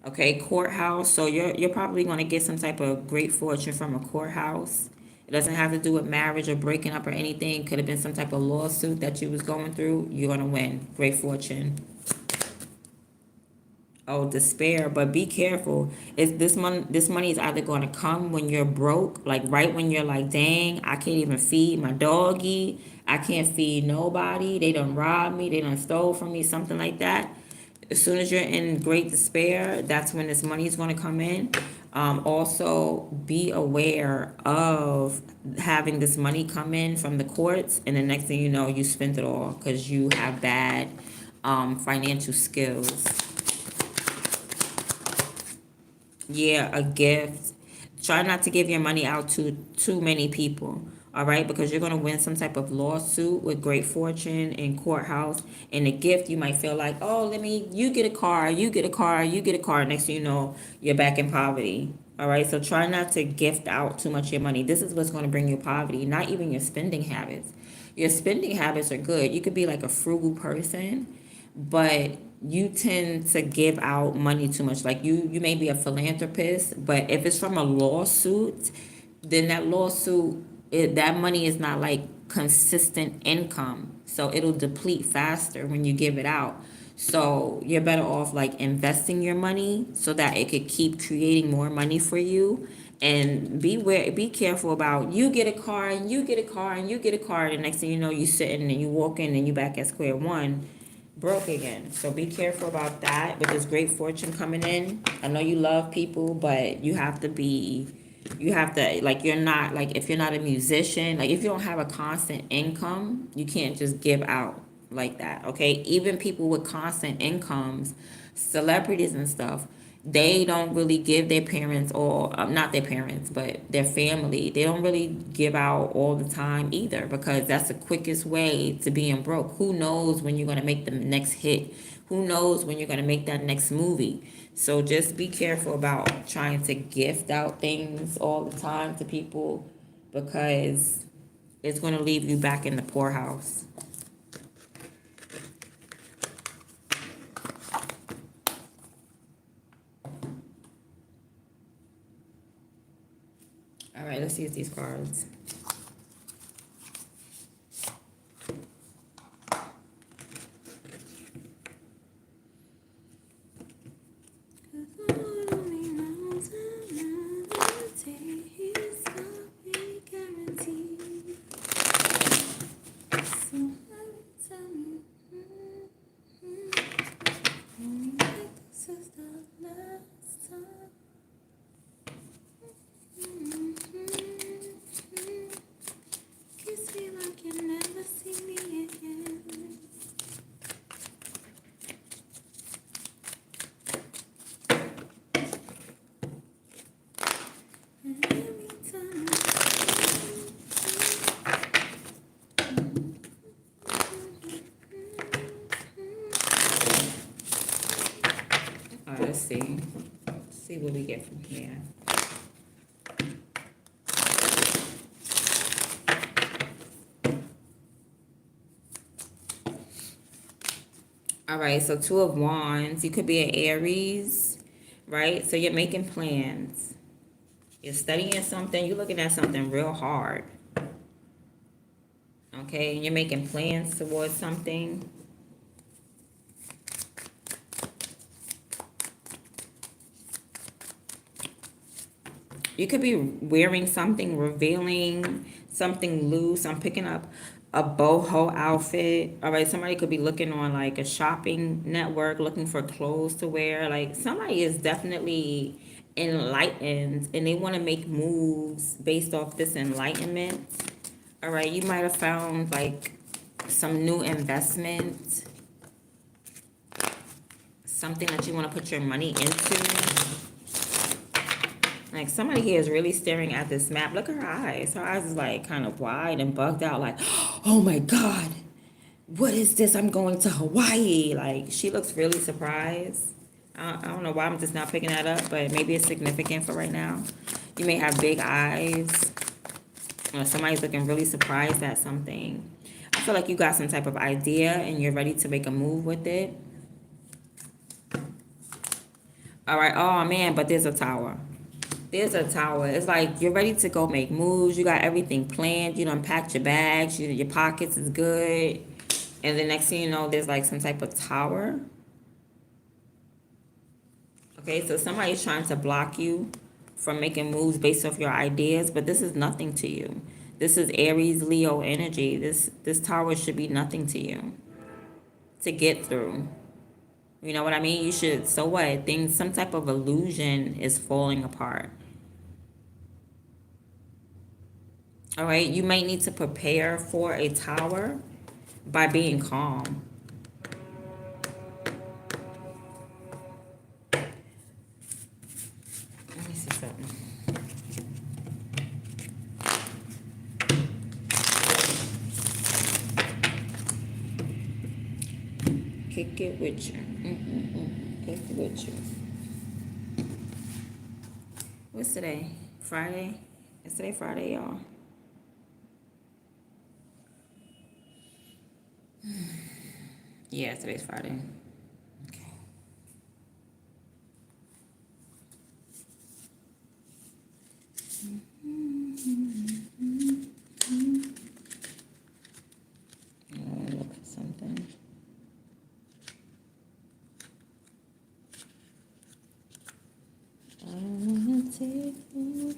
Okay, courthouse. So you're probably going to get some type of great fortune from a courthouse. It doesn't have to do with marriage or breaking up or anything. Could have been some type of lawsuit that you was going through. You're going to win. Great fortune. Oh, despair. But be careful. Is this money is either going to come when you're broke, like right when you're like, dang, I can't even feed my doggy. I can't feed nobody. They done robbed me. They done stole from me. Something like that. As soon as you're in great despair, that's when this money is going to come in. Also, be aware of having this money come in from the courts, and the next thing you know, you spent it all because you have bad financial skills. Yeah, a gift. Try not to give your money out to too many people. All right, because you're gonna win some type of lawsuit with great fortune in courthouse. And the gift, you might feel like, oh, you get a car, you get a car, you get a car. Next thing you know, you're back in poverty. All right, so try not to gift out too much of your money. This is what's gonna bring you poverty, not even your spending habits. Your spending habits are good. You could be like a frugal person, but you tend to give out money too much. Like you may be a philanthropist, but if it's from a lawsuit, then that lawsuit, that money is not like consistent income, so it'll deplete faster when you give it out. So you're better off like investing your money so that it could keep creating more money for you. And be careful about, you get a car and you get a car and you get a car, and the next thing you know, you sitting and you walk in and you back at square one, broke again. So be careful about that with this great fortune coming in. I know you love people, but you have to, like, you're not, like, if you're not a musician, like, if you don't have a constant income, you can't just give out like that, okay? Even people with constant incomes, celebrities and stuff, they don't really give their parents, or not their parents, but their family, they don't really give out all the time either, because that's the quickest way to being broke. Who knows when you're going to make the next hit? Who knows when you're going to make that next movie? So just be careful about trying to gift out things all the time to people, because it's going to leave you back in the poorhouse. All right, let's use these cards. All right, let's see. Let's see what we get from here. All right, so Two of Wands. You could be an Aries, right? So you're making plans. You're studying something. You're looking at something real hard. Okay, and you're making plans towards something. You could be wearing something revealing, something loose. I'm picking up a boho outfit. All right, somebody could be looking on like a shopping network, looking for clothes to wear. Like somebody is definitely enlightened and they want to make moves based off this enlightenment. All right, you might have found like some new investment, something that you want to put your money into. Like somebody here is really staring at this map. Look at her eyes. Her eyes is like kind of wide and bugged out. Like, oh my God, what is this? I'm going to Hawaii. Like she looks really surprised. I don't know why I'm just not picking that up, but maybe it's significant for right now. You may have big eyes. Or somebody's looking really surprised at something. I feel like you got some type of idea and you're ready to make a move with it. All right. Oh man, but there's a tower. There's a tower. It's like you're ready to go make moves. You got everything planned. You done packed your bags. Your pockets is good. And the next thing you know, there's like some type of tower. Okay, so somebody's trying to block you from making moves based off your ideas, but this is nothing to you. This is Aries Leo energy. This tower should be nothing to you to get through. You know what I mean? You should, so what? Things, some type of illusion is falling apart. All right, you might need to prepare for a tower by being calm. Let me see something. Kick it with you. Kick it with you. What's today? Friday? Is today Friday, y'all? Yeah, today's Friday. Okay. Look at something. I wanna take you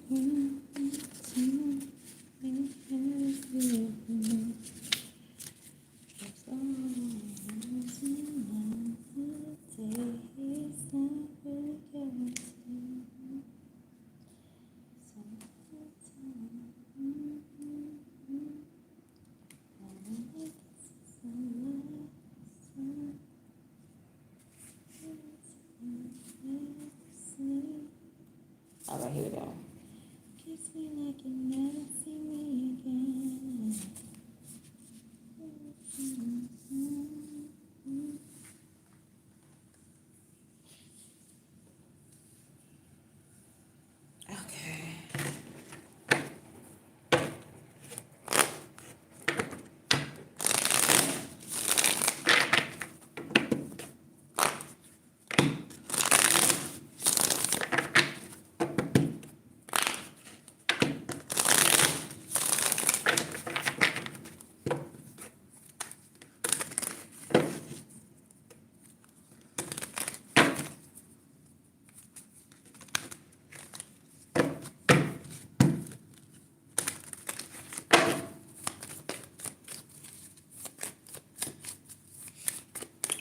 all right, here we go. Kiss me like you never see me again. Okay.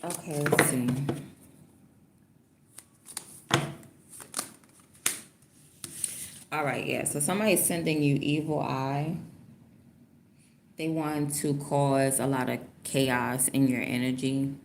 Okay, let's see. All right, yeah. So somebody's sending you evil eye. They want to cause a lot of chaos in your energy.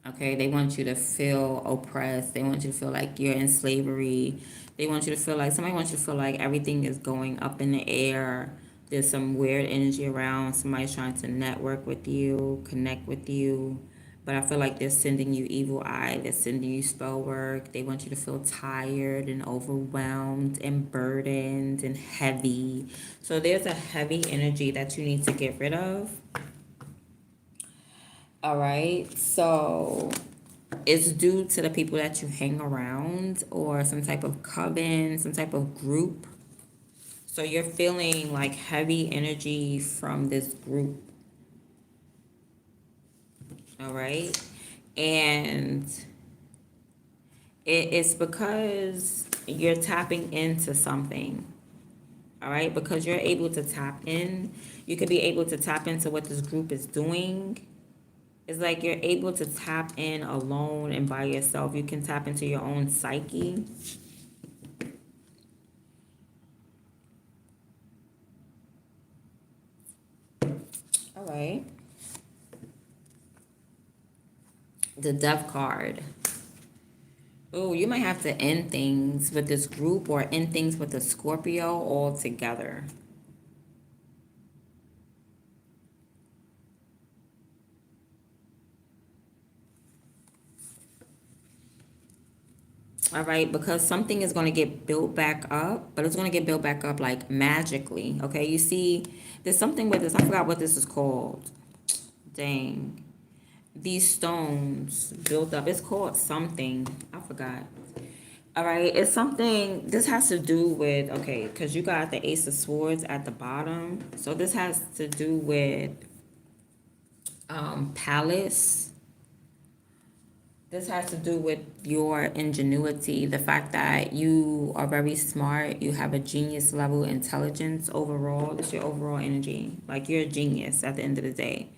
Okay, they want you to feel oppressed. They want you to feel like you're in slavery. They want you to feel like, somebody wants you to feel like everything is going up in the air. There's some weird energy around. Somebody's trying to network with you, connect with you. But I feel like they're sending you evil eye. They're sending you spell work. They want you to feel tired and overwhelmed and burdened and heavy. So there's a heavy energy that you need to get rid of. All right. So it's due to the people that you hang around or some type of coven, some type of group. So you're feeling like heavy energy from this group. All right. And it's because you're tapping into something. All right, because you're able to tap in, you could be able to tap into what this group is doing. It's like you're able to tap in alone and by yourself. You can tap into your own psyche. All right. The Death card. Oh, you might have to end things with this group or end things with a Scorpio altogether. All right, because something is going to get built back up, but it's going to get built back up like magically. Okay, you see, there's something with this. I forgot what this is called. Dang. These stones built up. It's called something. I forgot. All right, it's something. This has to do with, okay, because you got the Ace of Swords at the bottom. So this has to do with palace. This has to do with your ingenuity, the fact that you are very smart, you have a genius level intelligence overall. It's your overall energy. Like you're a genius at the end of the day.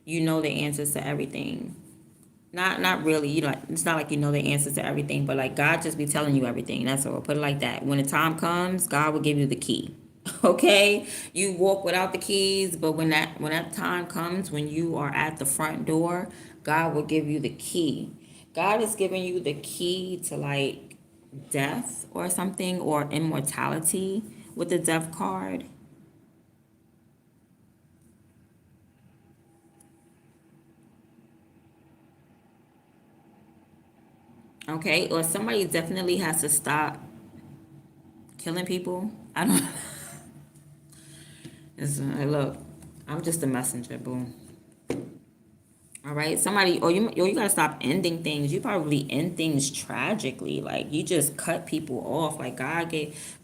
You know the answers to everything. Not really, you know, it's not like you know the answers to everything, but like God just be telling you everything. That's all. Put it like that. When the time comes, God will give you the key. Okay? You walk without the keys, but when that time comes, when you are at the front door, God will give you the key. God is giving you the key to like death or something or immortality with the death card. Okay? Or somebody definitely has to stop killing people. I don't look, I'm just a messenger, boo. All right, somebody, or you gotta stop ending things. You probably end things tragically, like you just cut people off. Like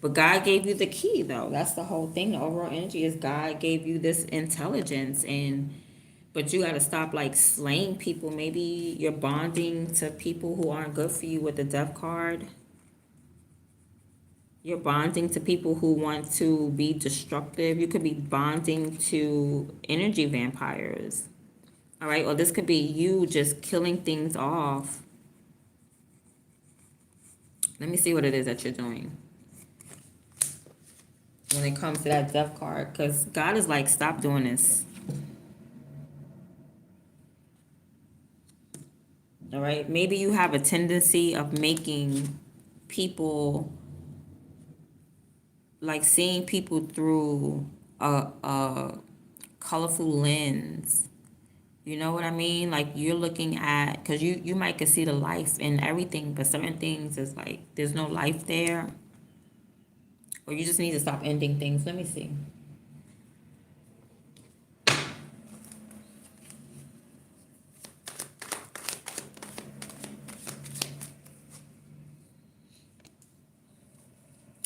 but God gave you the key, though. That's the whole thing. The overall energy is God gave you this intelligence, but you gotta stop like slaying people. Maybe you're bonding to people who aren't good for you with the death card. You're bonding to people who want to be destructive. You could be bonding to energy vampires. All right, or this could be you just killing things off. Let me see what it is that you're doing when it comes to that death card, because God is like, stop doing this. All right, maybe you have a tendency of making people, like seeing people through a colorful lens. You know what I mean? Like you're looking at, because you might could see the life in everything, but certain things is like there's no life there. Or you just need to stop ending things. Let me see.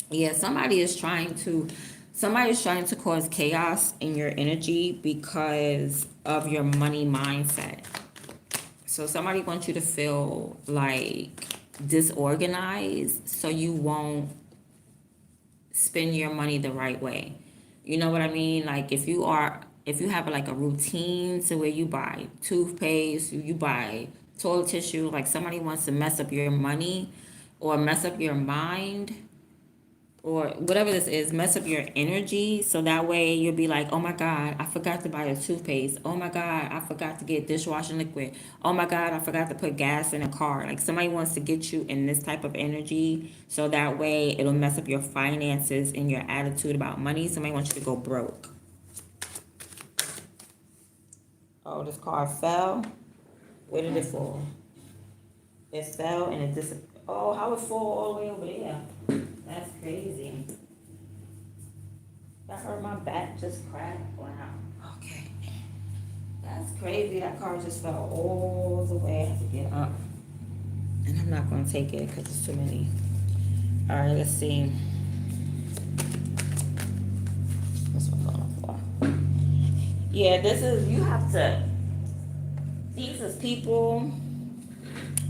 Yeah, somebody's trying to cause chaos in your energy because of your money mindset. So somebody wants you to feel like disorganized so you won't spend your money the right way. You know what I mean? Like if you have like a routine to where you buy toothpaste, you buy toilet tissue, like somebody wants to mess up your money or mess up your mind or whatever this is, mess up your energy so that way you'll be like, oh my God, I forgot to buy a toothpaste. Oh my God, I forgot to get dishwashing liquid. Oh my God, I forgot to put gas in a car. Like somebody wants to get you in this type of energy so that way it'll mess up your finances and your attitude about money. Somebody wants you to go broke. Oh, this car fell. Where did it fall? It fell and it disappeared. Oh, how it fall all the way over there? That's crazy. That hurt my back, just cracked. Wow. Okay. That's crazy. That car just fell all the way. I have to get up. And I'm not going to take it because it's too many. All right, let's see. This one's on the floor. Yeah, you have to, these is people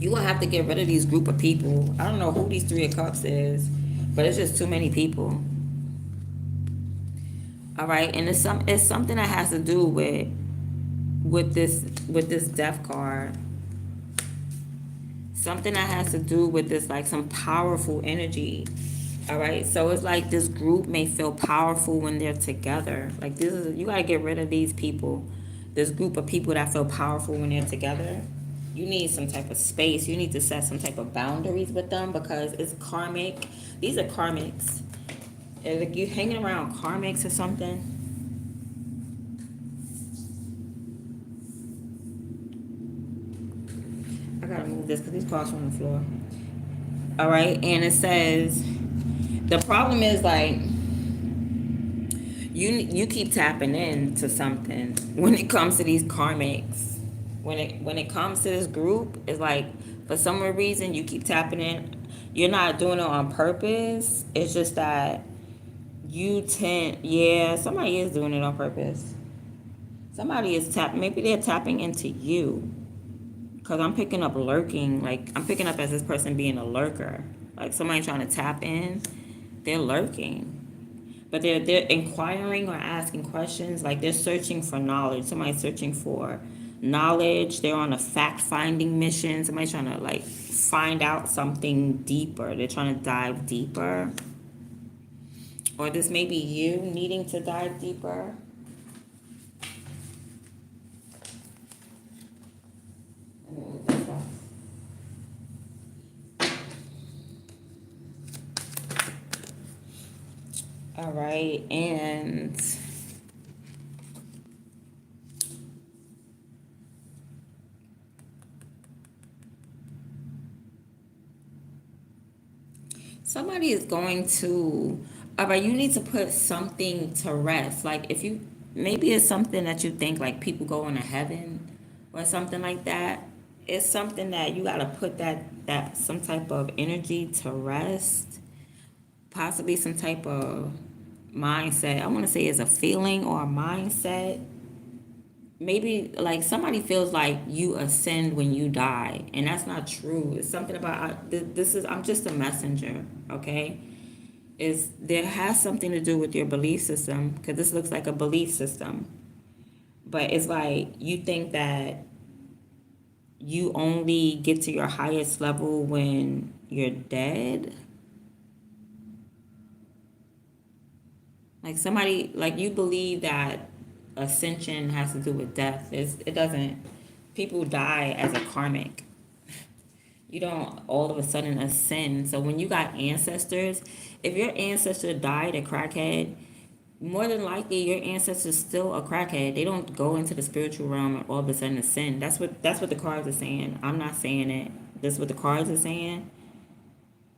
You gonna have to get rid of these group of people. I don't know who these Three of Cups is, but it's just too many people. All right, and it's something that has to do with this death card. Something that has to do with this, like some powerful energy. All right, so it's like this group may feel powerful when they're together. Like this is, you gotta get rid of these people. This group of people that feel powerful when they're together. You need some type of space. You need to set some type of boundaries with them because it's karmic. These are karmics. And like you hanging around karmics or something. I gotta move this because these cards are on the floor. All right, and it says the problem is like you keep tapping into something when it comes to these karmics. When it comes to this group, it's like for some reason you keep tapping in. You're not doing it on purpose. It's just that you tend, yeah, somebody is doing it on purpose. Somebody is maybe they're tapping into you. Because I'm picking up lurking, like I'm picking up as this person being a lurker. Like somebody trying to tap in, they're lurking. But they're inquiring or asking questions, like they're searching for knowledge. Somebody's searching for knowledge. They're on a fact-finding mission. Somebody's trying to like find out something deeper. They're trying to dive deeper. Or this may be you needing to dive deeper. All right, and somebody is going to, all right, you need to put something to rest. Like if you, maybe it's something that you think like people going to heaven or something like that. It's something that you got to put that some type of energy to rest. Possibly some type of mindset. I want to say it's a feeling or a mindset. Maybe like somebody feels like you ascend when you die, and that's not true. It's something about this is, I'm just a messenger, okay? Is there has something to do with your belief system because this looks like a belief system, but it's like you think that you only get to your highest level when you're dead. Like somebody, like you believe that ascension has to do with death. It doesn't. People die as a karmic. You don't all of a sudden ascend. So when you got ancestors, if your ancestor died a crackhead, more than likely your ancestor's still a crackhead. They don't go into the spiritual realm and all of a sudden ascend. That's what the cards are saying. I'm not saying it. That's what the cards are saying.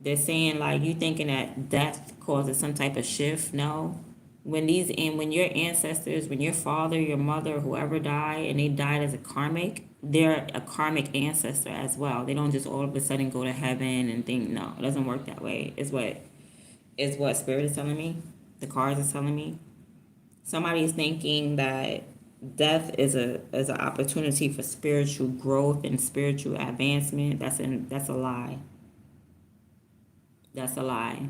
They're saying like you thinking that death causes some type of shift. No. When your ancestors, when your father, your mother, whoever died and they died as a karmic, they're a karmic ancestor as well. They don't just all of a sudden go to heaven and think, no, it doesn't work that way. Is what spirit is telling me. The cards is telling me. Somebody is thinking that death is an opportunity for spiritual growth and spiritual advancement. That's a lie. That's a lie.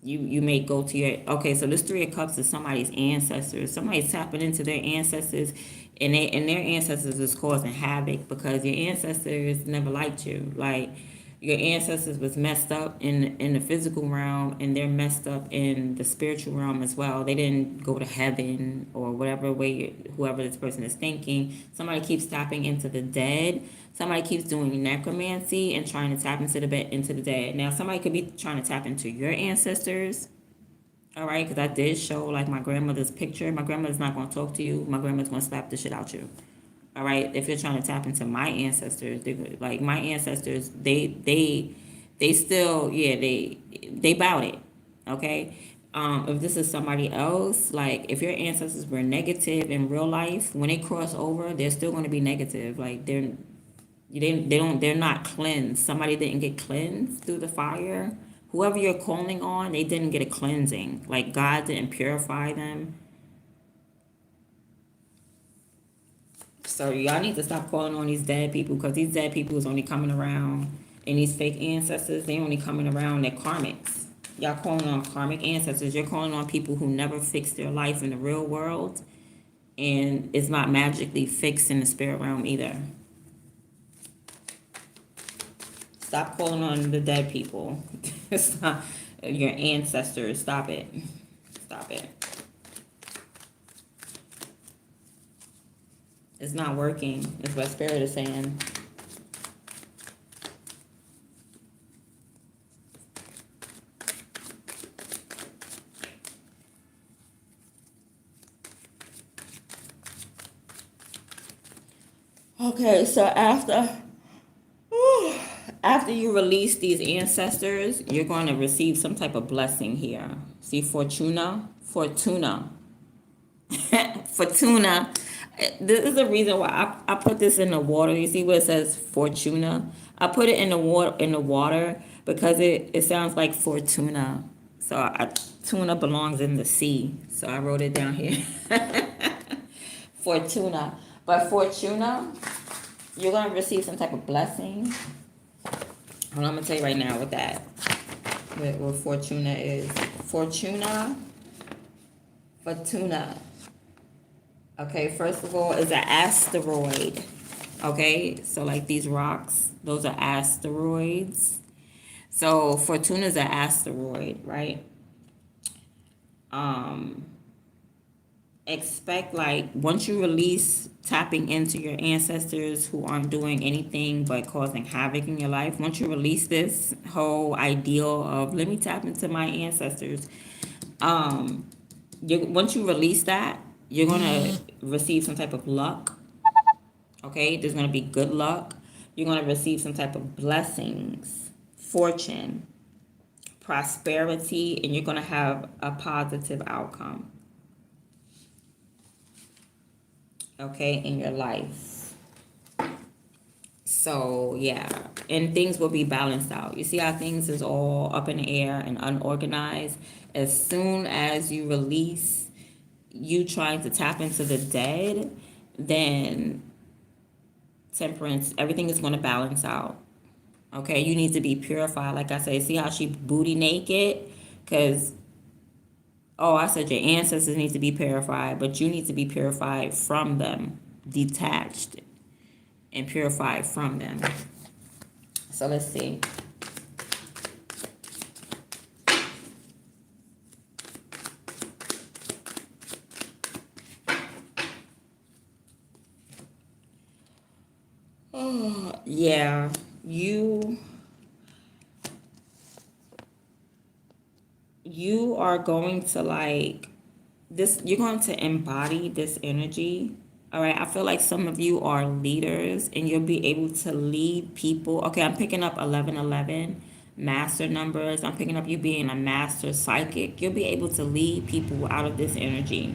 You may go to your, okay, so this Three of Cups is somebody's ancestors. Somebody's tapping into their ancestors, and their ancestors is causing havoc because your ancestors never liked you. Like your ancestors was messed up in the physical realm, and they're messed up in the spiritual realm as well. They didn't go to heaven or whatever way whoever this person is thinking. Somebody keeps tapping into the dead. Somebody keeps doing necromancy and trying to tap into the dead. Now somebody could be trying to tap into your ancestors. All right, because I did show like my grandmother's picture. My grandmother's not going to talk to you. My grandmother's going to slap the shit out you. All right, if you're trying to tap into my ancestors, like my ancestors, they still, yeah, they bout it. Okay, if this is somebody else, like if your ancestors were negative in real life, when they cross over, they're still going to be negative. Like they're not cleansed. Somebody didn't get cleansed through the fire. Whoever you're calling on, they didn't get a cleansing. Like God didn't purify them. So y'all need to stop calling on these dead people, because these dead people is only coming around, and these fake ancestors, they only coming around, they're karmics. Y'all calling on karmic ancestors. You're calling on people who never fixed their life in the real world, and it's not magically fixed in the spirit realm either. Stop calling on the dead people. Stop. Your ancestors. Stop it. Stop it. It's not working. It's what spirit is saying. Okay, so after you release these ancestors, you're going to receive some type of blessing here. See, Fortuna. Fortuna. This is the reason why I put this in the water. You see where it says Fortuna? I put it in the water because it sounds like Fortuna. So tuna belongs in the sea. So I wrote it down here. Fortuna. But Fortuna, you're going to receive some type of blessing. Hold on, I'm going to tell you right now what Fortuna is. Fortuna. Okay, first of all, is an asteroid. Okay, so like these rocks, those are asteroids. So Fortuna is an asteroid, right? Expect, like, once you release tapping into your ancestors who aren't doing anything but causing havoc in your life, once you release this whole ideal of let me tap into my ancestors, once you release that, you're gonna receive some type of luck. Okay, there's gonna be good luck. You're gonna receive some type of blessings, fortune, prosperity, and you're gonna have a positive outcome. Okay, in your life. So yeah, and things will be balanced out. You see how things is all up in the air and unorganized? As soon as you release you trying to tap into the dead, then temperance, everything is going to balance out. Okay, you need to be purified. Like I say, see how she booty naked? Because, oh, I said your ancestors need to be purified, but you need to be purified from them, detached and purified from them. So let's see. Oh, yeah, you are going to, like, this, you're going to embody this energy. All right, I feel like some of you are leaders and you'll be able to lead people. Okay, I'm picking up 1111 master numbers. I'm picking up you being a master psychic. You'll be able to lead people out of this energy.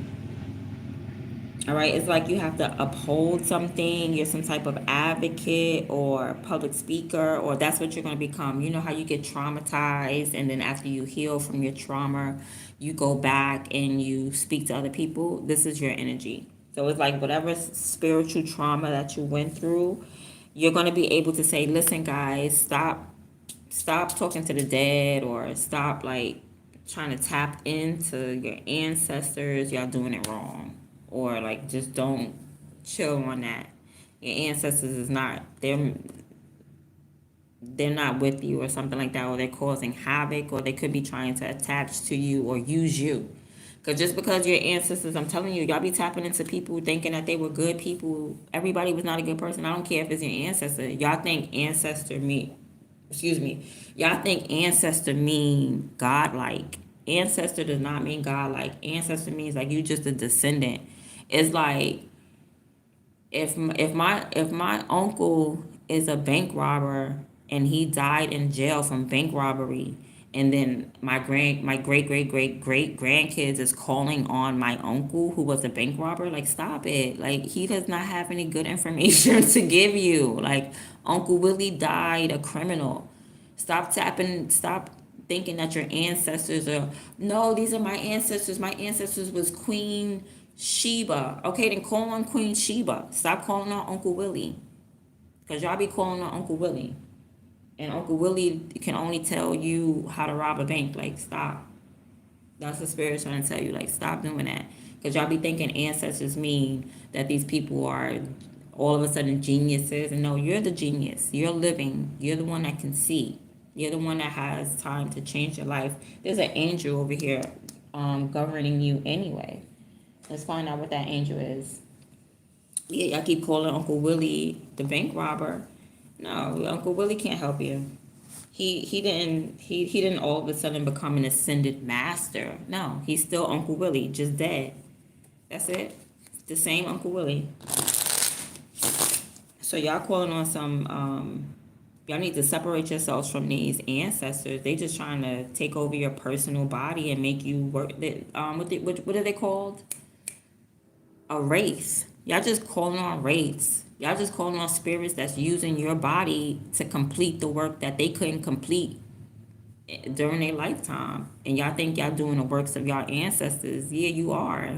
All right, it's like you have to uphold something. You're some type of advocate or public speaker, or that's what you're going to become. You know how you get traumatized, and then after you heal from your trauma, you go back and you speak to other people. This is your energy. So it's like whatever spiritual trauma that you went through, you're going to be able to say, listen, guys, stop talking to the dead, or stop, like, trying to tap into your ancestors. Y'all doing it wrong. Or, like, just don't chill on that. Your ancestors is not, they're not with you or something like that, or they're causing havoc, or they could be trying to attach to you or use you. Because just because your ancestors, I'm telling you, y'all be tapping into people thinking that they were good people. Everybody was not a good person. I don't care if it's your ancestor. Y'all think y'all think ancestor mean godlike. Ancestor does not mean godlike. Ancestor means like you just a descendant. It's like if my uncle is a bank robber and he died in jail from bank robbery, and then my great great grandkids is calling on my uncle who was a bank robber, like, stop it. Like, he does not have any good information to give you. Like, Uncle Willie died a criminal. Stop thinking that your ancestors are, no, these are my ancestors. My ancestors was Queen Sheba. Okay, then call on Queen Sheba. Stop calling on Uncle Willie. Because y'all be calling on Uncle Willie. And Uncle Willie can only tell you how to rob a bank. Like, stop. That's the spirit trying to tell you, like, stop doing that. Because y'all be thinking ancestors mean that these people are all of a sudden geniuses. And no, you're the genius. You're living. You're the one that can see. You're the one that has time to change your life. There's an angel over here governing you anyway. Let's find out what that angel is. Yeah, y'all keep calling Uncle Willie the bank robber. No, Uncle Willie can't help you. He didn't all of a sudden become an ascended master. No, he's still Uncle Willie, just dead. That's it. The same Uncle Willie. So y'all calling on some y'all need to separate yourselves from these ancestors. They just trying to take over your personal body and make you work. What are they called? A race. Y'all just calling on race. Y'all just calling on spirits that's using your body to complete the work that they couldn't complete during their lifetime. And y'all think y'all doing the works of y'all ancestors. Yeah, you are.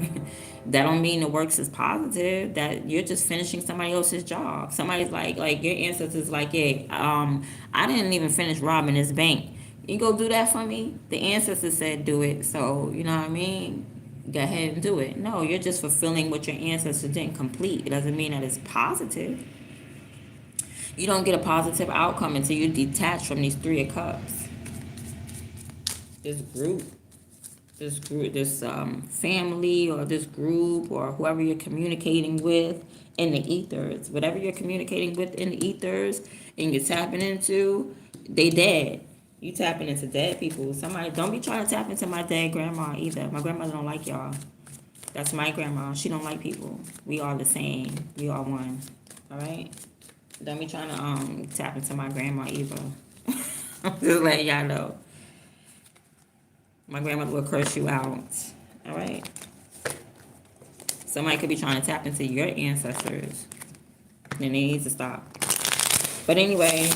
That don't mean the works is positive. That you're just finishing somebody else's job. Somebody's like your ancestors like, yeah, I didn't even finish robbing this bank. You go do that for me? The ancestors said do it. So, you know what I mean? Go ahead and do it. No, you're just fulfilling what your ancestors didn't complete. It doesn't mean that it's positive. You don't get a positive outcome until you detach from these Three of Cups. This family or this group or whoever you're communicating with in the ethers, whatever you're communicating with in the ethers and you're tapping into, they dead. You tapping into dead people. Somebody, don't be trying to tap into my dead grandma either. My grandmother don't like y'all. That's my grandma. She don't like people. We are the same. We are one. All right? Don't be trying to tap into my grandma either. I'm just letting y'all know. My grandmother will curse you out. All right? Somebody could be trying to tap into your ancestors. Then they need to stop. But anyway,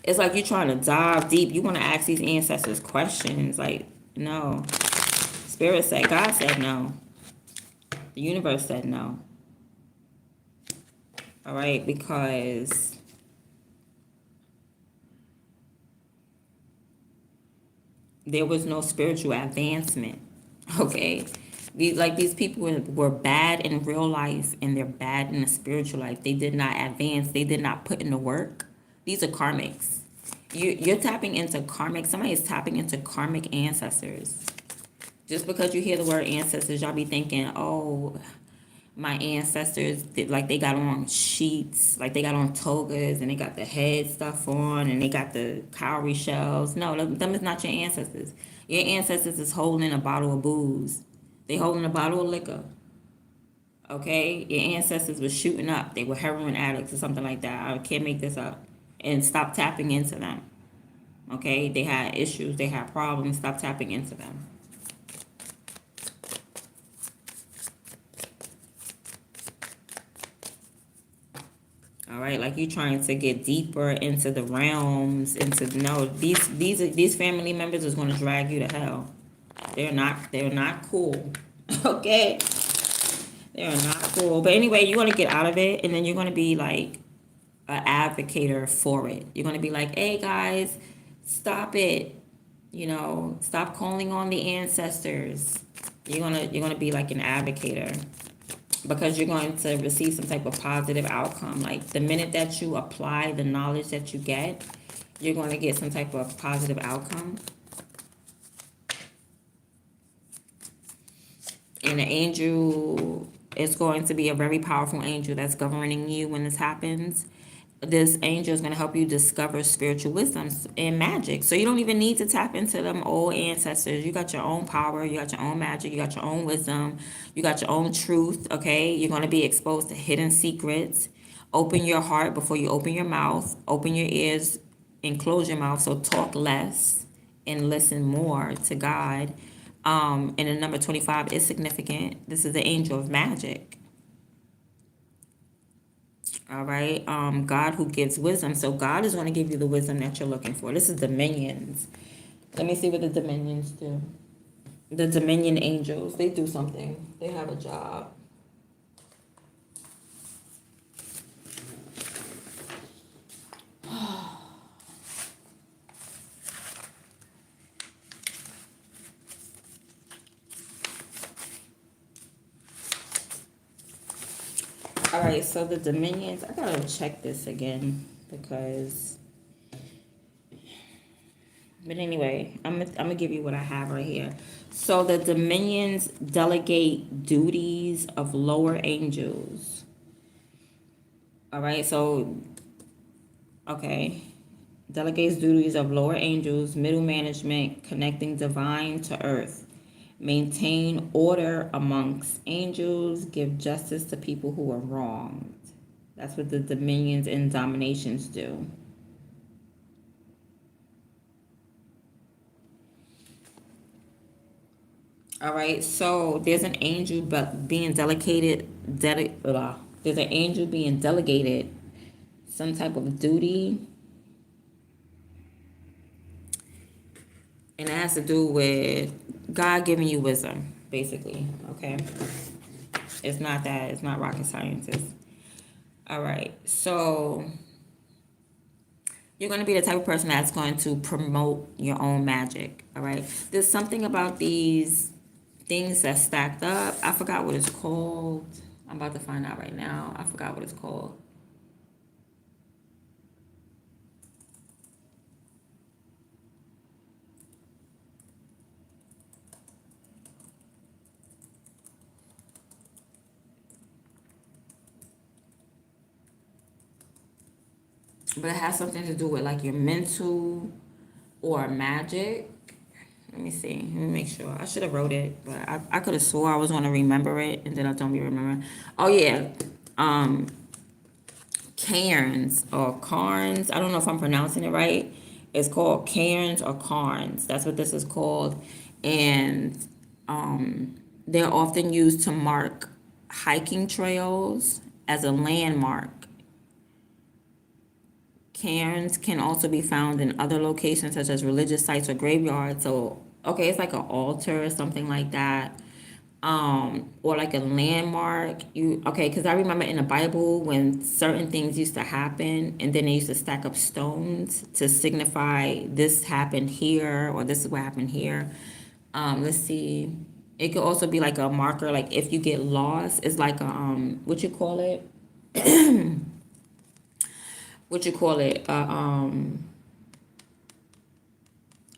it's like you're trying to dive deep. You want to ask these ancestors questions. Like, no. Spirit said, God said no. The universe said no. All right? Because there was no spiritual advancement. Okay? These people were bad in real life and they're bad in the spiritual life. They did not advance. They did not put in the work. These are karmics. You're tapping into karmic. Somebody is tapping into karmic ancestors. Just because you hear the word ancestors, y'all be thinking, oh, my ancestors, they got on sheets, like they got on togas and they got the head stuff on and they got the cowrie shells. No, them is not your ancestors. Your ancestors is holding a bottle of booze. They holding a bottle of liquor. Okay? Your ancestors were shooting up. They were heroin addicts or something like that. I can't make this up. And stop tapping into them. Okay? They had issues. They had problems. Stop tapping into them. All right, like you trying to get deeper into the realms, these family members is going to drag you to hell. They're not cool. Okay, they're not cool. But anyway, you're going to get out of it, and then you're going to be like an advocator for it. You're going to be like, hey guys, stop it. Stop calling on the ancestors. You're gonna be like an advocator. Because you're going to receive some type of positive outcome. Like the minute that you apply the knowledge that you get, you're going to get some type of positive outcome. And the angel is going to be a very powerful angel that's governing you when this happens. This angel is going to help you discover spiritual wisdom and magic. So you don't even need to tap into them old ancestors. You got your own power. You got your own magic. You got your own wisdom. You got your own truth, okay? You're going to be exposed to hidden secrets. Open your heart before you open your mouth. Open your ears and close your mouth. So talk less and listen more to God. And the number 25 is significant. This is the angel of magic. All right. God who gives wisdom. So God is going to give you the wisdom that you're looking for. This is dominions. Let me see what the dominions do. The Dominion Angels, they do something. They have a job. All right, so the Dominions, I gotta check this again because, but anyway, I'm gonna give you what I have right here. So the Dominions delegate duties of lower angels. All right, so, okay. Delegates duties of lower angels, middle management, connecting divine to earth. Maintain order amongst angels, give justice to people who are wronged. That's what the dominions and dominations do. All right, so there's an angel but being there's an angel being delegated some type of duty, and it has to do with God giving you wisdom, basically. Okay, it's not that. It's not rocket sciences. All right, so you're going to be the type of person that's going to promote your own magic. All right, there's something about these things that's stacked up. I forgot what it's called. I'm about to find out right now. I forgot what it's called. But it has something to do with like your mental or magic. Let me see. Let me make sure. I should have wrote it, but I could have swore I was going to remember it, and then I don't remember. Oh yeah, um, cairns or Carns. I don't know if I'm pronouncing it right. It's called cairns or Carns. That's what this is called, and they're often used to mark hiking trails as a landmark. Cairns can also be found in other locations such as religious sites or graveyards. So, okay, it's like an altar or something like that. Or like a landmark. Because I remember in the Bible when certain things used to happen and then they used to stack up stones to signify this happened here or this is what happened here. Let's see. It could also be like a marker, like if you get lost, it's like a what you call it? What you call it? Oh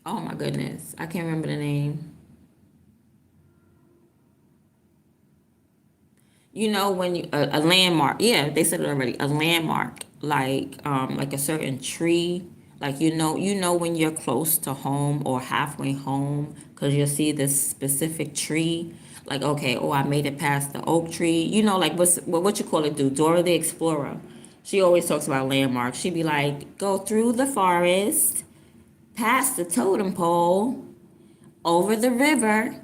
my goodness, I can't remember the name. You know when you a landmark. Yeah, they said it already. A landmark, like a certain tree. Like you know when you're close to home or halfway home, because you'll see this specific tree. Like okay, oh I made it past the oak tree. You know like what you call it? Do Dora the Explorer? She always talks about landmarks. She'd be like, go through the forest, past the totem pole, over the river,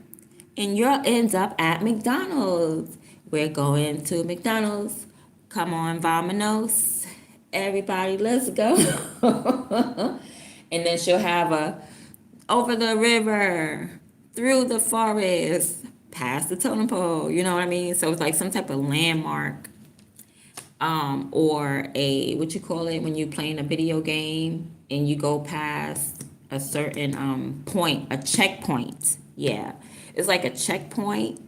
and you'll end up at McDonald's. We're going to McDonald's. Come on, vamonos. Everybody, let's go. And then she'll have a over the river, through the forest, past the totem pole. You know what I mean? So it's like some type of landmark, or a what you call it when you playing a video game and you go past a certain point, a checkpoint. Yeah, it's like a checkpoint.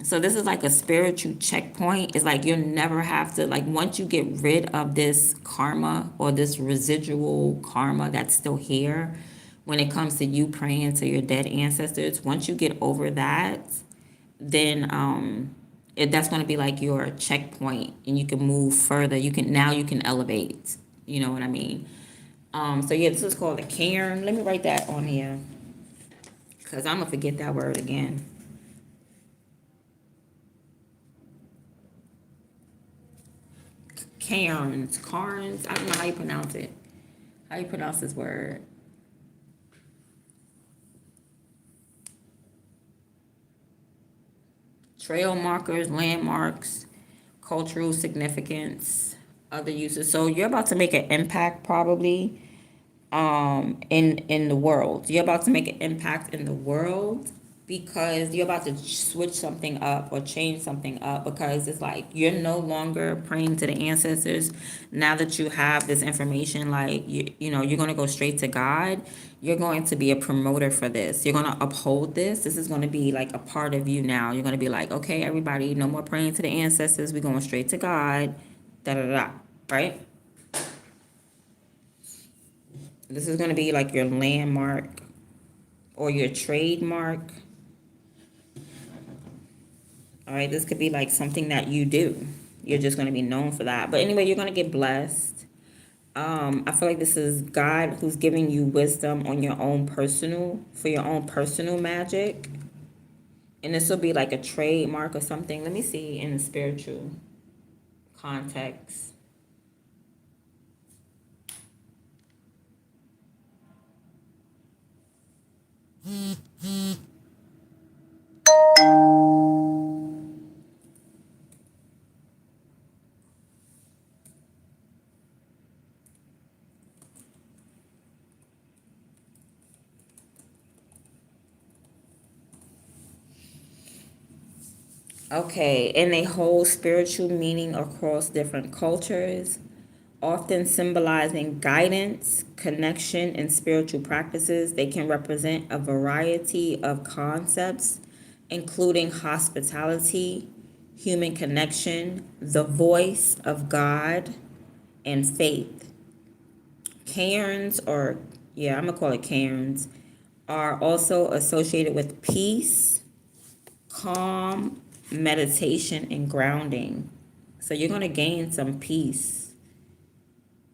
So this is like a spiritual checkpoint. It's like you'll never have to, like once you get rid of this karma or this residual karma that's still here when it comes to you praying to your dead ancestors, once you get over that, then that's going to be like your checkpoint and you can move further. You can elevate. You know what I mean? So yeah, this is called a cairn. Let me write that on here because I'm gonna forget that word again. Carns. I don't know how you pronounce it. How you pronounce this word? Trail markers, landmarks, cultural significance, other uses. So you're about to make an impact probably in the world. You're about to make an impact in the world. because you're about to switch something up or change something up, because it's like you're no longer praying to the ancestors. Now that you have this information, like you're going to go straight to God. You're going to be a promoter for this. You're going to uphold this. This is going to be like a part of you now. You're going to be like, okay, everybody, no more praying to the ancestors. We're going straight to God. Da da da. Right? This is going to be like your landmark or your trademark. All right, this could be like something that you do. You're just going to be known for that. But anyway, you're going to get blessed. I feel like this is God who's giving you wisdom on your own for your own personal magic. And this will be like a trademark or something. Let me see in the spiritual context. Okay, and they hold spiritual meaning across different cultures, often symbolizing guidance, connection, and spiritual practices. They can represent a variety of concepts, including hospitality, human connection, the voice of God, and faith. Cairns, or yeah, I'm gonna call it cairns, are also associated with peace, calm, meditation, and grounding. So you're going to gain some peace.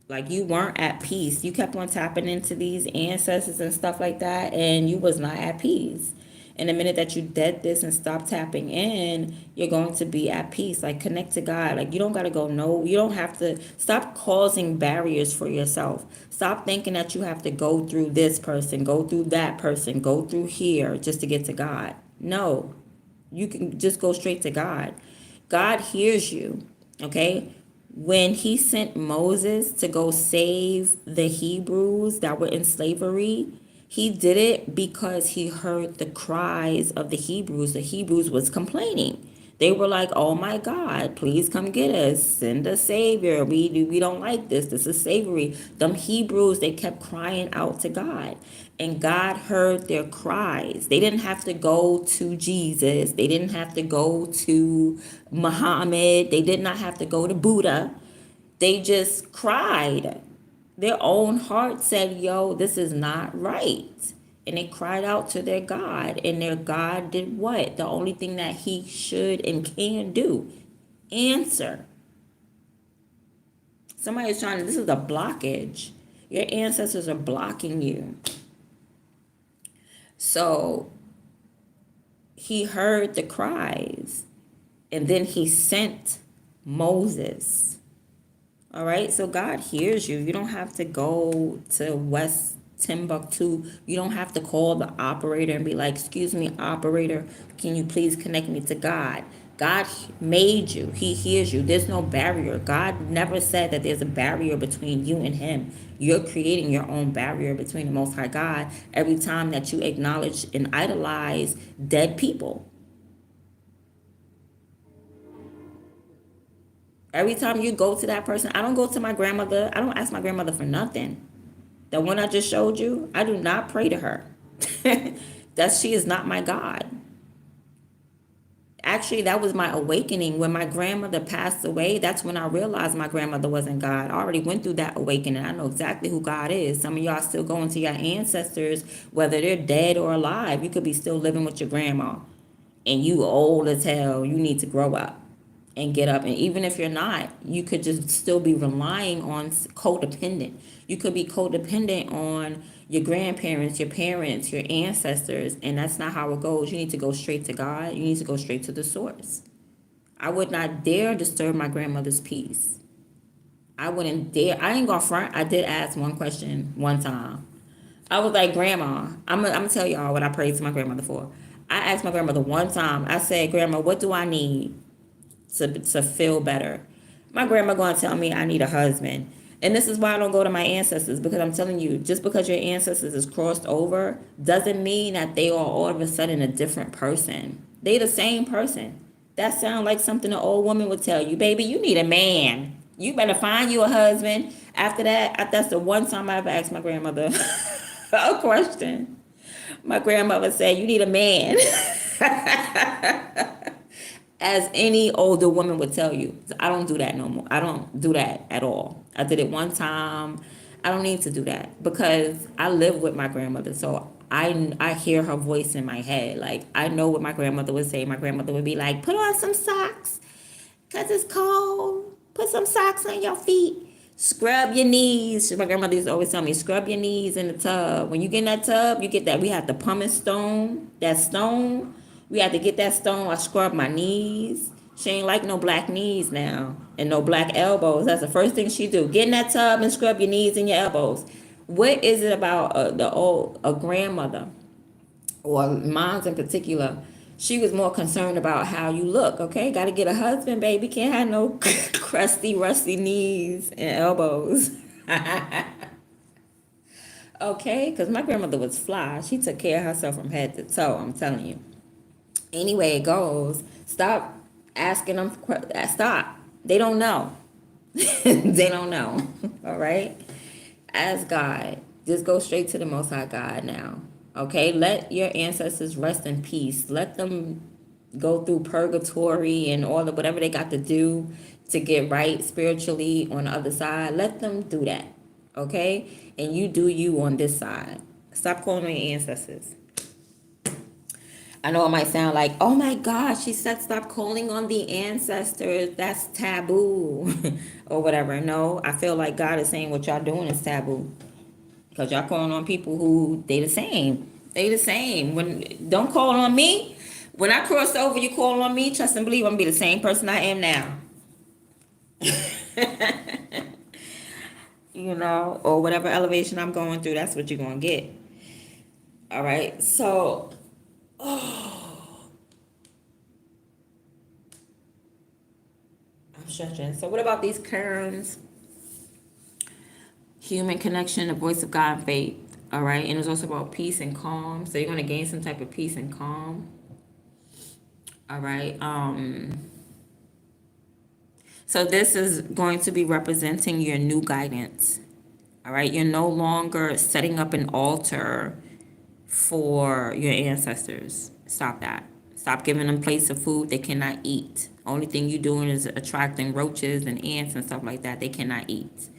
Like you weren't at peace. You kept on tapping into these ancestors and stuff like that, and you was not at peace. And the minute that you did this and stop tapping in, you're going to be at peace. Like connect to God. Like you don't got to go no. You don't have to stop causing barriers for yourself. Stop thinking that you have to go through this person, go through that person, go through here just to get to God. No, you can just go straight to God. God hears you, okay? When he sent Moses to go save the Hebrews that were in slavery, he did it because he heard the cries of the Hebrews. The Hebrews was complaining. They were like, "Oh my God, please come get us. Send a savior. We don't like this. This is slavery." Them Hebrews, they kept crying out to God, and God heard their cries. They didn't have to go to Jesus. They didn't have to go to Muhammad. They did not have to go to Buddha. They just cried. Their own heart said, "Yo, this is not right." And they cried out to their God. And their God did what? The only thing that he should and can do: answer. Somebody's trying to, this is a blockage. Your ancestors are blocking you. So he heard the cries. And then he sent Moses. All right, so God hears you. You don't have to go to West Timbuktu. You don't have to call the operator and be like, "Excuse me, operator, can you please connect me to God?" God made you. He hears you. There's no barrier. God never said that there's a barrier between you and him. You're creating your own barrier between the Most High God every time that you acknowledge and idolize dead people. Every time you go to that person, I don't go to my grandmother. I don't ask my grandmother for nothing. The one I just showed you, I do not pray to her. She is not my God. Actually, that was my awakening. When my grandmother passed away, that's when I realized my grandmother wasn't God. I already went through that awakening. I know exactly who God is. Some of y'all still going to your ancestors, whether they're dead or alive. You could be still living with your grandma, and you old as hell. You need to grow up and get up. And even if you're not, you could just still be relying on codependent. You could be codependent on your grandparents, your parents, your ancestors, and that's not how it goes. You need to go straight to God. You need to go straight to the source. I would not dare disturb my grandmother's peace. I wouldn't dare. I ain't gonna front. I did ask one question one time. I was like, "Grandma, I'm gonna tell y'all what I prayed to my grandmother for." I asked my grandmother one time. I said, "Grandma, what do I need to feel better?" My grandma gonna tell me I need a husband. And this is why I don't go to my ancestors, because I'm telling you, just because your ancestors is crossed over doesn't mean that they are all of a sudden a different person. They the same person. That sounds like something an old woman would tell you, baby, you need a man. You better find you a husband. After that, that's the one time I ever asked my grandmother a question. My grandmother said, you need a man. As any older woman would tell you. I don't do that no more. I don't do that at all. I did it one time. I don't need to do that because I live with my grandmother. So I hear her voice in my head. Like, I know what my grandmother would say. My grandmother would be like, put on some socks because it's cold. Put some socks on your feet. Scrub your knees. My grandmother used to always tell me, scrub your knees in the tub. When you get in that tub, you get that. We have the pumice stone. That stone, we had to get that stone. I scrub my knees. She ain't like no black knees now and no black elbows. That's the first thing she do. Get in that tub and scrub your knees and your elbows. What is it about a grandmother or moms in particular? She was more concerned about how you look. Okay, got to get a husband, baby. Can't have no crusty, rusty knees and elbows. Okay, because my grandmother was fly. She took care of herself from head to toe. I'm telling you. Anyway, it goes. Stop asking them. Stop. They don't know. They don't know. All right. Ask God. Just go straight to the Most High God now. Okay. Let your ancestors rest in peace. Let them go through purgatory and all of whatever they got to do to get right spiritually on the other side. Let them do that. Okay. And you do you on this side. Stop calling on your ancestors. I know it might sound like, oh my gosh, she said stop calling on the ancestors. That's taboo or whatever. No, I feel like God is saying what y'all doing is taboo. Because y'all calling on people who, they the same. They the same. Don't call on me. When I cross over, you call on me. Trust and believe I'm going to be the same person I am now. You know, or whatever elevation I'm going through, that's what you're going to get. All right. So, I'm stretching. So what about these kerns? Human connection, the voice of God and faith. All right. And it's also about peace and calm. So you're going to gain some type of peace and calm. All right. So this is going to be representing your new guidance. All right. You're no longer setting up an altar for your ancestors. Stop that. Stop giving them plates of food they cannot eat. Only thing you're doing is attracting roaches and ants and stuff like that they cannot eat.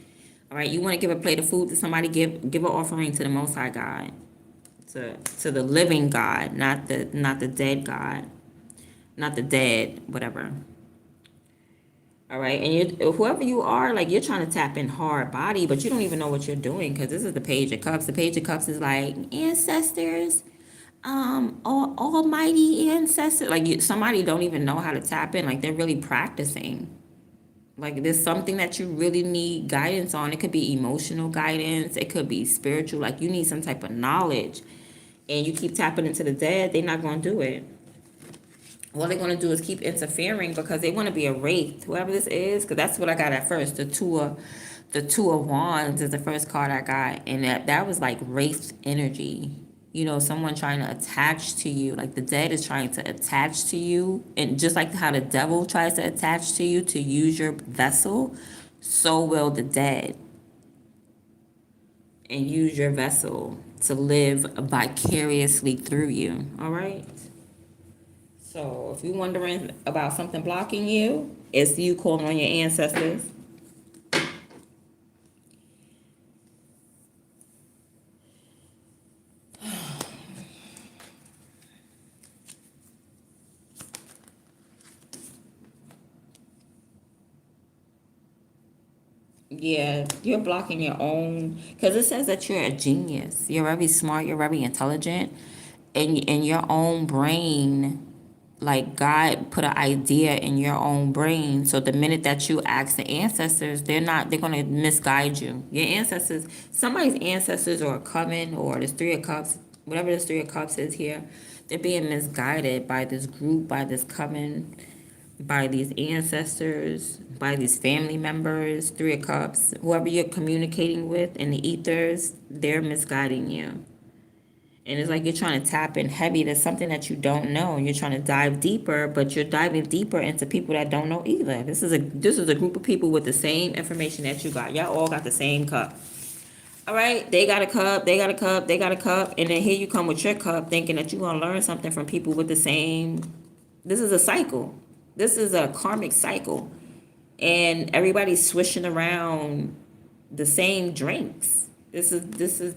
All right, you want to give a plate of food to somebody, give an offering to the Most High God, to the living God, not the dead God, not the dead, whatever. All right, and whoever you are, like, you're trying to tap in hard body, but you don't even know what you're doing, because this is the Page of Cups. The Page of Cups is like ancestors, almighty ancestors. Like, somebody don't even know how to tap in. Like, they're really practicing. Like, there's something that you really need guidance on. It could be emotional guidance. It could be spiritual. Like, you need some type of knowledge. And you keep tapping into the dead, they're not going to do it. What they're going to do is keep interfering because they want to be a wraith. Whoever this is, because that's what I got at first. The Two of Wands is the first card I got. And that was like wraith energy. You know, someone trying to attach to you. Like, the dead is trying to attach to you. And just like how the devil tries to attach to you to use your vessel, so will the dead. And use your vessel to live vicariously through you. All right? So if you're wondering about something blocking you, it's you calling on your ancestors. Yeah, you're blocking your own, because it says that you're a genius. You're very smart. You're very intelligent. And in your own brain, like, God put an idea in your own brain. So the minute that you ask the ancestors, they're going to misguide you. Your ancestors, somebody's ancestors or a coven or this Three of Cups, whatever this Three of Cups is here, they're being misguided by this group, by this coven. by these ancestors, by these family members. Three of Cups, whoever you're communicating with in the ethers, they're misguiding you. And it's like you're trying to tap in heavy to something that you don't know. You're trying to dive deeper, but you're diving deeper into people that don't know either. This is a group of people with the same information that you got. Y'all all got the same cup. All right, they got a cup, they got a cup, they got a cup, and then here you come with your cup thinking that you're gonna learn something from people with the same. This is a cycle. This is a karmic cycle. And everybody's swishing around the same drinks. This is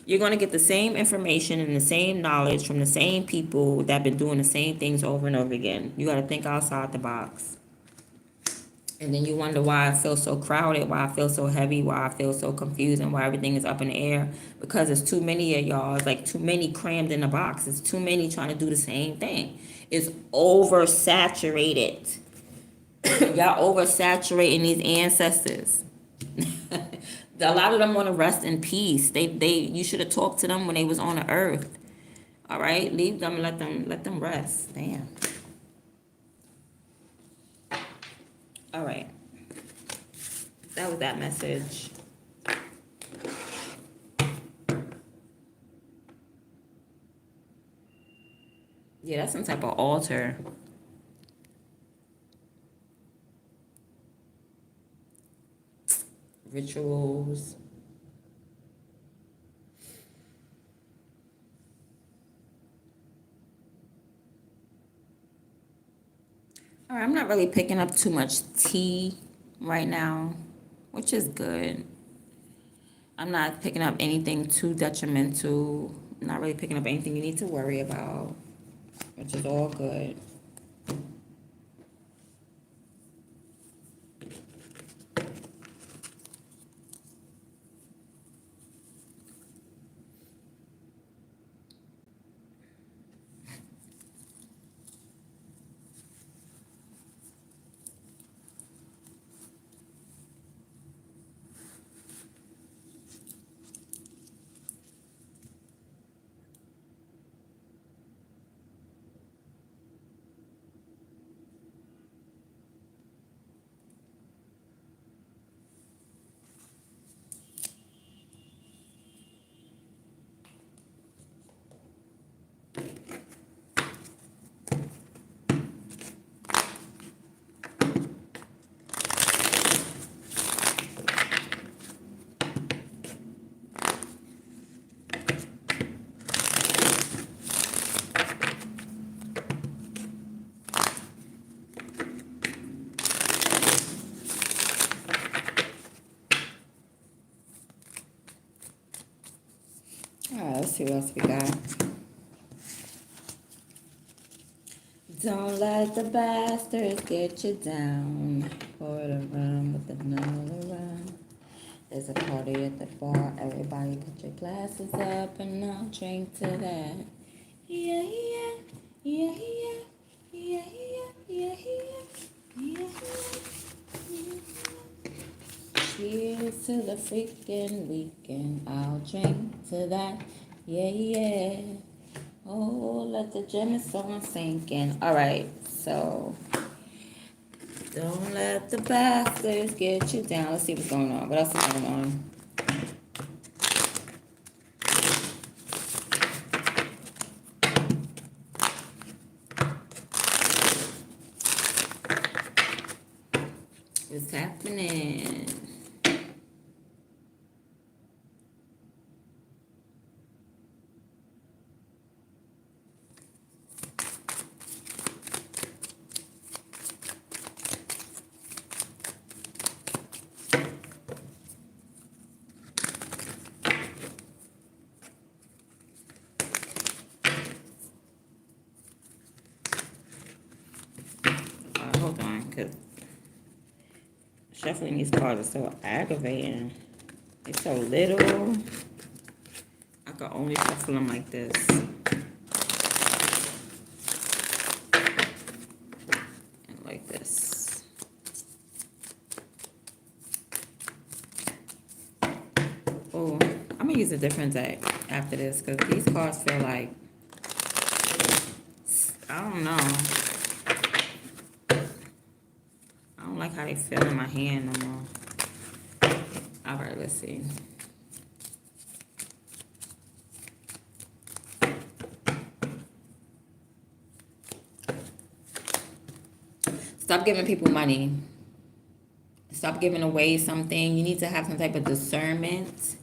you're going to get the same information and the same knowledge from the same people that have been doing the same things over and over again. You got to think outside the box. And then you wonder why I feel so crowded, why I feel so heavy, why I feel so confused, and why everything is up in the air. Because there's too many of y'all. It's like too many crammed in a box. It's too many trying to do the same thing. It's oversaturated. Y'all oversaturating these ancestors. A lot of them want to rest in peace. You should have talked to them when they was on the earth. All right, leave them, let them rest. Damn. All right, that was that message. Yeah, that's some type of altar. Rituals. All right, I'm not really picking up too much tea right now, which is good. I'm not picking up anything too detrimental. I'm not really picking up anything you need to worry about, which is all good. All right, let's see what else we got. Don't let the bastards get you down. Pour it around with another round. There's a party at the bar. Everybody put your glasses up and I'll drink to that. Yeah, yeah, yeah, yeah, yeah, yeah, yeah, yeah. Cheers to the freaking weekend. I'll drink to that. Yeah, yeah. Oh, let the gemstone sink in. All right, so don't let the bastards get you down. Let's see what's going on. What else is going on? What's happening? Hold on, because shuffling these cards is so aggravating. It's so little. I can only shuffle them like this. And like this. Oh, I'm going to use a different deck after this because these cards feel like, I don't know. like how they feel in my hand no more. All right, let's see. Stop giving people money. Stop giving away something. You need to have some type of discernment.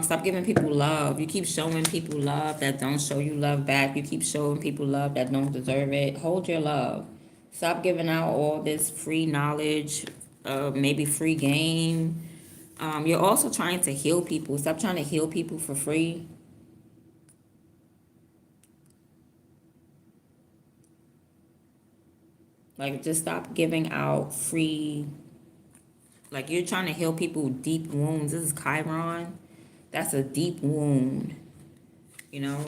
Stop giving people love. You keep showing people love that don't show you love back. You keep showing people love that don't deserve it. Hold your love. Stop giving out all this free knowledge, maybe free game. You're also trying to heal people. Stop trying to heal people for free. Like, just stop giving out free. Like, you're trying to heal people deep wounds. This is Chiron. That's a deep wound, you know,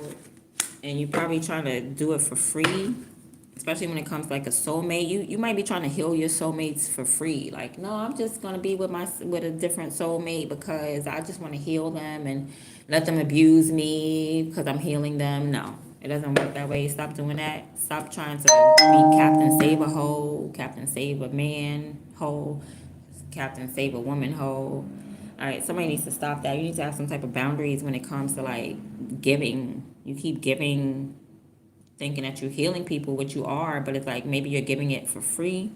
and you're probably trying to do it for free, especially when it comes to like a soulmate. You might be trying to heal your soulmates for free. Like, no, I'm just gonna be with a different soulmate because I just want to heal them and let them abuse me because I'm healing them. No, it doesn't work that way. Stop doing that. Stop trying to be Captain Save a Hoe, Captain Save a Man Hoe, Captain Save a Woman Hoe. All right, somebody needs to stop that. You need to have some type of boundaries when it comes to like giving. You keep giving, thinking that you're healing people, which you are, but it's like maybe you're giving it for free.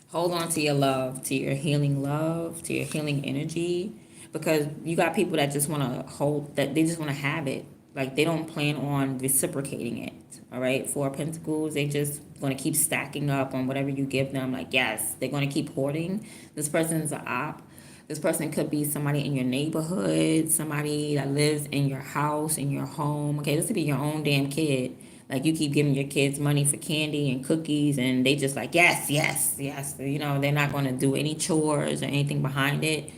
Hold on to your love, to your healing love, to your healing energy, because you got people that just want to hold, that they just want to have it. Like, they don't plan on reciprocating it. All right, Four of Pentacles, they just going to keep stacking up on whatever you give them. Like, yes, they're going to keep hoarding. This person's an op. This person could be somebody in your neighborhood, somebody that lives in your house, in your home. Okay, this could be your own damn kid. Like, you keep giving your kids money for candy and cookies, and they just like, yes, yes, yes. You know, they're not going to do any chores or anything behind it,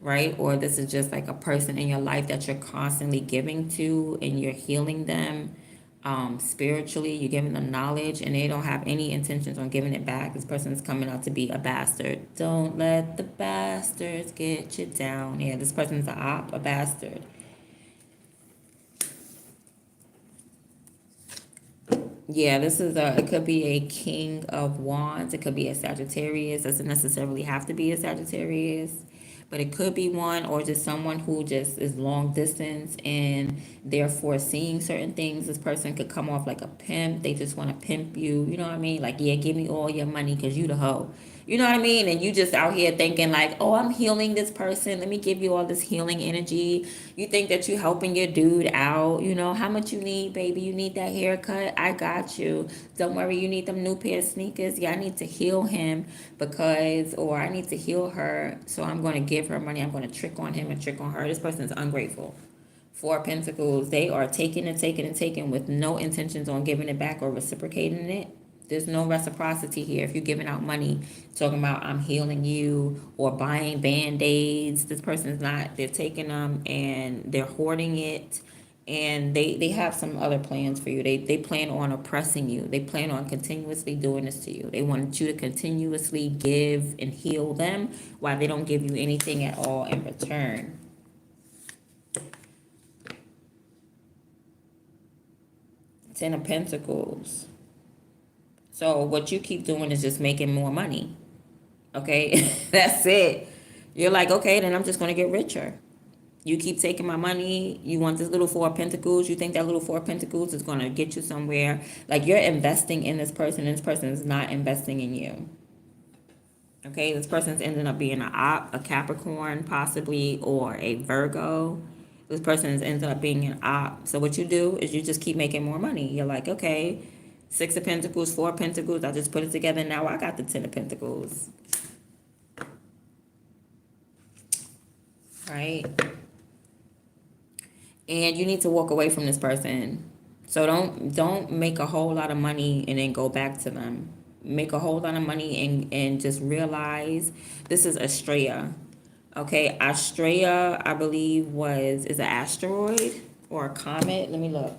right? Or this is just like a person in your life that you're constantly giving to, and you're healing them spiritually. You're giving them knowledge, and they don't have any intentions on giving it back. This person is coming out to be a bastard. Don't let the bastards get you down. Yeah, this person's a op, a bastard. Yeah, this is it could be a King of Wands. It could be a Sagittarius. Doesn't necessarily have to be a Sagittarius, but it could be one, or just someone who just is long distance and therefore seeing certain things. This person could come off like a pimp. They just want to pimp you. You know what I mean? Like, yeah, give me all your money because you the hoe. You know what I mean? And you just out here thinking like, oh, I'm healing this person. Let me give you all this healing energy. You think that you helping your dude out. You know, how much you need, baby? You need that haircut? I got you. Don't worry, you need them new pair of sneakers? Yeah, I need to heal him because, or I need to heal her. So I'm going to give her money. I'm going to trick on him and trick on her. This person is ungrateful. Four of Pentacles, they are taking and taking and taking with no intentions on giving it back or reciprocating it. There's no reciprocity here. If you're giving out money, talking about I'm healing you or buying Band-Aids, this person's not. They're taking them and they're hoarding it. And they have some other plans for you. They plan on oppressing you. They plan on continuously doing this to you. They want you to continuously give and heal them while they don't give you anything at all in return. Ten of Pentacles. So what you keep doing is just making more money. Okay? That's it. You're like, okay, then I'm just going to get richer. You keep taking my money. You want this little Four of Pentacles. You think that little Four of Pentacles is going to get you somewhere. Like, you're investing in this person, and this person is not investing in you. Okay? This person's ending up being a Capricorn, possibly, or a Virgo. This person is ended up being an op. So what you do is you just keep making more money. You're like, okay, Six of Pentacles, Four of Pentacles. I just put it together. Now I got the Ten of Pentacles. Right? And you need to walk away from this person. So don't make a whole lot of money and then go back to them. Make a whole lot of money and just realize this is Estrella. Okay, Estrella, I believe is an asteroid or a comet. Let me look.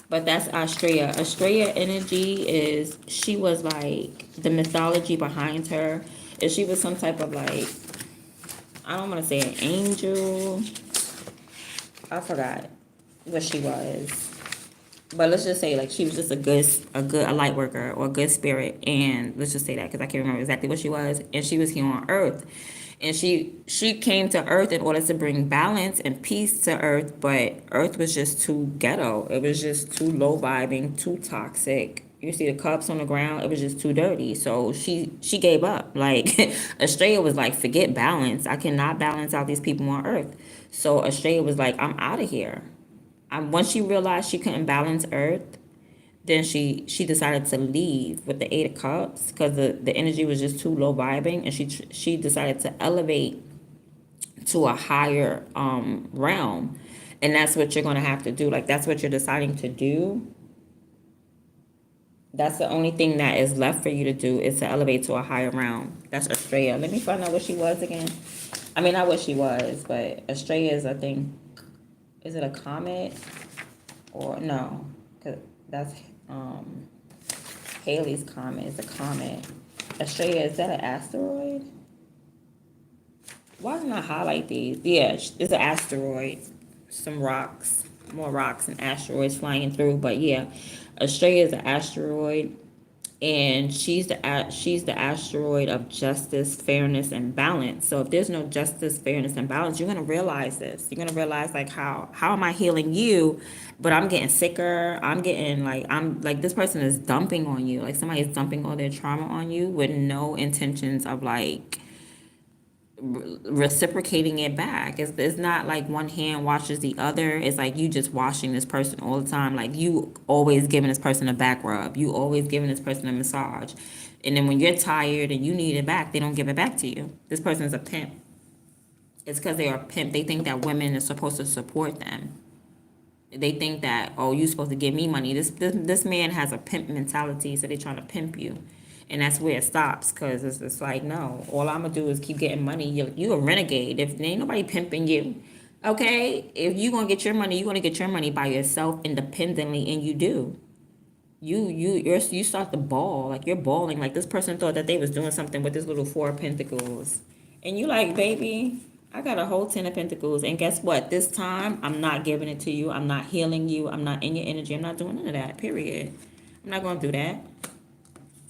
But that's Estrella. Estrella energy is, she was like, the mythology behind her is she was some type of like, I don't want to say an angel. I forgot what she was. But let's just say like she was just a light worker or a good spirit, and let's just say that because I can't remember exactly what she was, and she was here on Earth, and she came to Earth in order to bring balance and peace to Earth, but Earth was just too ghetto. It was just too low vibing, too toxic. You see the cups on the ground, it was just too dirty. So she gave up. Like Australia was like, forget balance. I cannot balance out these people on Earth. So Australia was like, I'm out of here. Once she realized she couldn't balance Earth, then she decided to leave with the Eight of Cups because the energy was just too low vibing, and she decided to elevate to a higher realm, and that's what you're gonna have to do. Like that's what you're deciding to do. That's the only thing that is left for you to do is to elevate to a higher realm. That's Australia. Let me find out what she was again. I mean, not what she was, but Australia is, I think, is it a comet or no? Cause that's Haley's comet. It's a comet. Australia, is that an asteroid? Why didn't I highlight these? Yeah, it's an asteroid. Some rocks, more rocks and asteroids flying through. But yeah, Australia is an asteroid, and she's the asteroid of justice, fairness, and balance. So if there's no justice, fairness, and balance, you're gonna realize this. You're gonna realize like how am I healing you, but I'm getting sicker. I'm like this person is dumping on you. Like somebody is dumping all their trauma on you with no intentions of like reciprocating it back. It's not like one hand washes the other. It's like you just washing this person all the time. Like you always giving this person a back rub. You always giving this person a massage. And then when you're tired and you need it back, they don't give it back to you. This person is a pimp. It's because they are a pimp. They think that women are supposed to support them. They think that, oh, you're supposed to give me money. This man has a pimp mentality, so they're trying to pimp you. And that's where it stops, because it's like, no, all I'm going to do is keep getting money. You a renegade. If ain't nobody pimping you, okay? If you going to get your money, you're going to get your money by yourself independently, and you do. You start to ball. Like, you're balling. Like, this person thought that they was doing something with this little Four of Pentacles. And you like, baby, I got a whole 10 of Pentacles. And guess what? This time, I'm not giving it to you. I'm not healing you. I'm not in your energy. I'm not doing none of that, period. I'm not going to do that.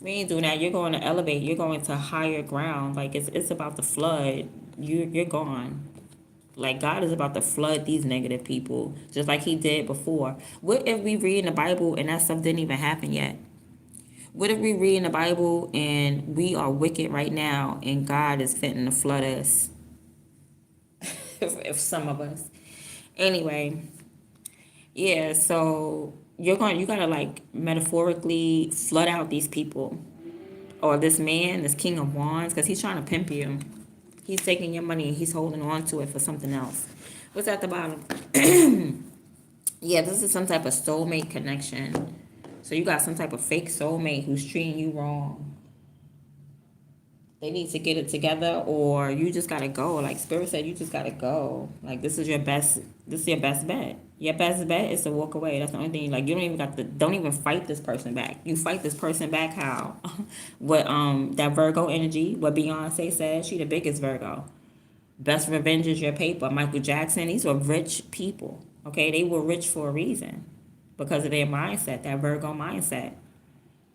We ain't doing that. You're going to elevate. You're going to higher ground. Like, it's about to flood. You're gone. Like, God is about to flood these negative people, just like he did before. What if we read in the Bible and that stuff didn't even happen yet? What if we read in the Bible and we are wicked right now and God is fitting to flood us? if some of us. Anyway, yeah, so you gotta like metaphorically flood out these people. Or this man, this King of Wands, because he's trying to pimp you. He's taking your money and he's holding on to it for something else. What's at the bottom? Yeah, this is some type of soulmate connection. So you got some type of fake soulmate who's treating you wrong. They need to get it together, or you just gotta go. Like Spirit said, you just gotta go. Like this is your best bet. Your best bet is to walk away. That's the only thing. Like you don't even fight this person back. You fight this person back how? What that Virgo energy, what Beyonce said, she the biggest Virgo. Best revenge is your paper. Michael Jackson, these were rich people. Okay, they were rich for a reason. Because of their mindset, that Virgo mindset.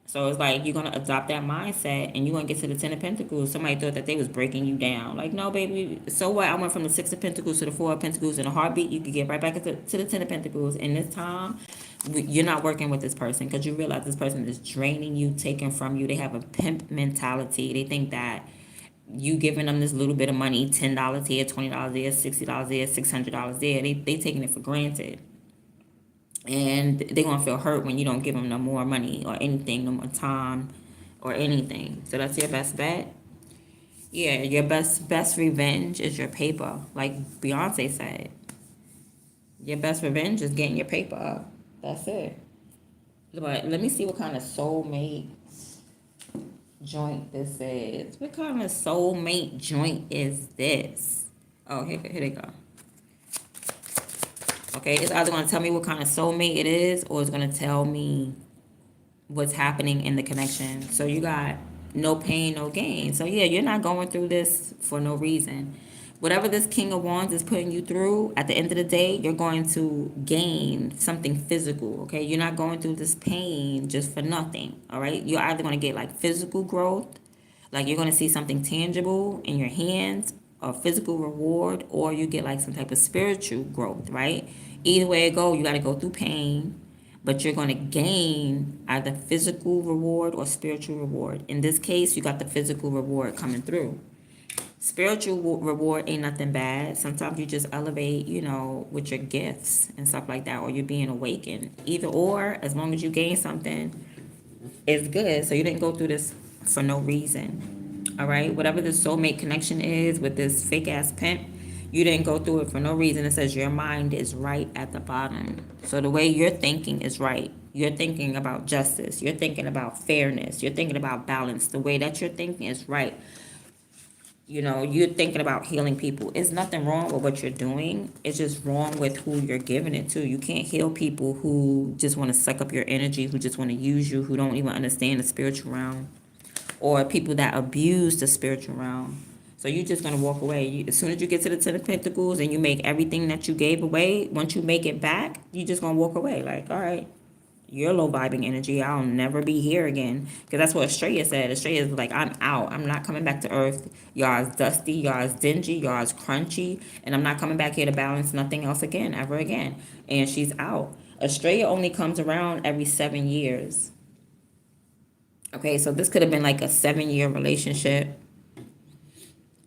So it's like you're gonna adopt that mindset, and you're gonna get to the Ten of Pentacles. Somebody thought that they was breaking you down. Like, no, baby. So what? I went from the Six of Pentacles to the Four of Pentacles in a heartbeat. You could get right back to the Ten of Pentacles. And this time, you're not working with this person because you realize this person is draining you, taking from you. They have a pimp mentality. They think that you giving them this little bit of money, $10 here, $20 there, $60 there, $600 there. They taking it for granted. And they're going to feel hurt when you don't give them no more money or anything, no more time or anything. So that's your best bet. Yeah, your best revenge is your paper. Like Beyonce said. Your best revenge is getting your paper up. That's it. But let me see what kind of soulmate joint this is. What kind of soulmate joint is this? Oh, here they go. Okay, it's either going to tell me what kind of soulmate it is, or it's going to tell me what's happening in the connection. So you got no pain, no gain. So yeah, you're not going through this for no reason. whatever this King of Wands is putting you through, at the end of the day, you're going to gain something physical, okay? You're not going through this pain just for nothing, all right? You're either going to get like physical growth, like you're going to see something tangible in your hands, a physical reward, or you get like some type of spiritual growth, right? Either way it go, you got to go through pain, but you're going to gain either physical reward or spiritual reward. In this case, you got the physical reward coming through. Spiritual reward ain't nothing bad. Sometimes you just elevate, with your gifts and stuff like that, or you're being awakened. Either or, as long as you gain something, it's good. So you didn't go through this for no reason. All right? Whatever the soulmate connection is with this fake ass pimp, you didn't go through it for no reason. It says your mind is right at the bottom. So the way you're thinking is right. You're thinking about justice. You're thinking about fairness. You're thinking about balance. The way that you're thinking is right. You're thinking about healing people. It's nothing wrong with what you're doing. It's just wrong with who you're giving it to. You can't heal people who just want to suck up your energy, who just want to use you, who don't even understand the spiritual realm, or people that abuse the spiritual realm. So you're just going to walk away. As soon as you get to the Ten of Pentacles and you make everything that you gave away, once you make it back, you're just going to walk away. Like, all right, you're low vibing energy. I'll never be here again. Because that's what Estrella said. Estrella is like, I'm out. I'm not coming back to earth. Y'all is dusty. Y'all is dingy. Y'all is crunchy. And I'm not coming back here to balance nothing else again, ever again. And she's out. Estrella only comes around every 7 years. Okay, so this could have been like a 7-year relationship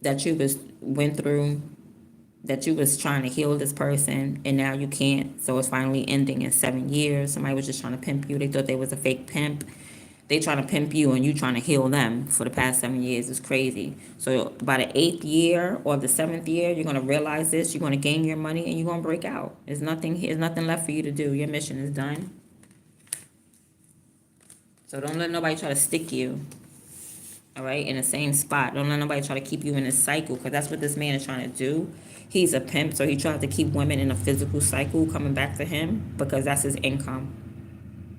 that you went through, that you was trying to heal this person, and now you can't. So it's finally ending in 7 years. Somebody was just trying to pimp you. They thought they was a fake pimp. They trying to pimp you, and you trying to heal them for the past 7 years. It's crazy. So by the 8th year or the 7th year, you're gonna realize this. You're gonna gain your money, and you're gonna break out. There's nothing. There's nothing left for you to do. Your mission is done. So don't let nobody try to stick you, all right, in the same spot. Don't let nobody try to keep you in this cycle, because that's what this man is trying to do. He's a pimp, so he tries to keep women in a physical cycle coming back to him because that's his income.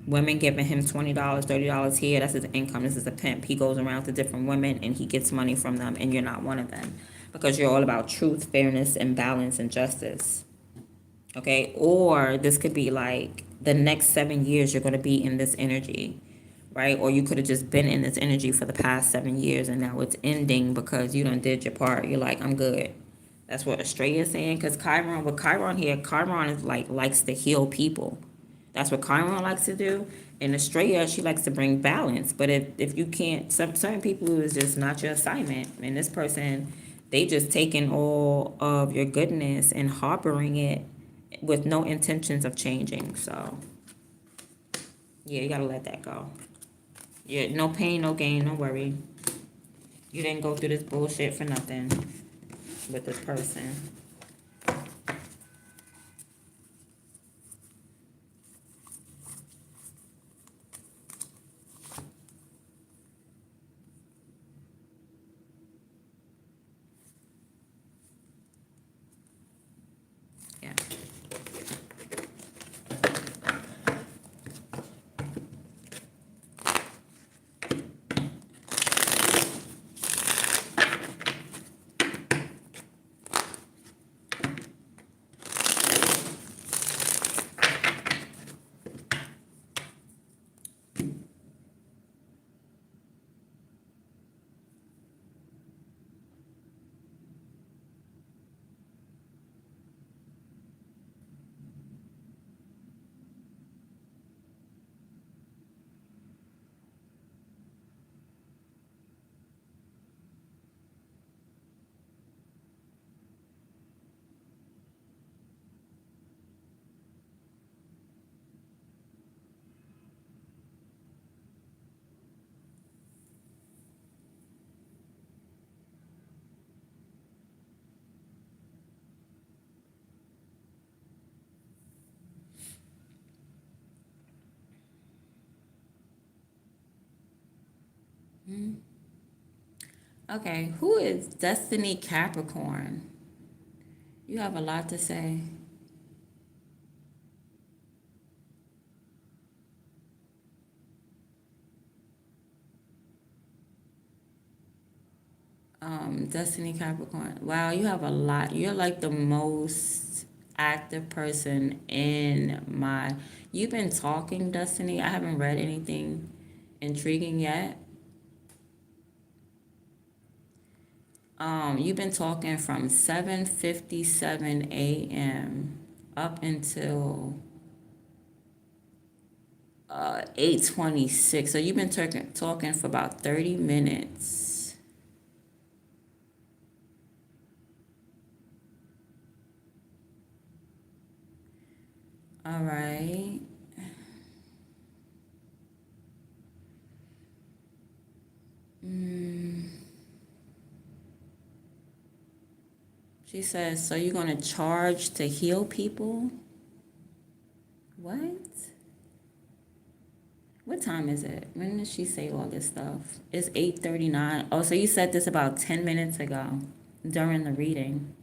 Women giving him $20, $30 here, that's his income. This is a pimp. He goes around to different women and he gets money from them, and you're not one of them because you're all about truth, fairness, and balance and justice. Okay, or this could be like the next 7 years you're going to be in this energy, right? Or you could have just been in this energy for the past 7 years and now it's ending because you done did your part. You're like, I'm good. That's what Estrella is saying. Because Chiron here, Chiron is like likes to heal people. That's what Chiron likes to do. And Estrella, she likes to bring balance. But if you can't, certain people is just not your assignment. And this person, they just taking all of your goodness and harboring it with no intentions of changing. So yeah, you gotta let that go. Yeah, no pain, no gain, no worry. You didn't go through this bullshit for nothing with this person. Yeah. Okay, who is Destiny Capricorn? You have a lot to say. Destiny Capricorn. Wow, you have a lot. You're like the most active person in my. You've been talking, Destiny. I haven't read anything intriguing yet. You've been talking from 7:57 a.m. up until 8:26. So you've been talking for about 30 minutes. All right. She says, so you're going to charge to heal people? What? What time is it? When did she say all this stuff? It's 8:39. Oh, so you said this about 10 minutes ago during the reading.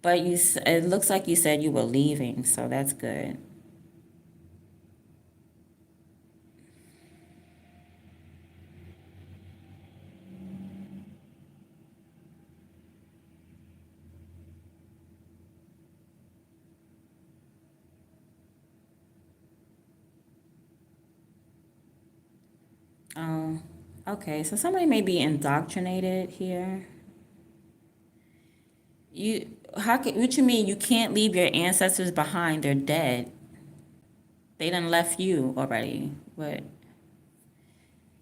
But it looks like you said you were leaving, so that's good. Oh, okay. So somebody may be indoctrinated here. What you mean you can't leave your ancestors behind? They're dead. They done left you already. What?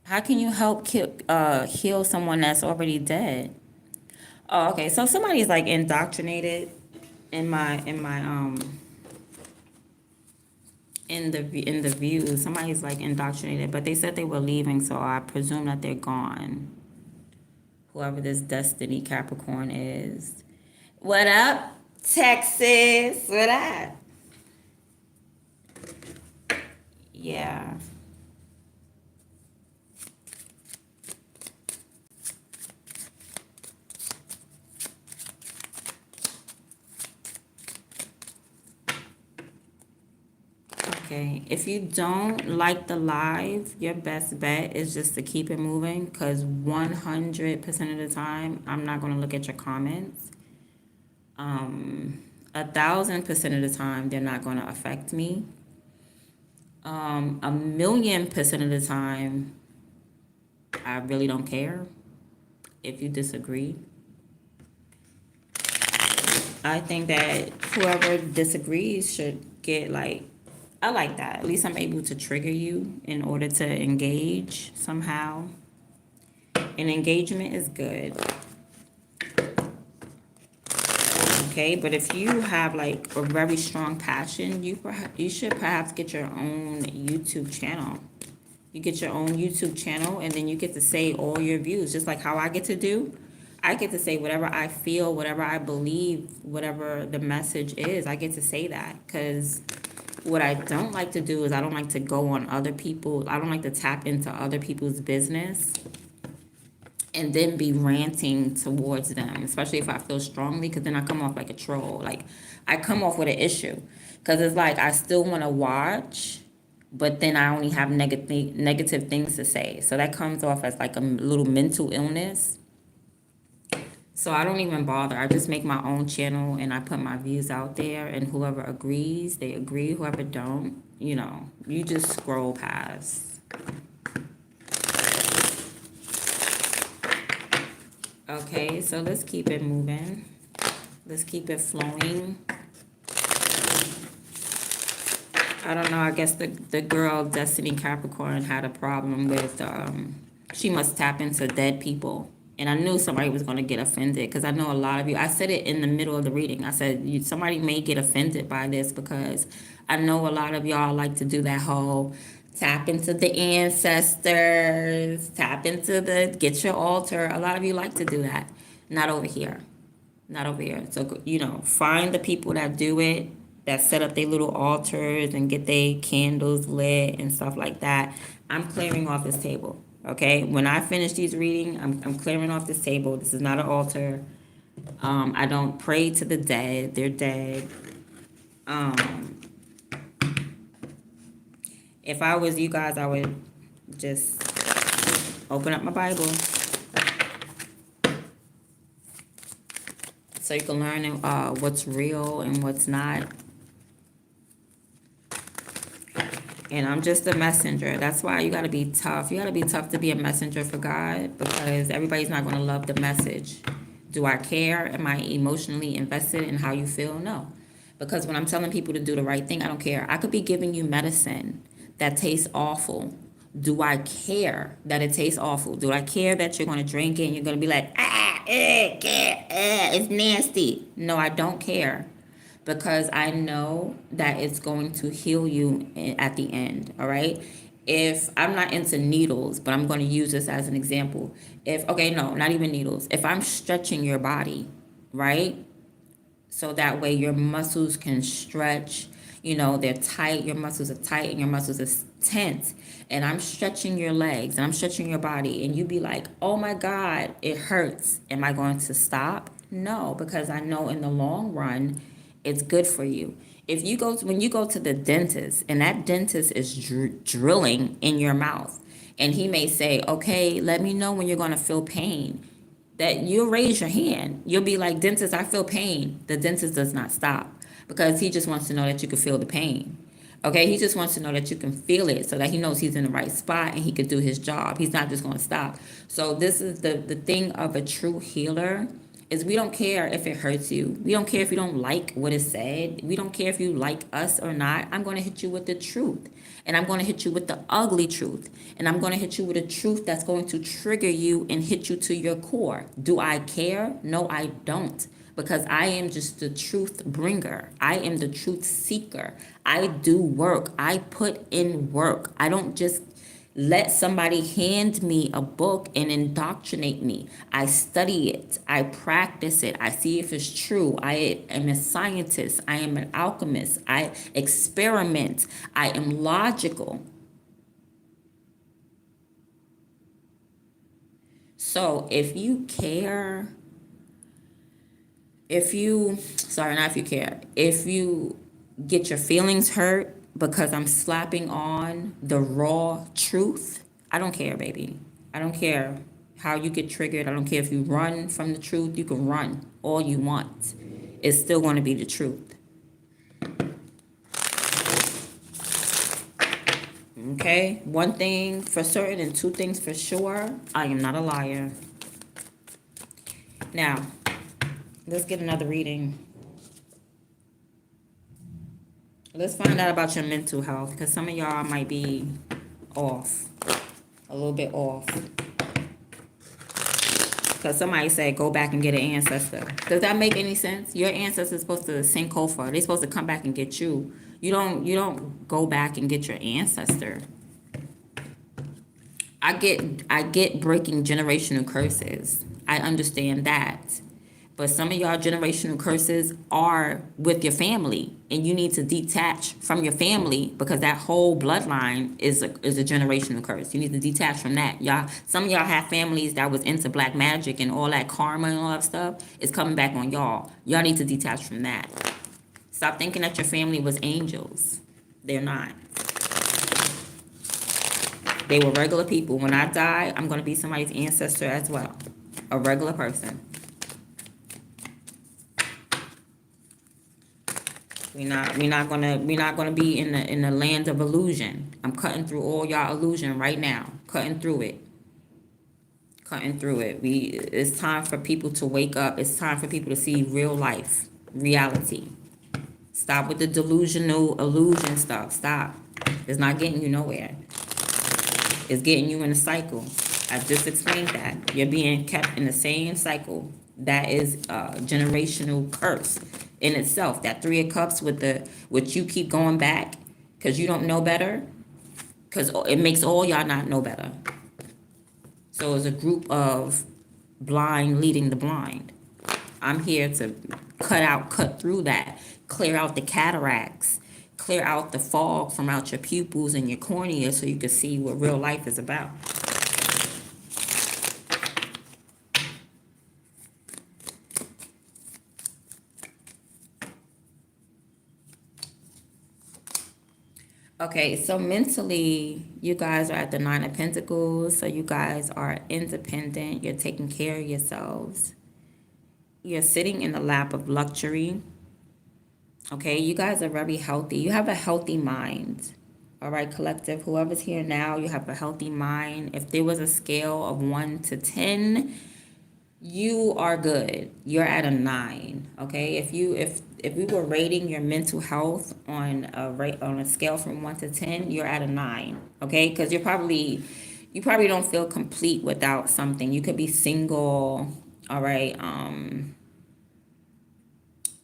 How can you help heal someone that's already dead? Oh, okay. So somebody's like indoctrinated in the view. Somebody's like indoctrinated, but they said they were leaving, so I presume that they're gone. Whoever this Destiny Capricorn is. What up, Texas? What up? Yeah. Okay. If you don't like the live, your best bet is just to keep it moving because 100% of the time, I'm not going to look at your comments. 1,000% of the time, they're not going to affect me. 1,000,000% of the time, I really don't care if you disagree. I think that whoever disagrees should get like, I like that. At least I'm able to trigger you in order to engage somehow. And engagement is good. Okay, but if you have like a very strong passion, you should perhaps get your own YouTube channel. You get your own YouTube channel and then you get to say all your views, just like how I get to do. I get to say whatever I feel, whatever I believe, whatever the message is. I get to say that because what I don't like to do is I don't like to go on other people. I don't like to tap into other people's business and then be ranting towards them, especially if I feel strongly, because then I come off like a troll. Like, I come off with an issue because it's like I still want to watch, but then I only have negative things to say. So that comes off as like a little mental illness. So I don't even bother. I just make my own channel and I put my views out there, and whoever agrees, they agree. Whoever don't, you just scroll past. Okay, so let's keep it moving. Let's keep it flowing. I don't know. I guess the girl Destiny Capricorn had a problem with. She must tap into dead people. And I knew somebody was going to get offended because I know a lot of you. I said it in the middle of the reading. I said somebody may get offended by this because I know a lot of y'all like to do that whole tap into the ancestors, get your altar. A lot of you like to do that. Not over here. Not over here. So, find the people that do it, that set up their little altars and get their candles lit and stuff like that. I'm clearing off this table. Okay, when I finish these reading, I'm clearing off this table. This is not an altar. I don't pray to the dead. They're dead. If I was you guys, I would just open up my Bible so you can learn what's real and what's not. And I'm just a messenger. That's why you got to be tough. You got to be tough to be a messenger for God, because everybody's not going to love the message. Do I care? Am I emotionally invested in how you feel? No. Because when I'm telling people to do the right thing, I don't care. I could be giving you medicine that tastes awful. Do I care that it tastes awful? Do I care that you're going to drink it and you're going to be like, it's nasty? No, I don't care, because I know that it's going to heal you at the end, all right? If I'm not into needles, but I'm going to use this as an example. Okay, no, not even needles. If I'm stretching your body, right? So that way your muscles can stretch, they're tight, your muscles are tight and your muscles are tense. And I'm stretching your legs and I'm stretching your body, and you be like, oh my God, it hurts. Am I going to stop? No, because I know in the long run, it's good for you. When you go to the dentist and that dentist is drilling in your mouth, and he may say, okay, let me know when you're going to feel pain, that you'll raise your hand. You'll be like, dentist, I feel pain. The dentist does not stop, because he just wants to know that you can feel the pain. Okay, he just wants to know that you can feel it, so that he knows he's in the right spot and he could do his job. He's not just going to stop. So this is the thing of a true healer, is we don't care if it hurts you. We don't care if you don't like what is said. We don't care if you like us or not. I'm going to hit you with the truth. And I'm going to hit you with the ugly truth. And I'm going to hit you with a truth that's going to trigger you and hit you to your core. Do I care? No, I don't. Because I am just the truth bringer. I am the truth seeker. I do work. I put in work. I don't just let somebody hand me a book and indoctrinate me. I study it. I practice it. I see if it's true. I am a scientist. I am an alchemist. I experiment. I am logical. So if you care, if you get your feelings hurt because I'm slapping on the raw truth, I don't care, baby. I don't care how you get triggered. I don't care if you run from the truth. You can run all you want. It's still going to be the truth. Okay? One thing for certain and two things for sure, I am not a liar. Now, let's get another reading. Let's find out about your mental health, because some of y'all might be off, a little bit off. Because somebody said, go back and get an ancestor. Does that make any sense? Your ancestor's supposed to sink Kofa. They're supposed to come back and get you. You don't go back and get your ancestor. I get breaking generational curses. I understand that. But some of y'all generational curses are with your family, and you need to detach from your family, because that whole bloodline is a generational curse. You need to detach from that. Some of y'all have families that was into black magic, and all that karma and all that stuff is coming back on y'all. Y'all need to detach from that. Stop thinking that your family was angels. They're not. They were regular people. When I die, I'm going to be somebody's ancestor as well. A regular person. We're not gonna be in the land of illusion. I'm cutting through all y'all illusion right now. Cutting through it. It's time for people to wake up. It's time for people to see real life, reality. Stop with the delusional illusion stuff. Stop. It's not getting you nowhere. It's getting you in a cycle. I just explained that. You're being kept in the same cycle. That is a generational curse in itself. That Three of Cups which you keep going back because you don't know better, because it makes all y'all not know better. So it's a group of blind leading the blind. I'm here to cut through that, clear out the cataracts, clear out the fog from out your pupils and your cornea, so you can see what real life is about. Okay, so mentally, you guys are at the Nine of Pentacles, so you guys are independent. You're taking care of yourselves. You're sitting in the lap of luxury. Okay, you guys are very healthy. You have a healthy mind. All right, collective, whoever's here now, you have a healthy mind. If there was a scale of 1 to 10, you are good. You're at a 9. Okay, if we were rating your mental health on a scale from 1 to 10, you're at a 9. Okay, because you probably don't feel complete without something. You could be single. All right,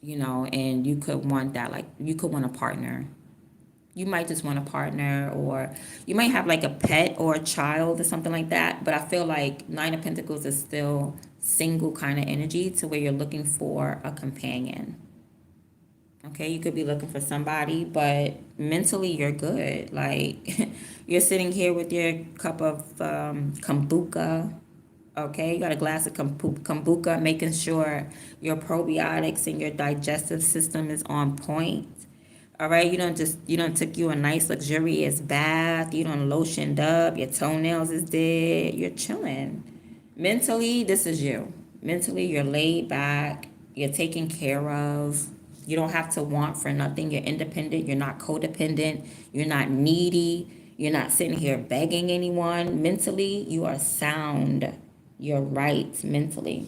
and you could want that, like you could want a partner. You might just want a partner, or you might have like a pet or a child or something like that. But I feel like Nine of Pentacles is still single kind of energy, to where you're looking for a companion. Okay, you could be looking for somebody, but mentally you're good. Like you're sitting here with your cup of kombucha. Okay, you got a glass of kombucha, making sure your probiotics and your digestive system is on point. All right, you don't took you a nice luxurious bath. You don't lotioned up. Your toenails is dead. You're chilling. Mentally, this is you. Mentally, you're laid back. You're taken care of. You don't have to want for nothing. You're independent. You're not codependent. You're not needy. You're not sitting here begging anyone. Mentally, you are sound. You're right mentally.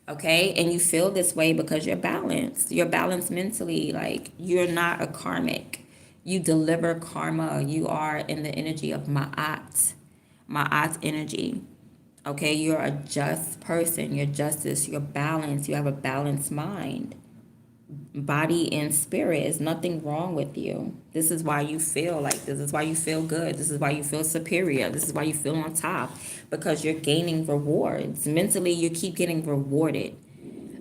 Okay, and you feel this way because you're balanced. You're balanced mentally. Like, you're not a karmic. You deliver karma. You are in the energy of Ma'at energy. Okay, you're a just person. You're justice. You're balanced. You have a balanced mind, body and spirit. Is nothing wrong with you. This is why you feel like this. Is why you feel good. This is why you feel superior. This is why you feel on top, because you're gaining rewards. Mentally, you keep getting rewarded.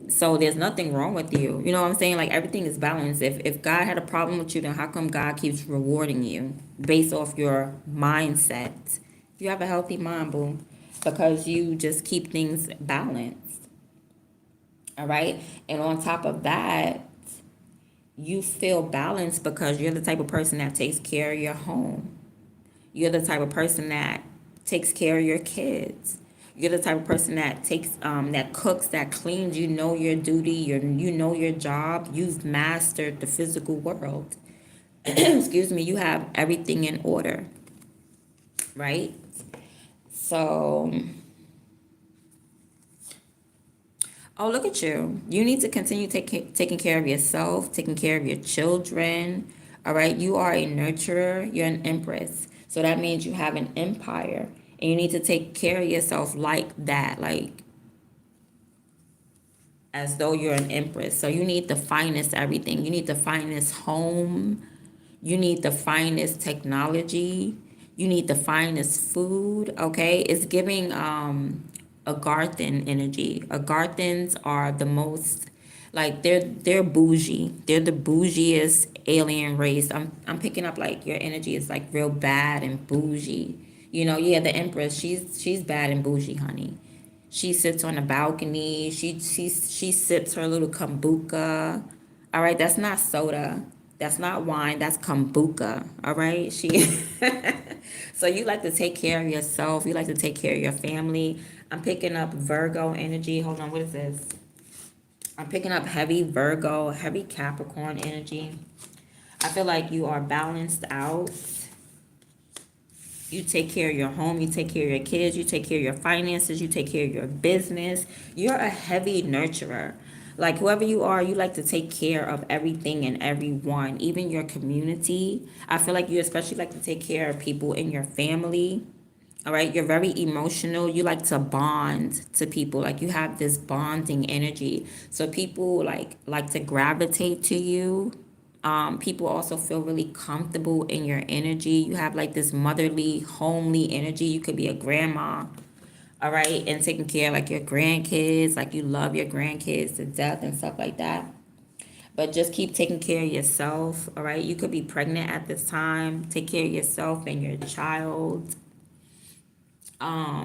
So there's nothing wrong with you. You know what I'm saying? Like, everything is balanced. If God had a problem with you, then how come God keeps rewarding you based off your mindset? You have a healthy mind, boo, because you just keep things balanced. All right. And on top of that, you feel balanced because you're the type of person that takes care of your home. You're the type of person that takes care of your kids. You're the type of person that that cooks, that cleans. You know your duty. You know your job. You've mastered the physical world. Excuse me. You have everything in order, right? So, oh, look at you. You need to continue taking care of yourself, taking care of your children. All right. You are a nurturer. You're an empress. So that means you have an empire. And you need to take care of yourself like that, like as though you're an empress. So you need the finest everything. You need the finest home. You need the finest technology. You need the finest food. Okay. It's giving a Garthan energy. A Garthans are the most, like, they're bougie. They're the bougiest alien race. I'm picking up like your energy is like real bad and bougie. Yeah, the Empress, she's bad and bougie, honey. She sits on the balcony. She sips her little kombucha. All right, that's not soda. That's not wine. That's kombucha. All right, So you like to take care of yourself. You like to take care of your family. I'm picking up Virgo energy. Hold on, what is this? I'm picking up heavy Virgo, heavy Capricorn energy. I feel like you are balanced out. You take care of your home, you take care of your kids, you take care of your finances, you take care of your business. You're a heavy nurturer. Like, whoever you are, you like to take care of everything and everyone, even your community. I feel like you especially like to take care of people in your family. All right, you're very emotional. You like to bond to people. Like, you have this bonding energy. So people like to gravitate to you. People also feel really comfortable in your energy. You have like this motherly, homely energy. You could be a grandma, all right, and taking care of like your grandkids, like you love your grandkids to death and stuff like that. But just keep taking care of yourself, all right? You could be pregnant at this time. Take care of yourself and your child.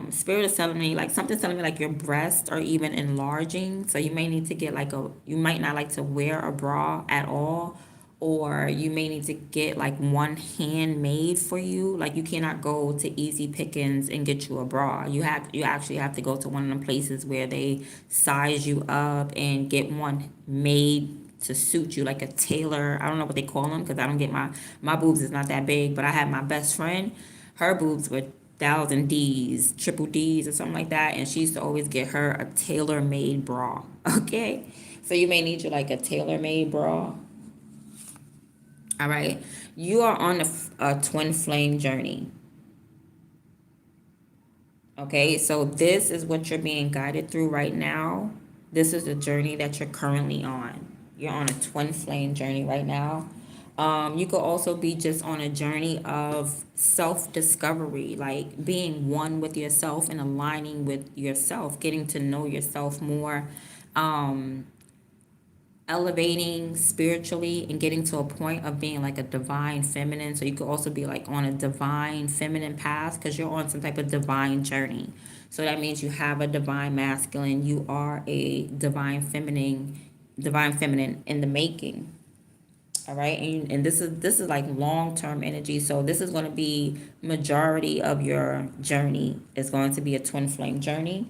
Spirit is telling me, like, something's telling me like your breasts are even enlarging. So you may need to get like you might not like to wear a bra at all, or you may need to get like one handmade for you. Like you cannot go to Easy Pickings and get you a bra. You actually have to go to one of them places where they size you up and get one made to suit you, like a tailor. I don't know what they call them because I don't get my boobs is not that big, but I had my best friend, her boobs were 1,000 D's, triple D's or something like that, and she used to always get her a tailor made bra. Okay, so you may need you like a tailor made bra. All right. You are on a twin flame journey. Okay. So this is what you're being guided through right now. This is the journey that you're currently on. You're on a twin flame journey right now. You could also be just on a journey of self discovery, like being one with yourself and aligning with yourself, getting to know yourself more. Um, Elevating spiritually and getting to a point of being like a divine feminine. So you could also be like on a divine feminine path because you're on some type of divine journey. So that means you have a divine masculine, you are a divine feminine in the making. All right, and this is like long-term energy. So this is going to be majority of your journey is going to be a twin flame journey.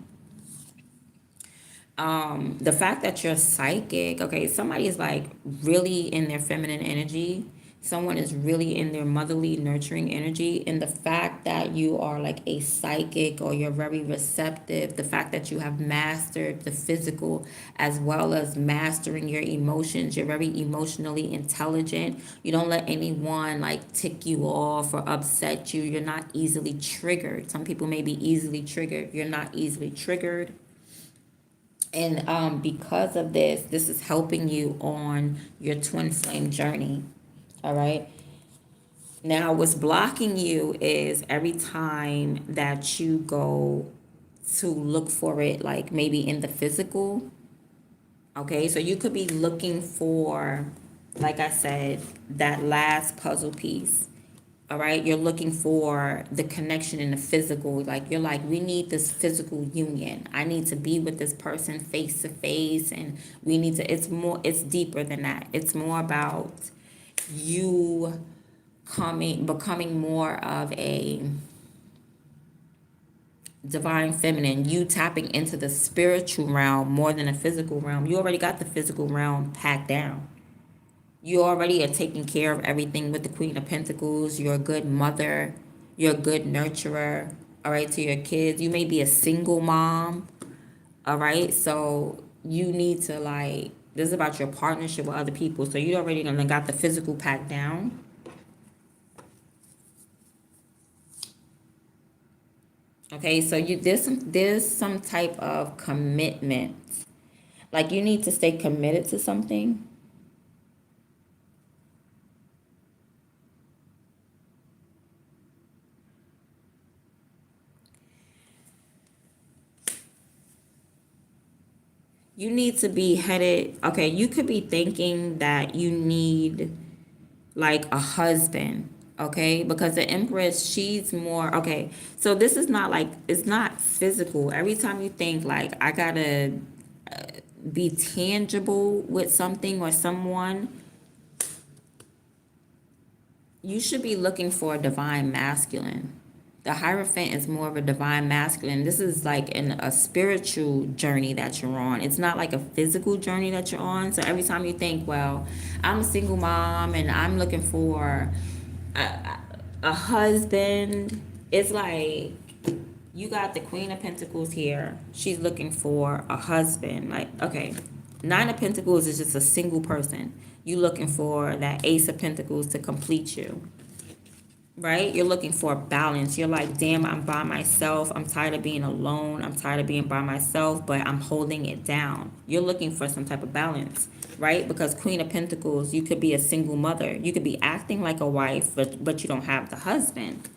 The fact that you're psychic, okay, somebody is like really in their feminine energy, someone is really in their motherly nurturing energy, and the fact that you are like a psychic or you're very receptive, the fact that you have mastered the physical as well as mastering your emotions, you're very emotionally intelligent, you don't let anyone like tick you off or upset you, you're not easily triggered. Some people may be easily triggered, you're not easily triggered. And because of this is helping you on your twin flame journey. All right. Now, what's blocking you is every time that you go to look for it, like maybe in the physical. Okay. So you could be looking for, like I said, that last puzzle piece. All right, you're looking for the connection in the physical. Like you're like, we need this physical union. I need to be with this person face to face, and we need to. It's deeper than that. It's more about you becoming more of a divine feminine. You tapping into the spiritual realm more than the physical realm. You already got the physical realm packed down. You already are taking care of everything with the Queen of Pentacles. You're a good mother. You're a good nurturer, all right, to your kids. You may be a single mom, all right? So you need to, like, this is about your partnership with other people. So you already gonna got the physical packed down. Okay, so there's some type of commitment. Like you need to stay committed to something. You need to be headed, okay, you could be thinking that you need like a husband, okay? Because the Empress, she's more, okay, so this is not like, it's not physical. Every time you think like, I gotta be tangible with something or someone, you should be looking for a divine masculine. The Hierophant is more of a divine masculine. This is like a spiritual journey that you're on. It's not like a physical journey that you're on. So every time you think, well, I'm a single mom and I'm looking for a husband, it's like you got the Queen of Pentacles here. She's looking for a husband. Like, okay, Nine of Pentacles is just a single person. You looking for that Ace of Pentacles to complete you. Right? You're looking for balance. You're like, damn, I'm by myself. I'm tired of being alone. I'm tired of being by myself, but I'm holding it down. You're looking for some type of balance, right? Because Queen of Pentacles, you could be a single mother. You could be acting like a wife, but you don't have the husband.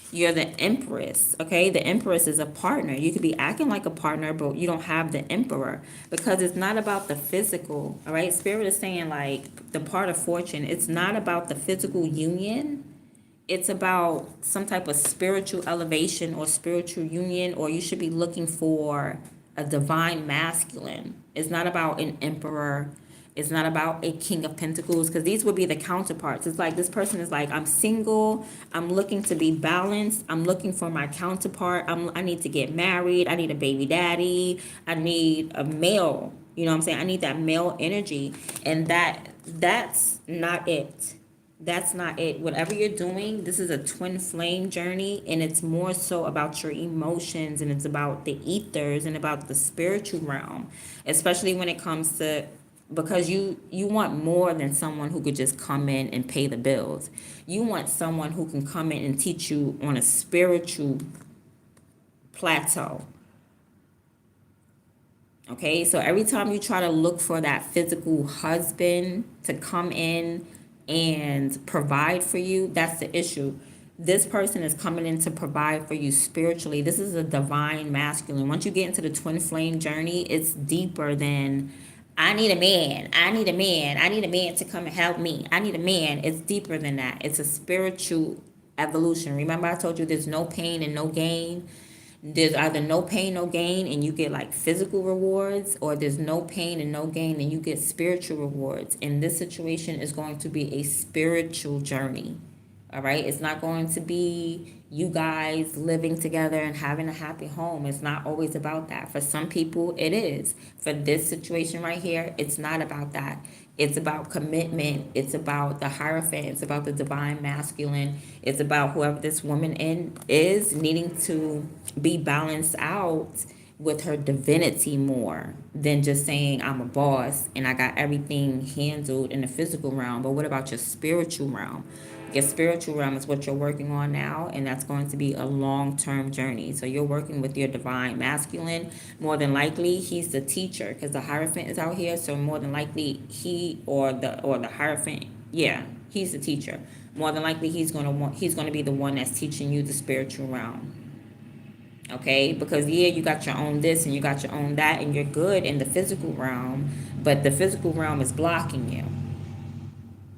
You're the Empress, okay? The Empress is a partner. You could be acting like a partner, but you don't have the Emperor because it's not about the physical, all right? Spirit is saying, like, the part of fortune, it's not about the physical union. It's about some type of spiritual elevation or spiritual union, or you should be looking for a divine masculine. It's not about an emperor. It's not about a King of Pentacles, because these would be the counterparts. It's like this person is like, I'm single. I'm looking to be balanced. I'm looking for my counterpart. I need to get married. I need a baby daddy. I need a male. You know what I'm saying? I need that male energy. And that's not it. That's not it. Whatever you're doing, this is a twin flame journey, and it's more so about your emotions, and it's about the ethers and about the spiritual realm, especially when it comes to, because you want more than someone who could just come in and pay the bills. You want someone who can come in and teach you on a spiritual plateau. Okay, so every time you try to look for that physical husband to come in and provide for you, that's the issue. This person is coming in to provide for you spiritually. This is a divine masculine. Once you get into the twin flame journey, it's deeper than, I need a man. I need a man. I need a man to come and help me. I need a man. It's deeper than that. It's a spiritual evolution. Remember, I told you there's no pain and no gain. There's either no pain, no gain, and you get like physical rewards, or there's no pain and no gain and you get spiritual rewards. And this situation is going to be a spiritual journey. All right. It's not going to be you guys living together and having a happy home. It's not always about that. For some people, it is. For this situation right here, it's not about that. It's about commitment. It's about the Hierophant. It's about the divine masculine. It's about whoever this woman is needing to be balanced out with her divinity more than just saying, I'm a boss and I got everything handled in the physical realm. But what about your spiritual realm? Your spiritual realm is what you're working on now, and that's going to be a long-term journey. So you're working with your divine masculine. More than likely, he's the teacher, because the Hierophant is out here. So more than likely, he or the Hierophant, yeah, he's the teacher. More than likely, he's going to be the one that's teaching you the spiritual realm. Okay, because yeah, you got your own this and you got your own that, and you're good in the physical realm, but the physical realm is blocking you.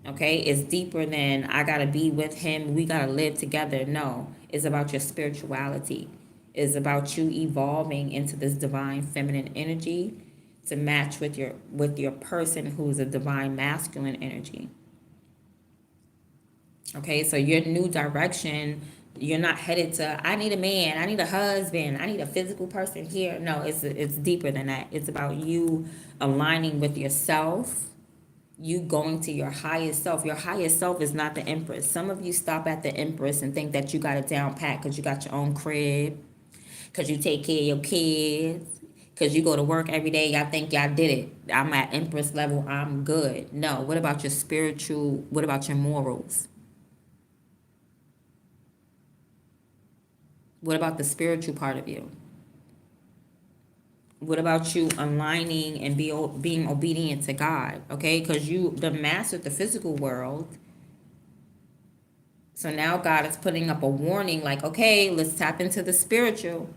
Okay, it's deeper than I gotta be with him, we gotta live together. No, it's about your spirituality. It's about you evolving into this divine feminine energy to match with your person who's a divine masculine energy. Okay, so your new direction, you're not headed to, I need a man, I need a husband, I need a physical person here. No, it's deeper than that. It's about you aligning with yourself, you going to your highest self. Your highest self is not the Empress. Some of you stop at the Empress and think that you got it down pat because you got your own crib, because you take care of your kids, because you go to work every day. Y'all think y'all did it. I'm at Empress level. I'm good. No. What about your spiritual? What about your morals? What about the spiritual part of you? What about you aligning and being obedient to God? Okay, because you the mastered the physical world. So now God is putting up a warning like, okay, let's tap into the spiritual.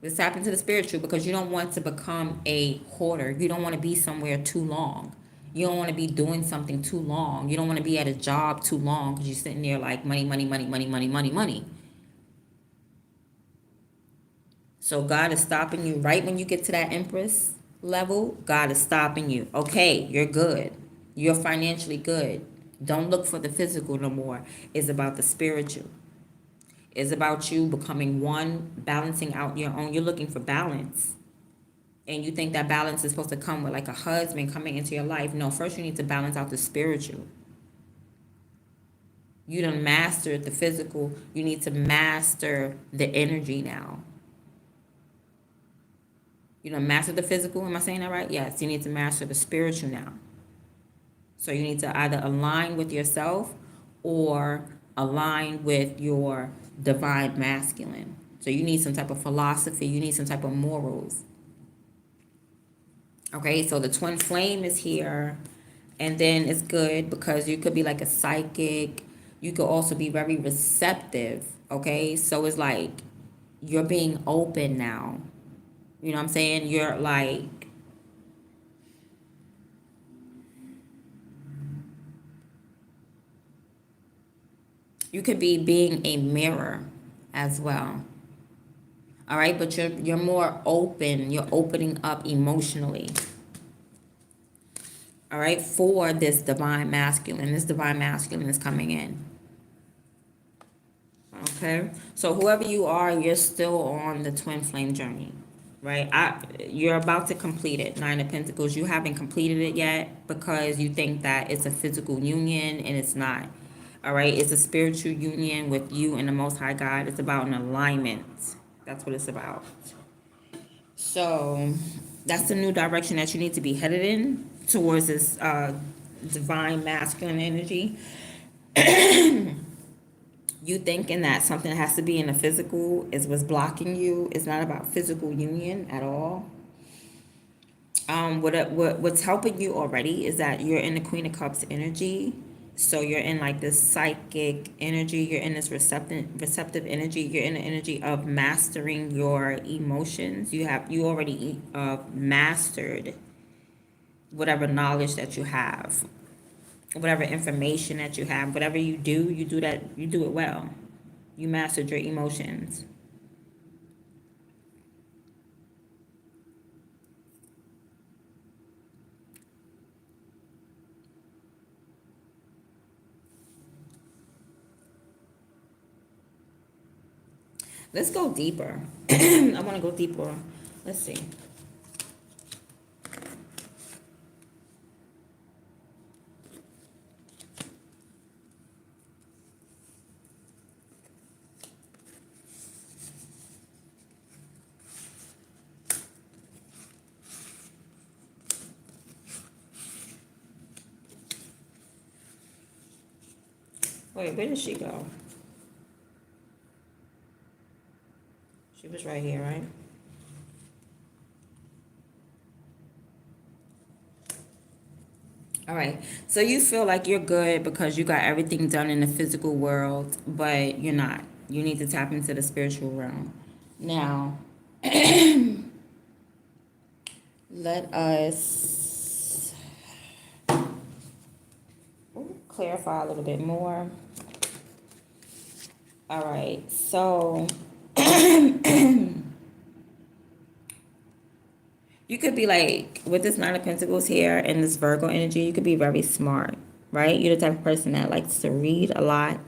Let's tap into the spiritual, because you don't want to become a hoarder. You don't want to be somewhere too long. You don't want to be doing something too long. You don't want to be at a job too long because you're sitting there like money, money, money, money, money, money, money. So God is stopping you right when you get to that Empress level. God is stopping you. Okay, you're good. You're financially good. Don't look for the physical no more. It's about the spiritual. It's about you becoming one, balancing out your own. You're looking for balance. And you think that balance is supposed to come with like a husband coming into your life. No, first you need to balance out the spiritual. You done mastered the physical. You need to master the energy now. You know, master the physical. Am I saying that right? Yes, you need to master the spiritual now. So you need to either align with yourself or align with your divine masculine. So you need some type of philosophy. You need some type of morals. Okay, so the twin flame is here. And then it's good because you could be like a psychic. You could also be very receptive. Okay, so it's like you're being open now. You know what I'm saying? You're like, you could be being a mirror as well. All right, but you're more open. You're opening up emotionally. All right, for this divine masculine. This divine masculine is coming in. Okay, so whoever you are, you're still on the twin flame journey, right? You're about to complete it. Nine of Pentacles. You haven't completed it yet because you think that it's a physical union, and it's not. All right, it's a spiritual union with you and the Most High God. It's about an alignment. That's what it's about. So that's the new direction that you need to be headed in towards this divine masculine energy. You thinking that something has to be in the physical is what's blocking you. It's not about physical union at all. What's helping you already is that you're in the Queen of Cups energy. So you're in like this psychic energy. You're in this receptive energy. You're in the energy of mastering your emotions. You already mastered whatever knowledge that you have, whatever information that you have, whatever you do that, you do it well. You mastered your emotions. Let's go deeper. I want to go deeper. Let's see. Wait, where did she go? She was right here, right? All right. So you feel like you're good because you got everything done in the physical world, but you're not. You need to tap into the spiritual realm. Now, let us clarify a little bit more. All right. So you could be like, with this Nine of Pentacles here and this Virgo energy, you could be very smart, right? You're the type of person that likes to read a lot.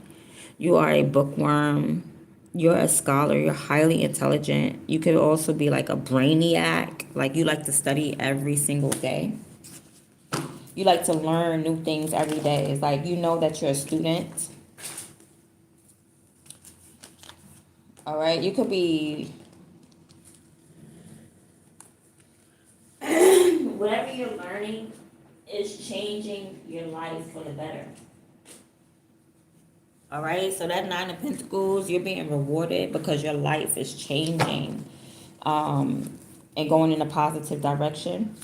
You are a bookworm. You're a scholar. You're highly intelligent. You could also be like a brainiac. Like you like to study every single day. You like to learn new things every day. It's like you know that you're a student. All right. You could be whatever you're learning is changing your life for the better. All right, so that Nine of Pentacles, you're being rewarded because your life is changing and going in a positive direction.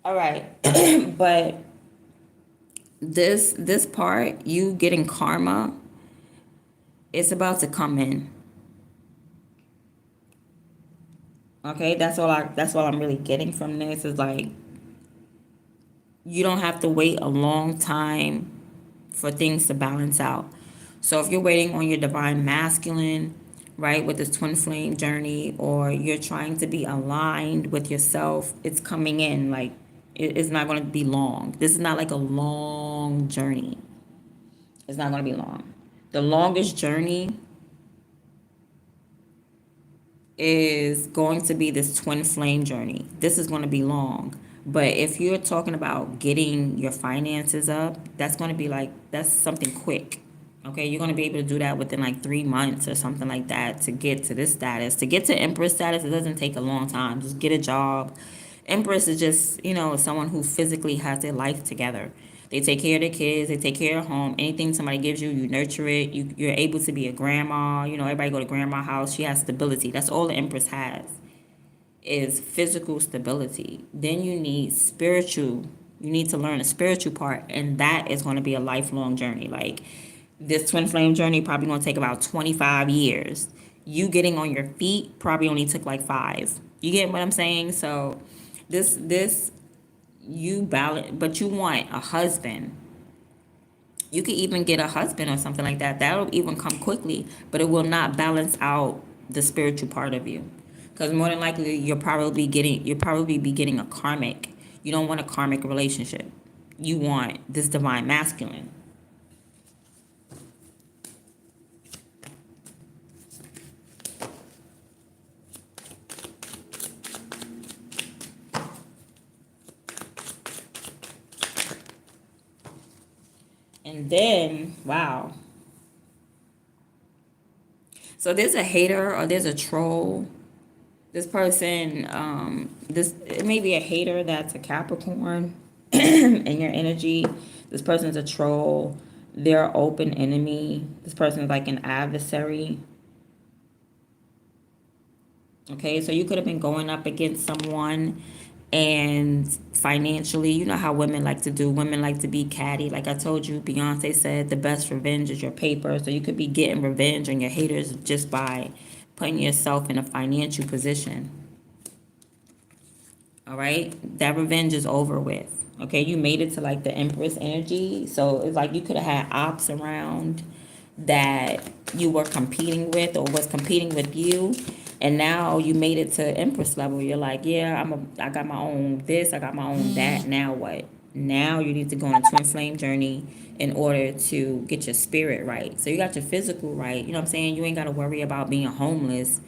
All right, but this part, you getting karma, it's about to come in. Okay, that's all I'm really getting from this is like you don't have to wait a long time for things to balance out. So if you're waiting on your divine masculine, right, with this twin flame journey, or you're trying to be aligned with yourself, it's coming in. Like it's not going to be long. This is not like a long journey. It's not going to be long. The longest journey is going to be this twin flame journey. This is going to be long. But if you're talking about getting your finances up, that's going to be like, that's something quick. Okay, you're going to be able to do that within like 3 months or something like that to get to this status. To get to Empress status, it doesn't take a long time. Just get a job. Empress is just, someone who physically has their life together. They take care of their kids. They take care of home. Anything somebody gives you, you nurture it. You're able to be a grandma. Everybody go to grandma's house. She has stability. That's all the Empress has is physical stability. Then you need spiritual. You need to learn the spiritual part. And that is going to be a lifelong journey. Like this twin flame journey probably going to take about 25 years. you getting on your feet probably only took like 5. You get what I'm saying? So this you balance, but you want a husband. You could even get a husband or something like that. That'll even come quickly, but it will not balance out the spiritual part of you. Because more than likely, you'll probably be getting a karmic. You don't want a karmic relationship. You want this divine masculine. And then, wow. So there's a hater or there's a troll. This person, it may be a hater that's a Capricorn in your energy. This person's a troll. They're open enemy. This person is like an adversary. Okay, so you could have been going up against someone, and financially, you know how women like to do. Women like to be catty. Like I told you, Beyonce said the best revenge is your paper. So you could be getting revenge on your haters just by putting yourself in a financial position. All right, that revenge is over with. Okay, you made it to like the Empress energy. So it's like you could have had ops around that you were competing with or was competing with you, and now you made it to Empress level. You're like, yeah, I got my own this, I got my own that. Now what? Now you need to go on a twin flame journey in order to get your spirit right. So you got your physical right. You know what I'm saying? You ain't got to worry about being homeless.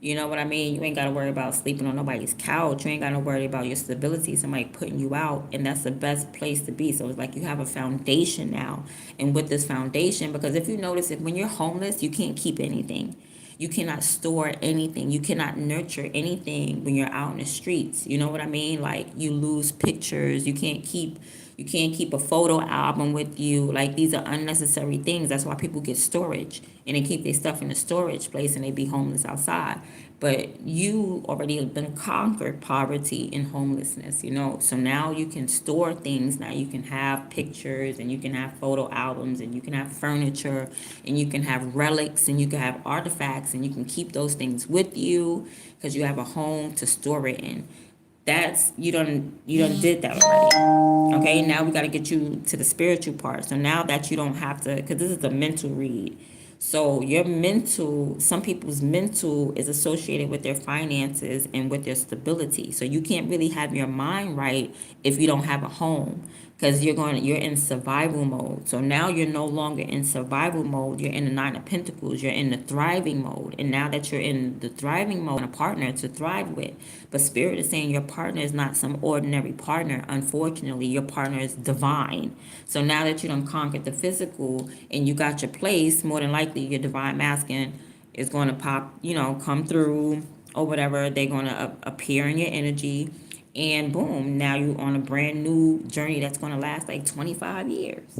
You know what I mean? You ain't got to worry about sleeping on nobody's couch. You ain't got to worry about your stability, somebody putting you out. And that's the best place to be. So it's like you have a foundation now. And with this foundation, because if you notice, if when you're homeless, you can't keep anything. You cannot store anything. You cannot nurture anything when you're out in the streets. You know what I mean? Like you lose pictures. You can't keep a photo album with you. Like these are unnecessary things. That's why people get storage and they keep their stuff in the storage place and they be homeless outside. But you already been conquered poverty and homelessness, you know. So now you can store things. Now you can have pictures and you can have photo albums and you can have furniture and you can have relics and you can have artifacts and you can keep those things with you because you have a home to store it in. That's you done did that already. Okay, now we got to get you to the spiritual part. So now that you don't have to, because this is a mental read. So your mental, some people's mental is associated with their finances and with their stability. So you can't really have your mind right if you don't have a home, because you're in survival mode. So now you're no longer in survival mode. You're in the Nine of Pentacles. You're in the thriving mode. And now that you're in the thriving mode, a partner to thrive with. But Spirit is saying your partner is not some ordinary partner. Unfortunately, your partner is divine. So now that you done conquered the physical and you got your place, more than likely your divine masculine is going to come through or whatever. They're going to appear in your energy. And boom, now you're on a brand new journey that's going to last like 25 years.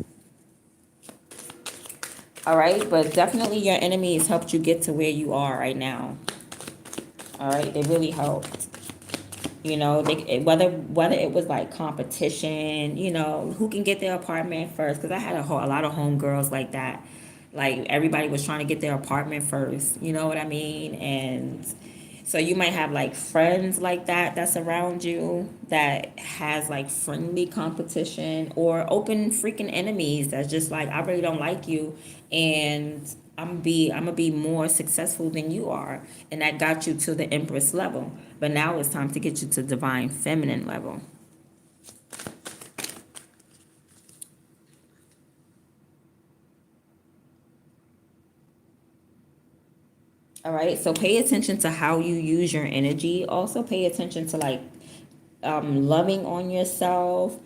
All right, but definitely your enemies helped you get to where you are right now. All right, they really helped. You know, whether it was like competition, who can get their apartment first. Because I had a lot of homegirls like that. Like everybody was trying to get their apartment first. You know what I mean? And so you might have like friends like that that's around you that has like friendly competition, or open freaking enemies that's just like, I really don't like you, and I'm gonna be more successful than you are, and that got you to the Empress level. But now it's time to get you to divine feminine level. All right, so pay attention to how you use your energy. Also pay attention to like loving on yourself,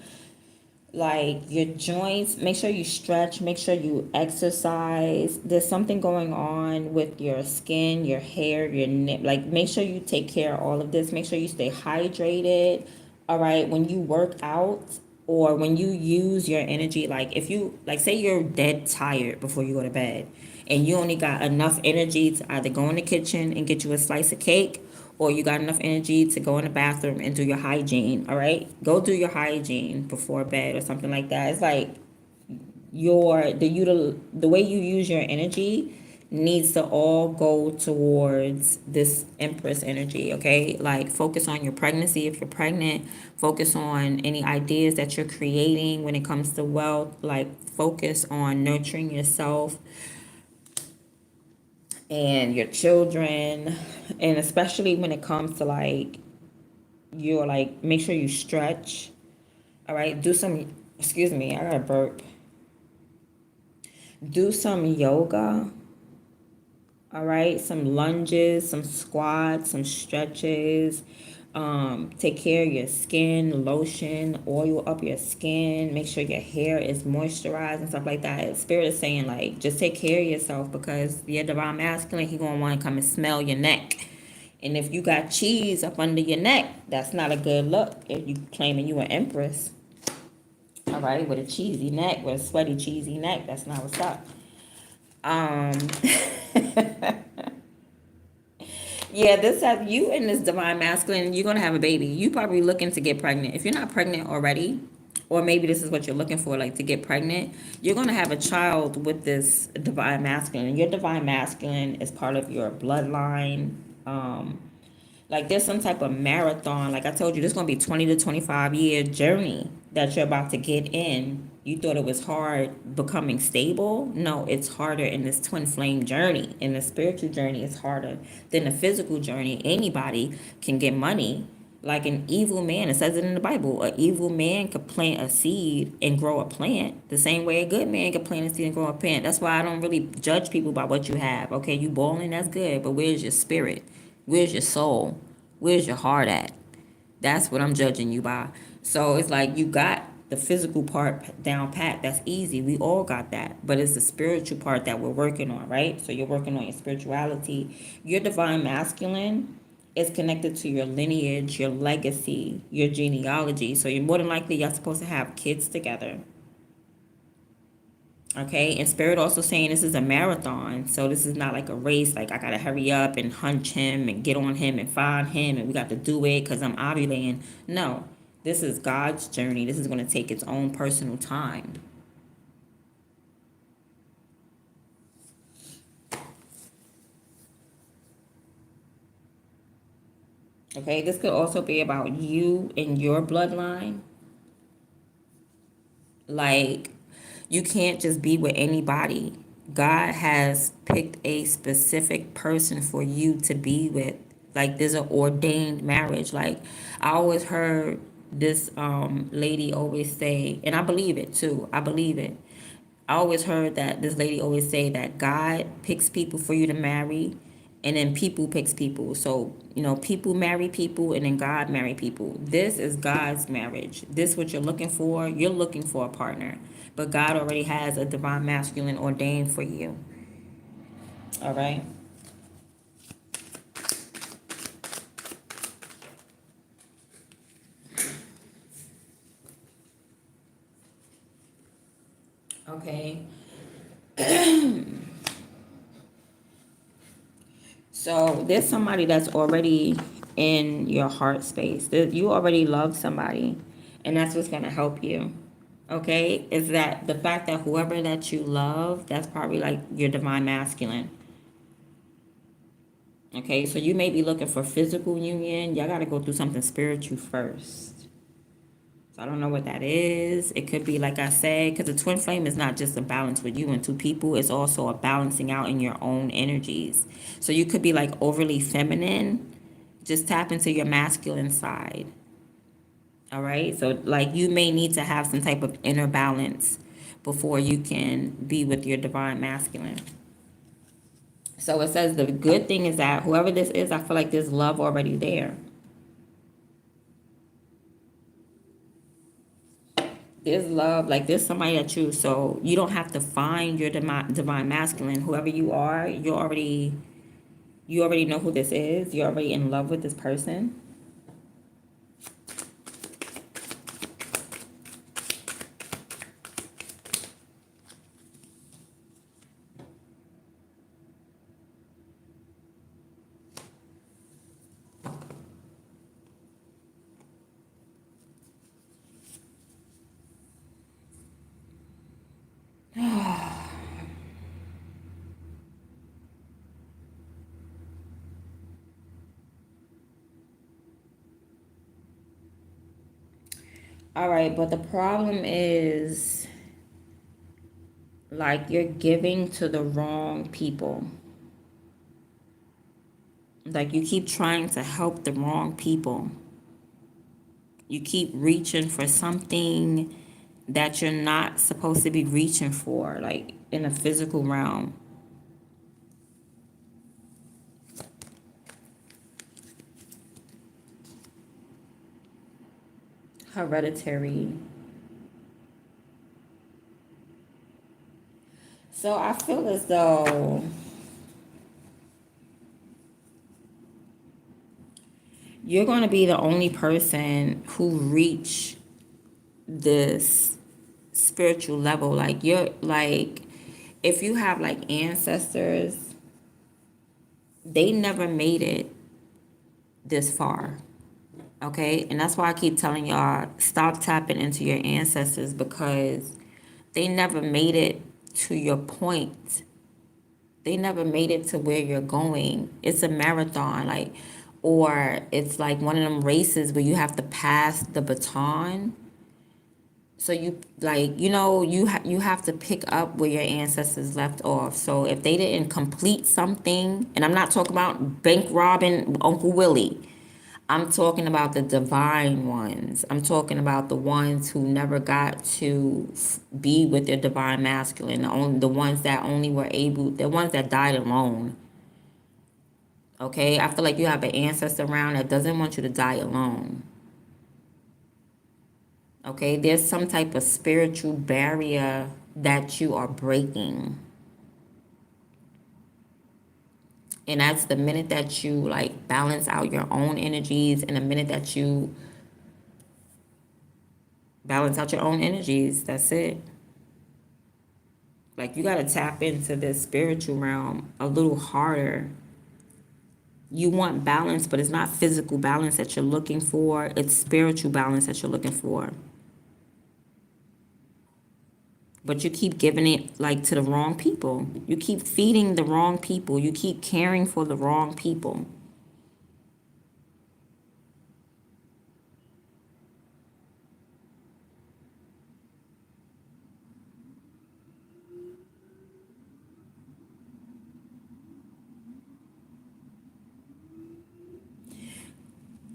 like your joints. Make sure you stretch, make sure you exercise. There's something going on with your skin, your hair, your neck. Like make sure you take care of all of this. Make sure you stay hydrated. All right, when you work out or when you use your energy, like if you, like, say you're dead tired before you go to bed and you only got enough energy to either go in the kitchen and get you a slice of cake, or you got enough energy to go in the bathroom and do your hygiene. All right, go do your hygiene before bed or something like that. It's like the way you use your energy needs to all go towards this Empress energy, okay? Like, focus on your pregnancy if you're pregnant. Focus on any ideas that you're creating when it comes to wealth. Like, focus on nurturing yourself and your children. And especially when it comes to, like, you're like, make sure you stretch, all right? Do some, excuse me, I got a burp. Do some yoga. All right, some lunges, some squats, some stretches. Take care of your skin, lotion, oil up your skin. Make sure your hair is moisturized and stuff like that. Spirit is saying, like, just take care of yourself, because your divine masculine, he gonna want to come and smell your neck. And if you got cheese up under your neck, that's not a good look. If you claiming you an empress, all right, with a cheesy neck, with a sweaty cheesy neck, that's not what's up. Yeah, this have you in this divine masculine, you're gonna have a baby. You probably looking to get pregnant. If you're not pregnant already, or maybe this is what you're looking for, like to get pregnant, you're gonna have a child with this divine masculine. Your divine masculine is part of your bloodline. Like, there's some type of marathon. Like I told you, there's going to be 20 to 25 year journey that you're about to get in. You thought it was hard becoming stable. No, it's harder in this twin flame journey. In the spiritual journey, it's harder than the physical journey. Anybody can get money. Like an evil man, it says it in the Bible, an evil man could plant a seed and grow a plant the same way a good man could plant a seed and grow a plant. That's why I don't really judge people by what you have. Okay, you balling, that's good, but where's your spirit? Where's your soul? Where's your heart at? That's what I'm judging you by. So it's like you got the physical part down pat. That's easy. We all got that. But it's the spiritual part that we're working on, right? So you're working on your spirituality. Your divine masculine is connected to your lineage, your legacy, your genealogy. So you're more than likely you're supposed to have kids together. Okay, and Spirit also saying this is a marathon, so this is not like a race. Like, I gotta hurry up and hunch him and get on him and find him, and we got to do it because I'm ovulating. No, this is God's journey. This is going to take its own personal time. Okay, this could also be about you and your bloodline. Like, you can't just be with anybody. God has picked a specific person for you to be with. Like, there's an ordained marriage. Like, I always heard this lady always say, and I believe it too. I believe it. I always heard that this lady always say that God picks people for you to marry, and then people picks people. So, people marry people, and then God marry people. This is God's marriage. This what you're looking for. You're looking for a partner, but God already has a divine masculine ordained for you. All right. Okay. So there's somebody that's already in your heart space. You already love somebody, and that's what's gonna help you. Okay, is that the fact that whoever that you love, that's probably like your divine masculine. Okay, so you may be looking for physical union. Y'all gotta go through something spiritual first. So I don't know what that is. It could be, like I said, because the twin flame is not just a balance with you and two people. It's also a balancing out in your own energies. So you could be like overly feminine. Just tap into your masculine side. All right. So like you may need to have some type of inner balance before you can be with your divine masculine. So it says the good thing is that whoever this is, I feel like there's love already there. There's love, like there's somebody that so you don't have to find your divine masculine. Whoever you are, you already know who this is. You're already in love with this person. All right, but the problem is like you're giving to the wrong people. Like you keep trying to help the wrong people. You keep reaching for something that you're not supposed to be reaching for, like in a physical realm. Hereditary. So I feel as though you're going to be the only person who reach this spiritual level. Like you're like, if you have like ancestors, they never made it this far. Okay, and that's why I keep telling y'all, stop tapping into your ancestors, because they never made it to your point. They never made it to where you're going. It's a marathon, like, or it's like one of them races where you have to pass the baton. So you like, you have to pick up where your ancestors left off. So if they didn't complete something, and I'm not talking about bank robbing Uncle Willie. I'm talking about the divine ones. I'm talking about the ones who never got to be with their divine masculine. The ones that only were able, the ones that died alone. Okay? I feel like you have an ancestor around that doesn't want you to die alone. Okay? There's some type of spiritual barrier that you are breaking. And that's the minute that you like balance out your own energies, and the minute that you balance out your own energies, that's it. Like you got to tap into this spiritual realm a little harder. You want balance, but it's not physical balance that you're looking for. It's spiritual balance that you're looking for. But you keep giving it like to the wrong people. You keep feeding the wrong people. You keep caring for the wrong people.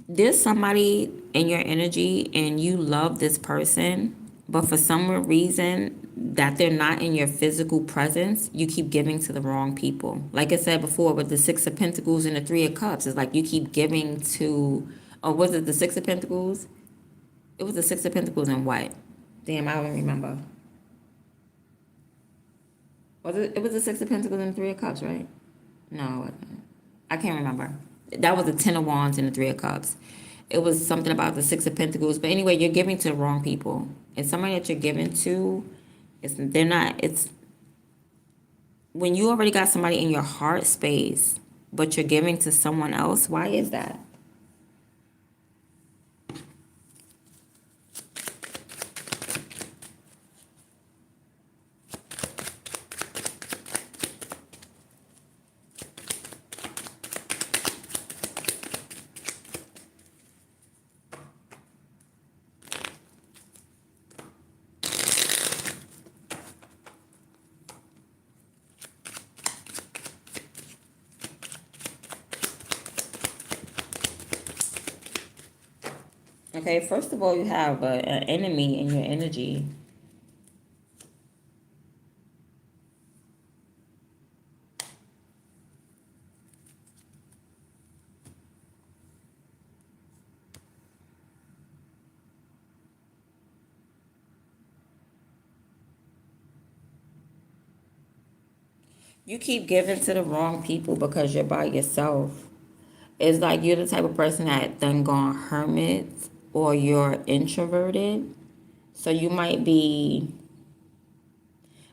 There's somebody in your energy and you love this person, but for some reason that they're not in your physical presence, you keep giving to the wrong people. Like I said before, with the Six of Pentacles and the Three of Cups, it's like you keep giving to, or was it the Six of Pentacles? It was the Six of Pentacles and what? Damn, I don't remember. Was it? It was the Six of Pentacles and the Three of Cups, right? No, it wasn't. I can't remember. That was the Ten of Wands and the Three of Cups. It was something about the Six of Pentacles. But anyway, you're giving to the wrong people. And somebody that you're giving to, they're not, it's when you already got somebody in your heart space, but you're giving to someone else. Why is that? Okay, first of all, you have an enemy in your energy. You keep giving to the wrong people because you're by yourself. It's like you're the type of person that done gone hermit, or you're introverted. So you might be,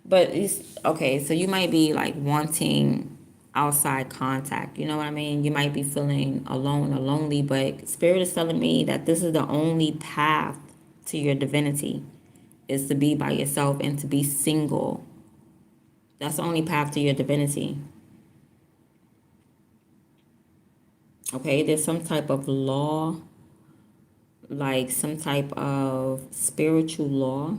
but it's okay. So you might be like wanting outside contact. You know what I mean? You might be feeling alone or lonely, but Spirit is telling me that this is the only path to your divinity, is to be by yourself and to be single. That's the only path to your divinity. Okay, there's some type of law, like some type of spiritual law.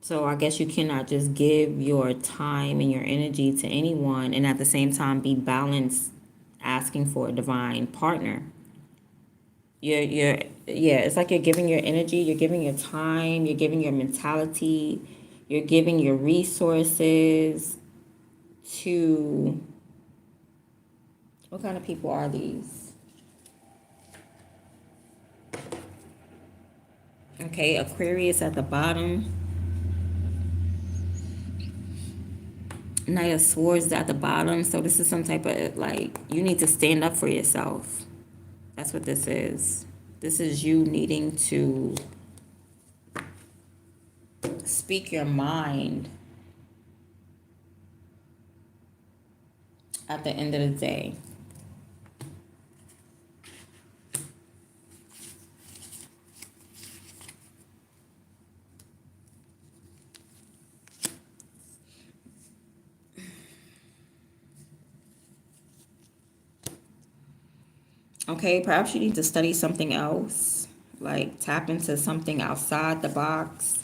So I guess you cannot just give your time and your energy to anyone and at the same time be balanced asking for a divine partner. You're yeah, it's like you're giving your energy, you're giving your time, you're giving your mentality, you're giving your resources to what kind of people are these? Okay, Aquarius at the bottom. Knight of Swords at the bottom. So this is some type of like you need to stand up for yourself. That's what this is. This is you needing to speak your mind at the end of the day. Okay, perhaps you need to study something else, like tap into something outside the box.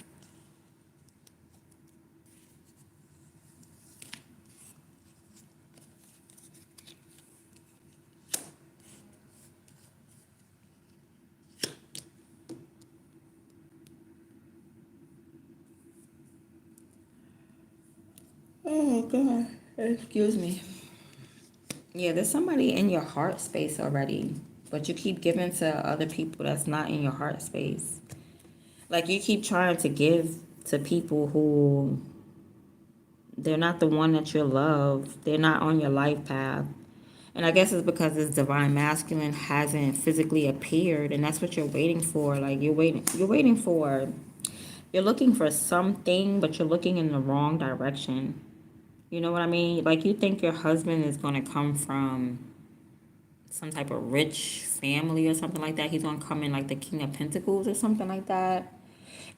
Oh, God. Excuse me. Yeah, there's somebody in your heart space already, but you keep giving to other people that's not in your heart space. Like you keep trying to give to people who they're not the one that you love. They're not on your life path. And I guess it's because this divine masculine hasn't physically appeared and that's what you're waiting for. Like you're looking for something, but you're looking in the wrong direction. You know what I mean? Like you think your husband is going to come from some type of rich family or something like that. He's going to come in like the King of Pentacles or something like that.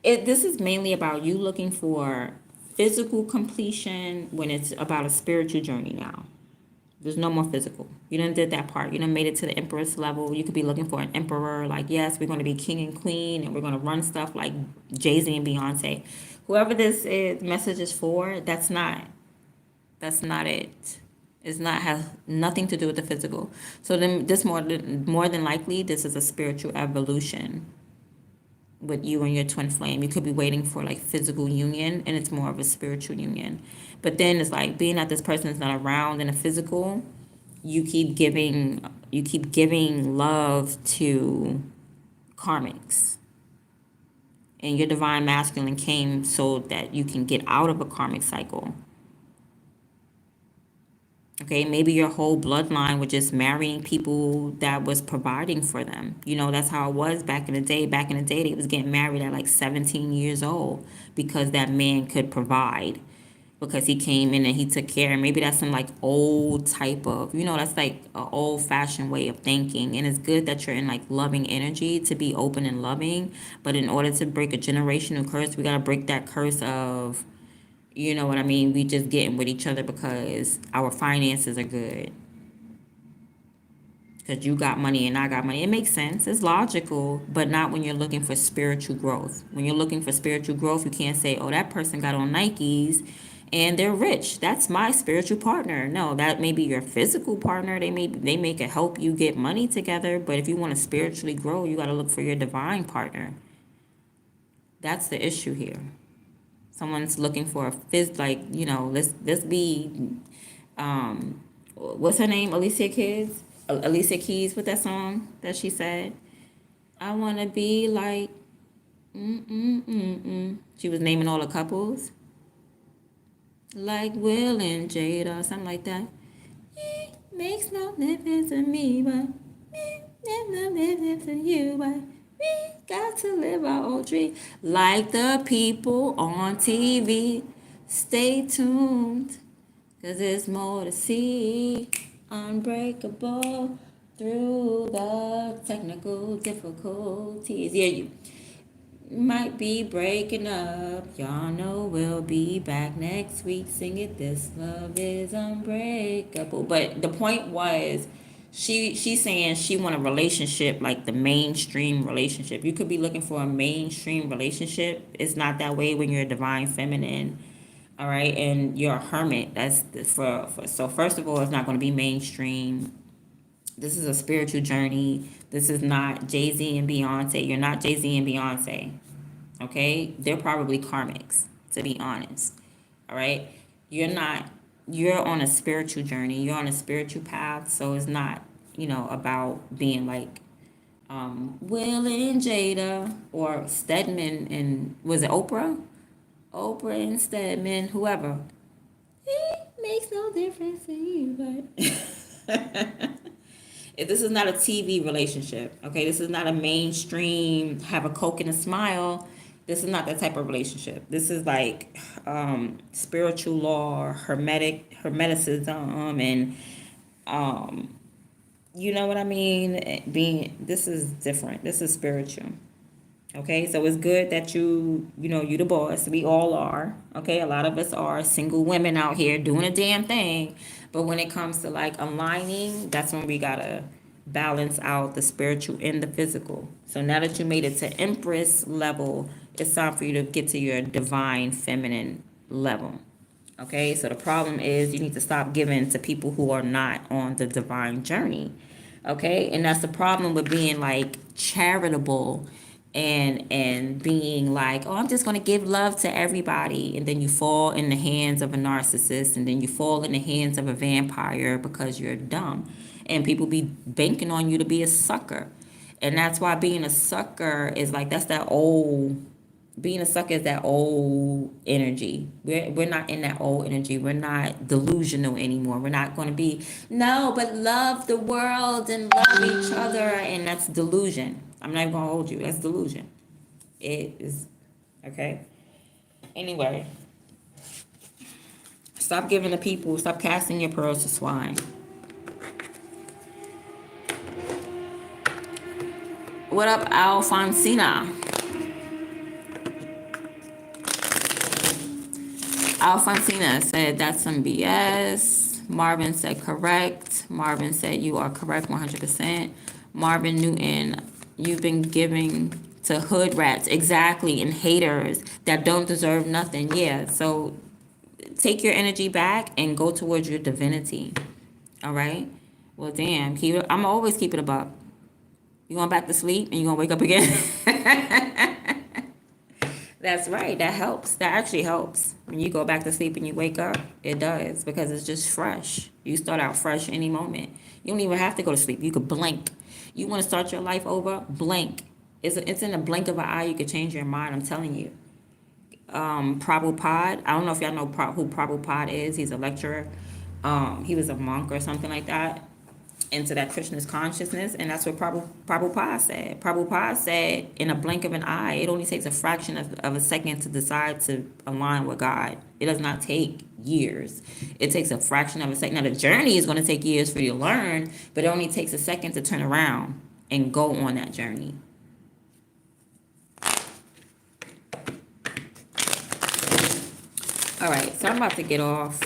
This is mainly about you looking for physical completion when it's about a spiritual journey now. There's no more physical. You done did that part. You done made it to the empress level. You could be looking for an emperor. Like, yes, we're going to be king and queen, and we're going to run stuff like Jay-Z and Beyonce. Whoever this message is for, that's not it. It's not has nothing to do with the physical. So then, this more than likely, this is a spiritual evolution with you and your twin flame. You could be waiting for like physical union and it's more of a spiritual union. But then it's like being that this person is not around in a physical, you keep giving love to karmics. And your divine masculine came so that you can get out of a karmic cycle. Okay, maybe your whole bloodline was just marrying people that was providing for them. You know, that's how it was back in the day. Back in the day, they was getting married at like 17 years old because that man could provide, because he came in and he took care. And maybe that's some like old type of, that's like an old fashioned way of thinking. And it's good that you're in like loving energy to be open and loving. But in order to break a generational curse, we got to break that curse of, you know what I mean? We just getting with each other because our finances are good. Because you got money and I got money. It makes sense. It's logical, but not when you're looking for spiritual growth. When you're looking for spiritual growth, you can't say, oh, that person got on Nikes and they're rich. That's my spiritual partner. No, that may be your physical partner. They may can help you get money together, but if you want to spiritually grow, you got to look for your divine partner. That's the issue here. Someone's looking for a like, let's be what's her name? Alicia Keys with that song that she said, I wanna be like she was naming all the couples. Like Will and Jada or something like that. It makes no difference to me, but it makes no difference to you, but we got to live our old dream. Like the people on TV, stay tuned, cause there's more to see. Unbreakable through the technical difficulties. Yeah, you might be breaking up. Y'all know we'll be back next week. Sing it. This love is unbreakable. But the point was, She's saying she want a relationship like the mainstream relationship. You could be looking for a mainstream relationship. It's not that way when you're a divine feminine. All right, and you're a hermit. That's for so first of all, it's not going to be mainstream. This is a spiritual journey. This is not Jay-Z and Beyonce. You're not Jay-Z and Beyonce. Okay? They're probably karmics, to be honest. All right? You're not, you're on a spiritual journey. You're on a spiritual path. So it's not, about being like Will and Jada or Stedman and, was it Oprah? Oprah and Stedman, whoever. It makes no difference to you, but. If this is not a TV relationship, okay, this is not a mainstream have a Coke and a smile. This is not that type of relationship. This is like spiritual law, hermeticism, and you know what I mean. This is different. This is spiritual. Okay, so it's good that you the boss. We all are. Okay, a lot of us are single women out here doing a damn thing. But when it comes to like aligning, that's when we gotta balance out the spiritual and the physical. So now that you made it to Empress level, it's time for you to get to your divine feminine level. Okay, so the problem is you need to stop giving to people who are not on the divine journey. Okay, and that's the problem with being like charitable and being like, oh, I'm just going to give love to everybody, and then you fall in the hands of a narcissist, and then you fall in the hands of a vampire because you're dumb, and people be banking on you to be a sucker. And that's why being a sucker is like, that's that old, being a sucker is that old energy. We're not in that old energy. We're not delusional anymore. We're not going to be, no, but love the world and love each other, and that's delusion. I'm not even going to hold you. That's delusion. It is, okay? Anyway, stop giving to people. Stop casting your pearls to swine. What up, Alfonsina? Alfonsina said that's some BS. Marvin said correct. Marvin said you are correct 100%. Marvin Newton, you've been giving to hood rats, exactly, and haters that don't deserve nothing. Yeah, so take your energy back and go towards your divinity. All right? Well, damn, I'm always keep it a buck. You going back to sleep and you gonna wake up again? That's right. That helps. That actually helps. When you go back to sleep and you wake up, it does, because it's just fresh. You start out fresh any moment. You don't even have to go to sleep. You could blink. You want to start your life over? Blink. It's in a blink of an eye. You could change your mind. I'm telling you. Prabhupada. I don't know if y'all know who Prabhupada is. He's a lecturer. He was a monk or something like that, into that Krishna's consciousness, and that's what Prabhupada said. Prabhupada said, in a blink of an eye, it only takes a fraction of a second to decide to align with God. It does not take years. It takes a fraction of a second. Now, the journey is going to take years for you to learn, but it only takes a second to turn around and go on that journey. All right, so I'm about to get off.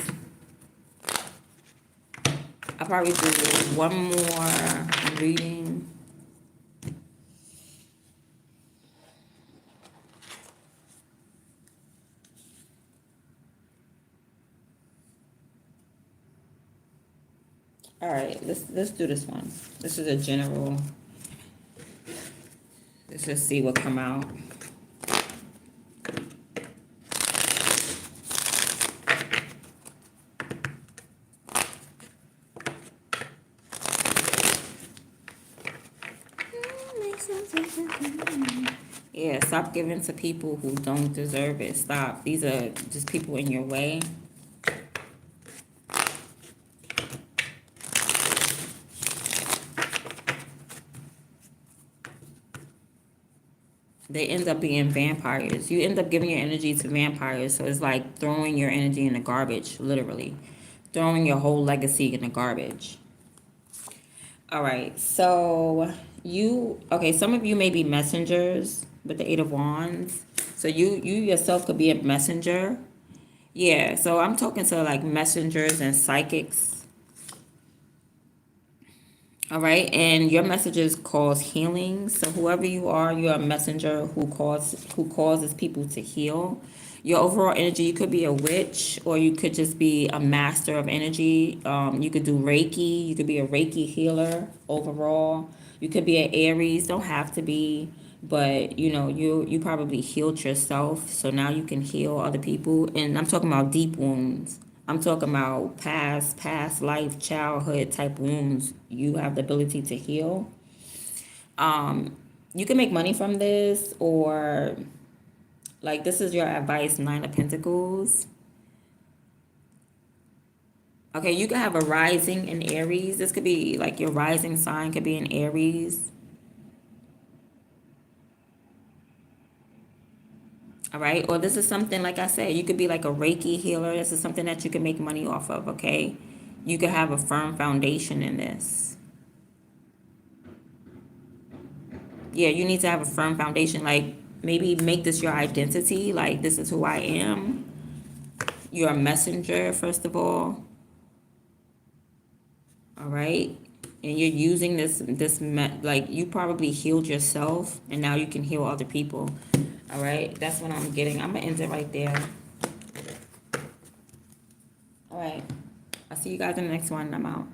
I'll probably do one more reading. All right, let's do this one. This is a general. Let's just see what come out. Yeah, stop giving to people who don't deserve it. Stop. These are just people in your way. They end up being vampires. You end up giving your energy to vampires. So it's like throwing your energy in the garbage, literally. Throwing your whole legacy in the garbage. All right, so some of you may be messengers with the Eight of Wands. So you yourself could be a messenger. Yeah, so I'm talking to like messengers and psychics. All right, and your messages cause healing. So whoever you are, you're a messenger who causes people to heal. Your overall energy, you could be a witch, or you could just be a master of energy. You could do Reiki. You could be a Reiki healer overall. You could be an Aries. Don't have to be, but you know you probably healed yourself, so now you can heal other people. And I'm talking about deep wounds. I'm talking about past life, childhood type wounds. You have the ability to heal. You can make money from this, or like this is your advice, Nine of Pentacles. Okay, you could have a rising in Aries. This could be like your rising sign could be in Aries. All right, or this is something like I said, you could be like a Reiki healer. This is something that you can make money off of. Okay, you could have a firm foundation in this. Yeah, you need to have a firm foundation. Like maybe make this your identity. Like this is who I am. You're a messenger, first of all. All right, and you're using like you probably healed yourself, and now you can heal other people. All right, that's what I'm getting. I'm gonna end it right there. All right, I'll see you guys in the next one. I'm out.